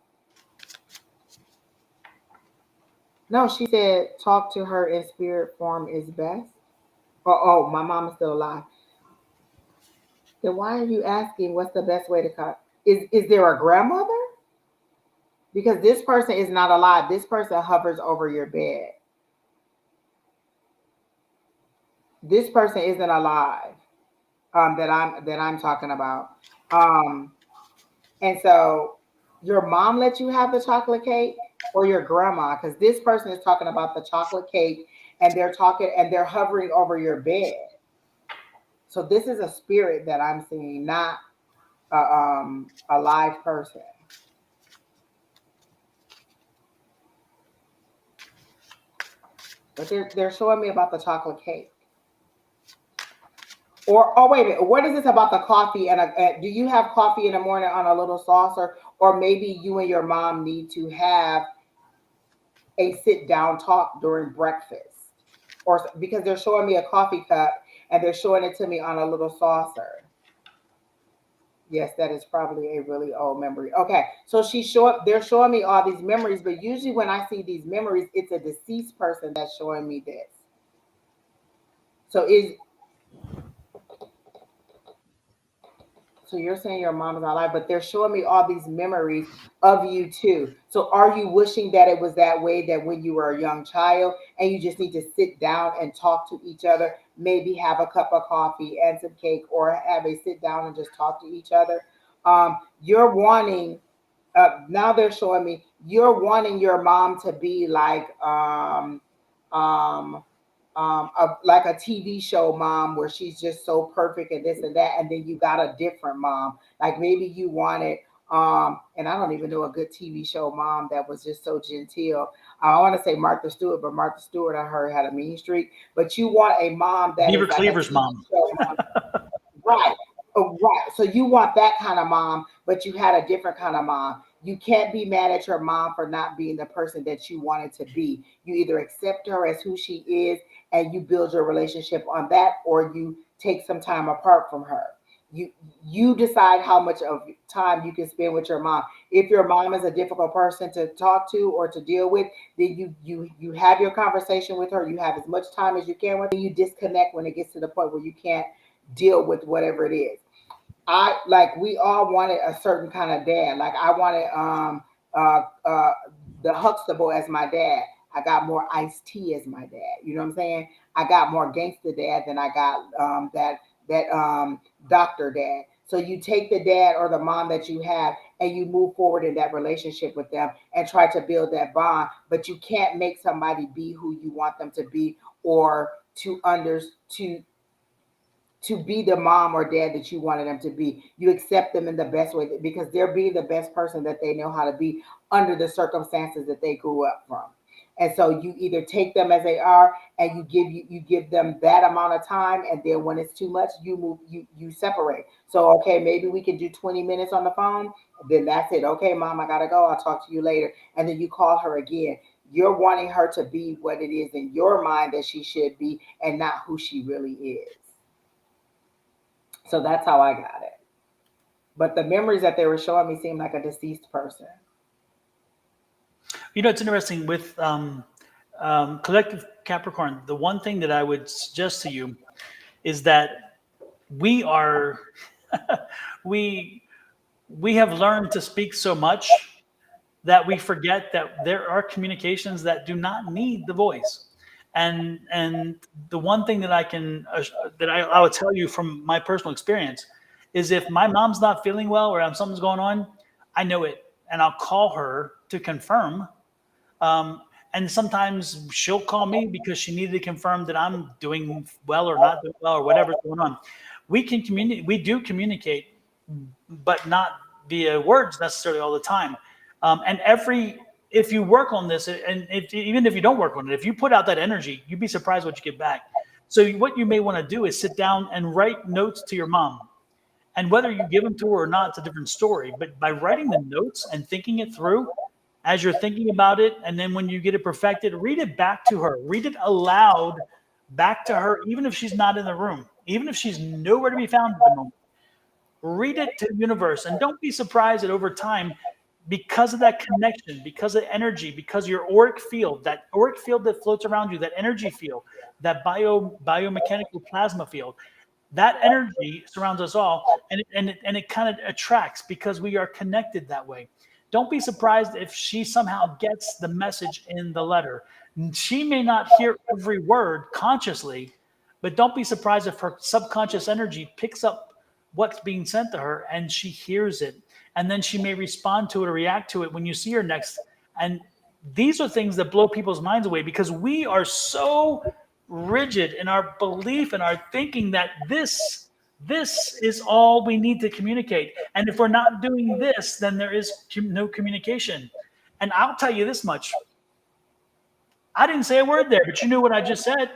No, she said talk to her in spirit form is best. Oh, my mom is still alive. Then why are you asking what's the best way to cut? Is there a grandmother? Because this person is not alive. This person hovers over your bed. This person isn't alive. That I'm talking about. Um, and so your mom let you have the chocolate cake or your grandma, because this person is talking about the chocolate cake and they're talking and they're hovering over your bed. So this is a spirit that I'm seeing, not a live person. But they're showing me about the chocolate cake. Or oh wait a minute, what is this about the coffee do you have coffee in the morning on a little saucer, or maybe you and your mom need to have a sit down talk during breakfast, or because they're showing me a coffee cup and they're showing it to me on a little saucer. Yes, that is probably a really old memory. Okay, so they're showing me all these memories, but usually when I see these memories, it's a deceased person that's showing me this. So is So you're saying your mom is not alive, but they're showing me all these memories of you too. So are you wishing that it was that way, that when you were a young child and you just need to sit down and talk to each other, maybe have a cup of coffee and some cake, or have a sit down and just talk to each other? You're wanting, now they're showing me you're wanting your mom to be um, like a TV show mom where she's just so perfect and this and that, and then you got a different mom. Like maybe you wanted, and I don't even know a good TV show mom that was just so genteel. I want to say Martha Stewart, but Martha Stewart I heard had a mean streak. But you want a mom that Beaver is like a Cleaver's TV mom. show mom. Right. Oh, right. So you want that kind of mom, but you had a different kind of mom. You can't be mad at your mom for not being the person that you wanted to be. You either accept her as who she is and you build your relationship on that, or you take some time apart from her. you decide how much of time you can spend with your mom. If your mom is a difficult person to talk to or to deal with, then you have your conversation with her. You have as much time as you can with her. You disconnect when it gets to the point where you can't deal with whatever it is. I like we all wanted a certain kind of dad. Like I wanted uh uh the Huxtable as my dad. I got more iced tea as my dad. You know what I'm saying? I got more gangster dad than I got that doctor dad. So you take the dad or the mom that you have and you move forward in that relationship with them and try to build that bond, but you can't make somebody be who you want them to be or to be the mom or dad that you wanted them to be. You accept them in the best way because they're being the best person that they know how to be under the circumstances that they grew up from. And so you either take them as they are and you give them that amount of time, and then when it's too much, you separate. So okay, maybe we can do 20 minutes on the phone, then that's it. Okay, mom, I gotta go. I'll talk to you later. And then you call her again. You're wanting her to be what it is in your mind that she should be and not who she really is. So that's how I got it. But the memories that they were showing me seemed like a deceased person. You know, it's interesting with collective Capricorn. The one thing that I would suggest to you is that we are we we have learned to speak so much that we forget that there are communications that do not need the voice. And the one thing that I would tell you from my personal experience is if my mom's not feeling well or something's going on, I know it, and I'll call her to confirm. And sometimes she'll call me because she needed to confirm that I'm doing well or not doing well or whatever's going on. We can communicate. We do communicate, but not via words necessarily all the time. And if you work on this, and even if you don't work on it, if you put out that energy, you'd be surprised what you get back. So what you may want to do is sit down and write notes to your mom. And whether you give them to her or not, it's a different story. But by writing the notes and thinking it through as you're thinking about it, and then when you get it perfected, read it back to her. Read it aloud back to her, even if she's not in the room, even if she's nowhere to be found at the moment. Read it to the universe, and don't be surprised that over time, because of that connection, because of energy, because your auric field that floats around you, that energy field, that biomechanical plasma field, that energy surrounds us all, and it kind of attracts because we are connected that way. Don't be surprised if she somehow gets the message in the letter. She may not hear every word consciously, but don't be surprised if her subconscious energy picks up what's being sent to her and she hears it. And then she may respond to it or react to it when you see her next. And these are things that blow people's minds away because we are so rigid in our belief and our thinking that this is all we need to communicate. And if we're not doing this, then there is no communication. And I'll tell you this much. I didn't say a word there, but you knew what I just said.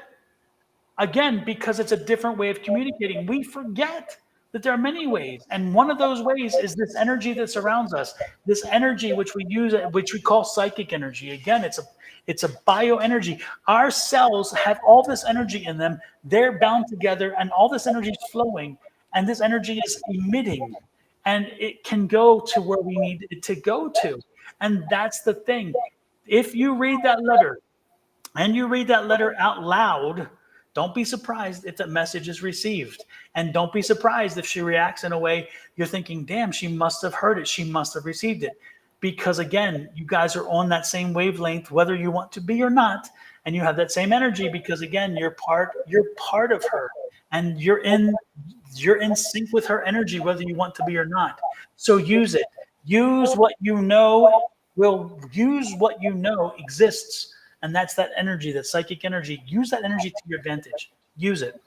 Again, because it's a different way of communicating. We forget that there are many ways. And one of those ways is this energy that surrounds us, this energy which we use, which we call psychic energy. Again, it's a bioenergy. Our cells have all this energy in them. They're bound together, and all this energy is flowing, and this energy is emitting, and it can go to where we need it to go to. And that's the thing. If you read that letter, and you read that letter out loud, don't be surprised if that message is received. And don't be surprised if she reacts in a way you're thinking, damn, she must have heard it. She must have received it. Because again, you guys are on that same wavelength, whether you want to be or not. And you have that same energy because again, you're part of her. And you're in sync with her energy, whether you want to be or not. So use it. Use what you know exists, and that's that energy, that psychic energy. Use that energy to your advantage. Use it.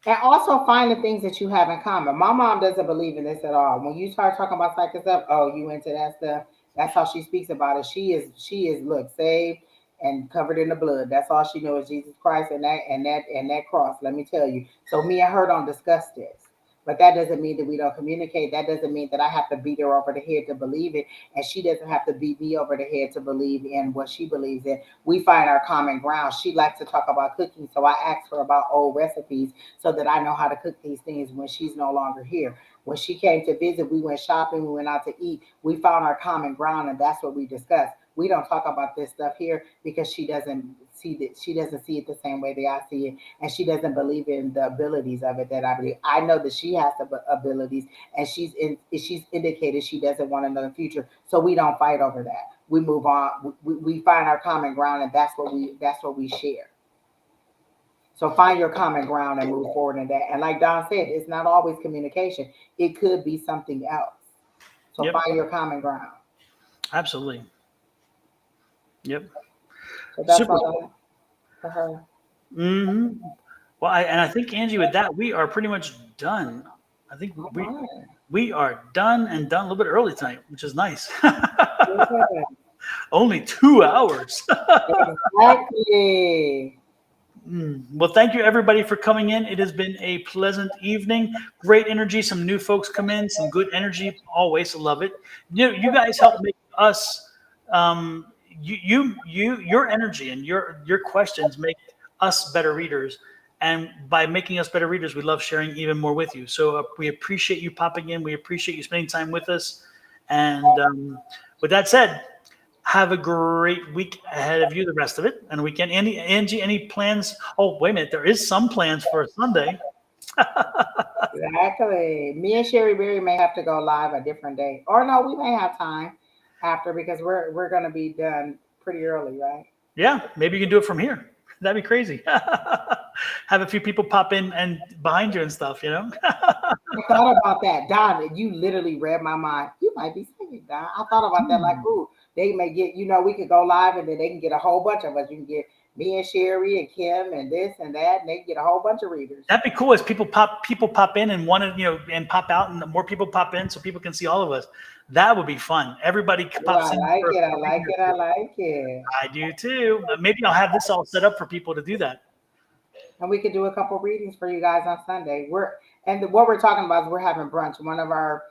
And also find the things that you have in common. My mom doesn't believe in this at all. When you start talking about psychic stuff, oh, you into that stuff. That's how she speaks about it. She is look, saved and covered in the blood. That's all she knows, Jesus Christ and that cross. Let me tell you. So me and her don't discuss this. But that doesn't mean that we don't communicate. That doesn't mean that I have to beat her over the head to believe it. And she doesn't have to beat me over the head to believe in what she believes in. We find our common ground. She likes to talk about cooking. So I ask her about old recipes so that I know how to cook these things when she's no longer here. When she came to visit, we went shopping, we went out to eat. We found our common ground, and that's what we discussed. We don't talk about this stuff here because she doesn't see it the same way that I see it, and she doesn't believe in the abilities of it that I believe. I know that she has the abilities, and she's indicated she doesn't want another future. So we don't fight over that. We move on. We find our common ground, and that's what we share. So find your common ground and move forward in that. And like Don said, it's not always communication. It could be something else. So Yep. find your common ground. Absolutely. Yep. So that's Super. all I have for her. Mm-hmm. Well, I think Angie, with that, we are pretty much done. I think All we right. we are done and done a little bit early tonight, which is nice. Yeah, Only 2 hours. exactly. Well, thank you everybody for coming in. It has been a pleasant evening. Great energy. Some new folks come in. Some good energy. Always love it. You guys help make us. Your energy and your questions make us better readers. And by making us better readers, we love sharing even more with you. So we appreciate you popping in. We appreciate you spending time with us. And with that said, have a great week ahead of you, the rest of it, and the weekend. Angie, any plans? Oh, wait a minute. There is some plans for Sunday. Exactly. Me and Sherry Berry may have to go live a different day. Or no, we may have time after because we're gonna be done pretty early, right? Yeah, maybe you can do it from here. That'd be crazy. Have a few people pop in and behind you and stuff, you know? I thought about that, Don. You literally read my mind. You might be saying, Don. I thought about that, like, ooh, they may get, we could go live and then they can get a whole bunch of us. You can get me and Sherry and Kim and this and that, and they can get a whole bunch of readers. That'd be cool as people pop in and want to, and pop out, and the more people pop in so people can see all of us. That would be fun. Everybody Oh, I pops in like for it. I a like reading or it. I two. like it. I do too. Maybe I'll have this all set up for people to do that. And we could do a couple readings for you guys on Sunday. What we're talking about is we're having brunch. One of our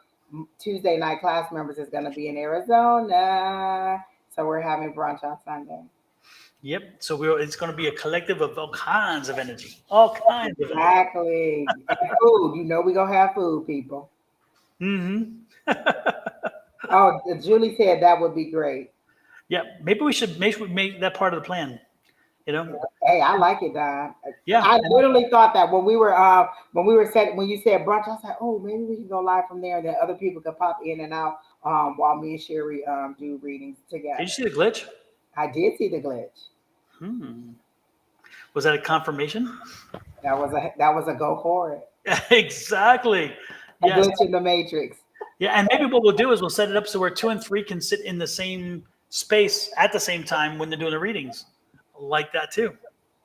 Tuesday night class members is going to be in Arizona, so we're having brunch on Sunday. Yep. So it's going to be a collective of all kinds of energy. All kinds of energy. Exactly. And food. We're going to have food, people. Mm-hmm. Oh, Julie said that would be great. Yeah. Maybe we should make that part of the plan. You know? Hey, I like it, Don. Yeah. I literally thought that when you said brunch, I was like, oh, maybe we can go live from there, and then other people could pop in and out while me and Sherry do readings Did you together. see the glitch? I did see the glitch. Hmm. Was that a confirmation? That was a go for it. Exactly. A Yes. glitch in the matrix. Yeah. And maybe what we'll do is we'll set it up so where 2 and 3 can sit in the same space at the same time when they're doing the readings. Like that too.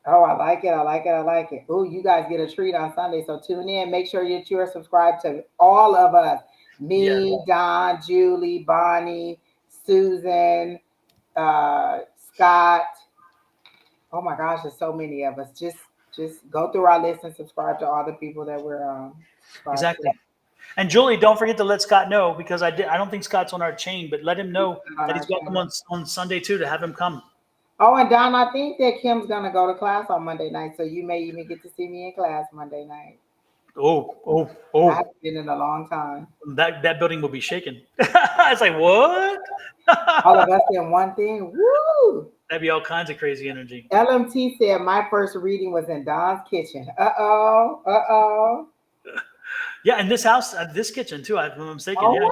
Oh, I like it. I like it. I like it. Oh, you guys get a treat on Sunday. So tune in. Make sure that you are subscribed to all of us. Yeah. Me, Don, Julie, Bonnie, Susan, Scott. Oh my gosh, there's so many of us. Just go through our list and subscribe to all the people that we're subscribed to. Exactly. And Julie, don't forget to let Scott know because I don't think Scott's on our chain, but let him know On that our he's welcome channel. on Sunday too to have him come. Oh, and Don, I think that Kim's gonna go to class on Monday night, so you may even get to see me in class Monday night. I Oh! haven't been in a long time. That building will be shaking. It's like what? All of us in one thing. Woo! That'd be all kinds of crazy energy. LMT said my first reading was in Don's kitchen. Uh-oh. Uh-oh. Yeah, and this house, this kitchen too. If I'm not mistaken. Oh Yeah,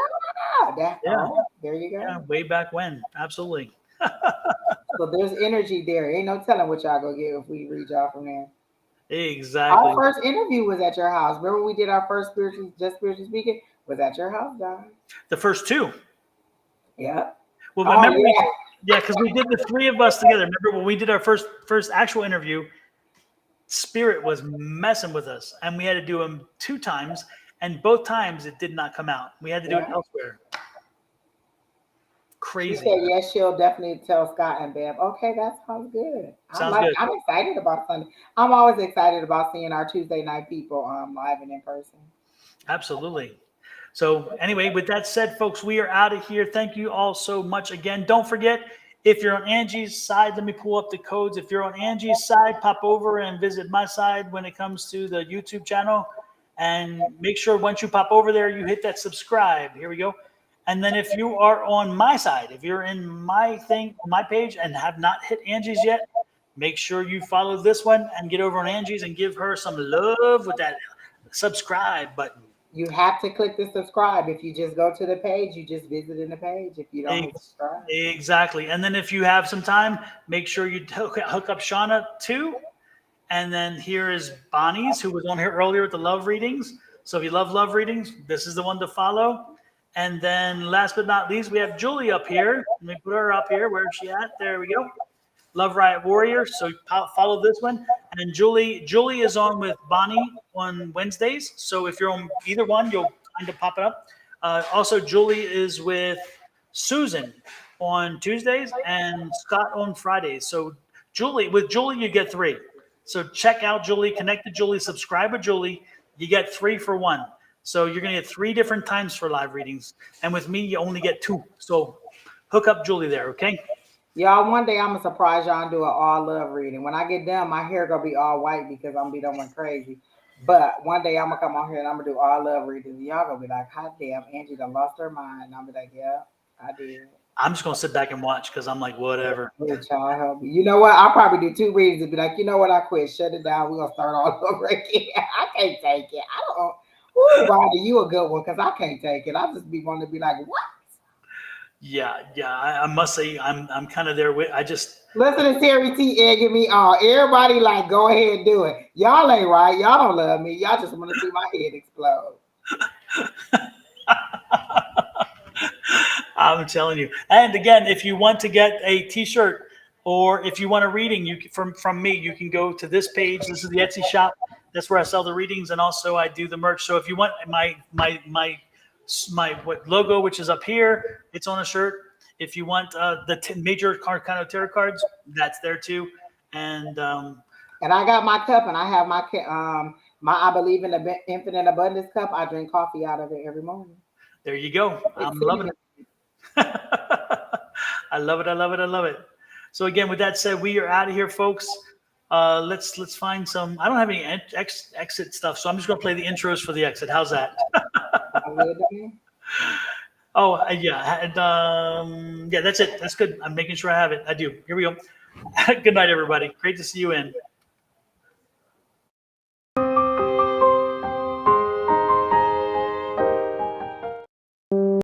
wow. yeah, There you yeah. go. Way back when, absolutely. So there's energy there. Ain't no telling what y'all gonna get if we read y'all from there. Our Exactly. first interview was at your house. Remember we did our first spiritually speaking? Was at your house, Don. The first two. Yeah. Well, Oh remember yeah. yeah, because we did the three of us together. Remember when we did our first actual interview? Spirit was messing with us, and we had to do them 2 times, and both times it did not come out. We had to do it Yeah. elsewhere. She Crazy. said yes, she'll definitely tell Scott and Bev. Okay, that sounds good. Sounds good. I'm excited about Sunday. I'm always excited about seeing our Tuesday night people live and in person. Absolutely. So anyway, with that said, folks, we are out of here. Thank you all so much again. Don't forget, if you're on Angie's side, let me pull up the codes. If you're on Angie's side, pop over and visit my side when it comes to the YouTube channel. And make sure once you pop over there, you hit that subscribe. Here we go. And then if you are on my side, if you're in my thing, my page, and have not hit Angie's yet, make sure you follow this one and get over on Angie's and give her some love with that subscribe button. You have to click the subscribe. If you just go to the page, you just visiting the page. If you don't hit subscribe. Exactly. And then if you have some time, make sure you hook up Shauna too. And then here is Bonnie's, who was on here earlier with the love readings. So if you love readings, this is the one to follow. And then last but not least, we have Julie up here. Let me put her up here. Where is she at? There we go. Love Riot Warrior. So follow this one. And Julie is on with Bonnie on Wednesdays. So if you're on either one, you'll kind of pop it up. Also, Julie is with Susan on Tuesdays and Scott on Fridays. So with Julie, you get 3. So check out Julie, connect to Julie, subscribe with Julie. You get 3 for 1. So you're going to get 3 different times for live readings. And with me, you only get 2. So hook up Julie there, okay? Y'all, one day I'm going to surprise y'all and do an all love reading. When I get done, my hair going to be all white because I'm going to be done crazy. But one day I'm going to come on here and I'm going to do all love readings. Y'all going to be like, hot damn, Angie done lost her mind. And I'll be like, yeah, I did. I'm just going to sit back and watch because I'm like, whatever. Y'all help me. You know what? I'll probably do 2 readings and be like, you know what? I quit. Shut it down. We're going to start all over again. I can't take it. I don't. Ooh, Bonnie, you a good one because I can't take it. I just be wanting to be like, what? Yeah. I must say, I'm kind of there with. I just listen to Terry T egging me on. Everybody like, go ahead and do it. Y'all ain't right. Y'all don't love me. Y'all just want to see my head explode. I'm telling you. And again, if you want to get a T-shirt or if you want a reading, from me, you can go to this page. This is the Etsy shop. That's where I sell the readings, and also I do the merch. So if you want my logo, which is up here, it's on a shirt. If you want the major Arcana tarot cards, that's there too. And I got my cup, and I have my I believe in the infinite abundance cup. I drink coffee out of it every morning. There you go. I'm loving it. I love it. So again, with that said, we are out of here, folks. Let's find some. I don't have any exit stuff, so I'm just gonna play the intros for the exit. How's that? Oh yeah, and yeah, that's it. That's good. I'm making sure I have it. I do. Here we go. Good night, everybody. Great to see you in.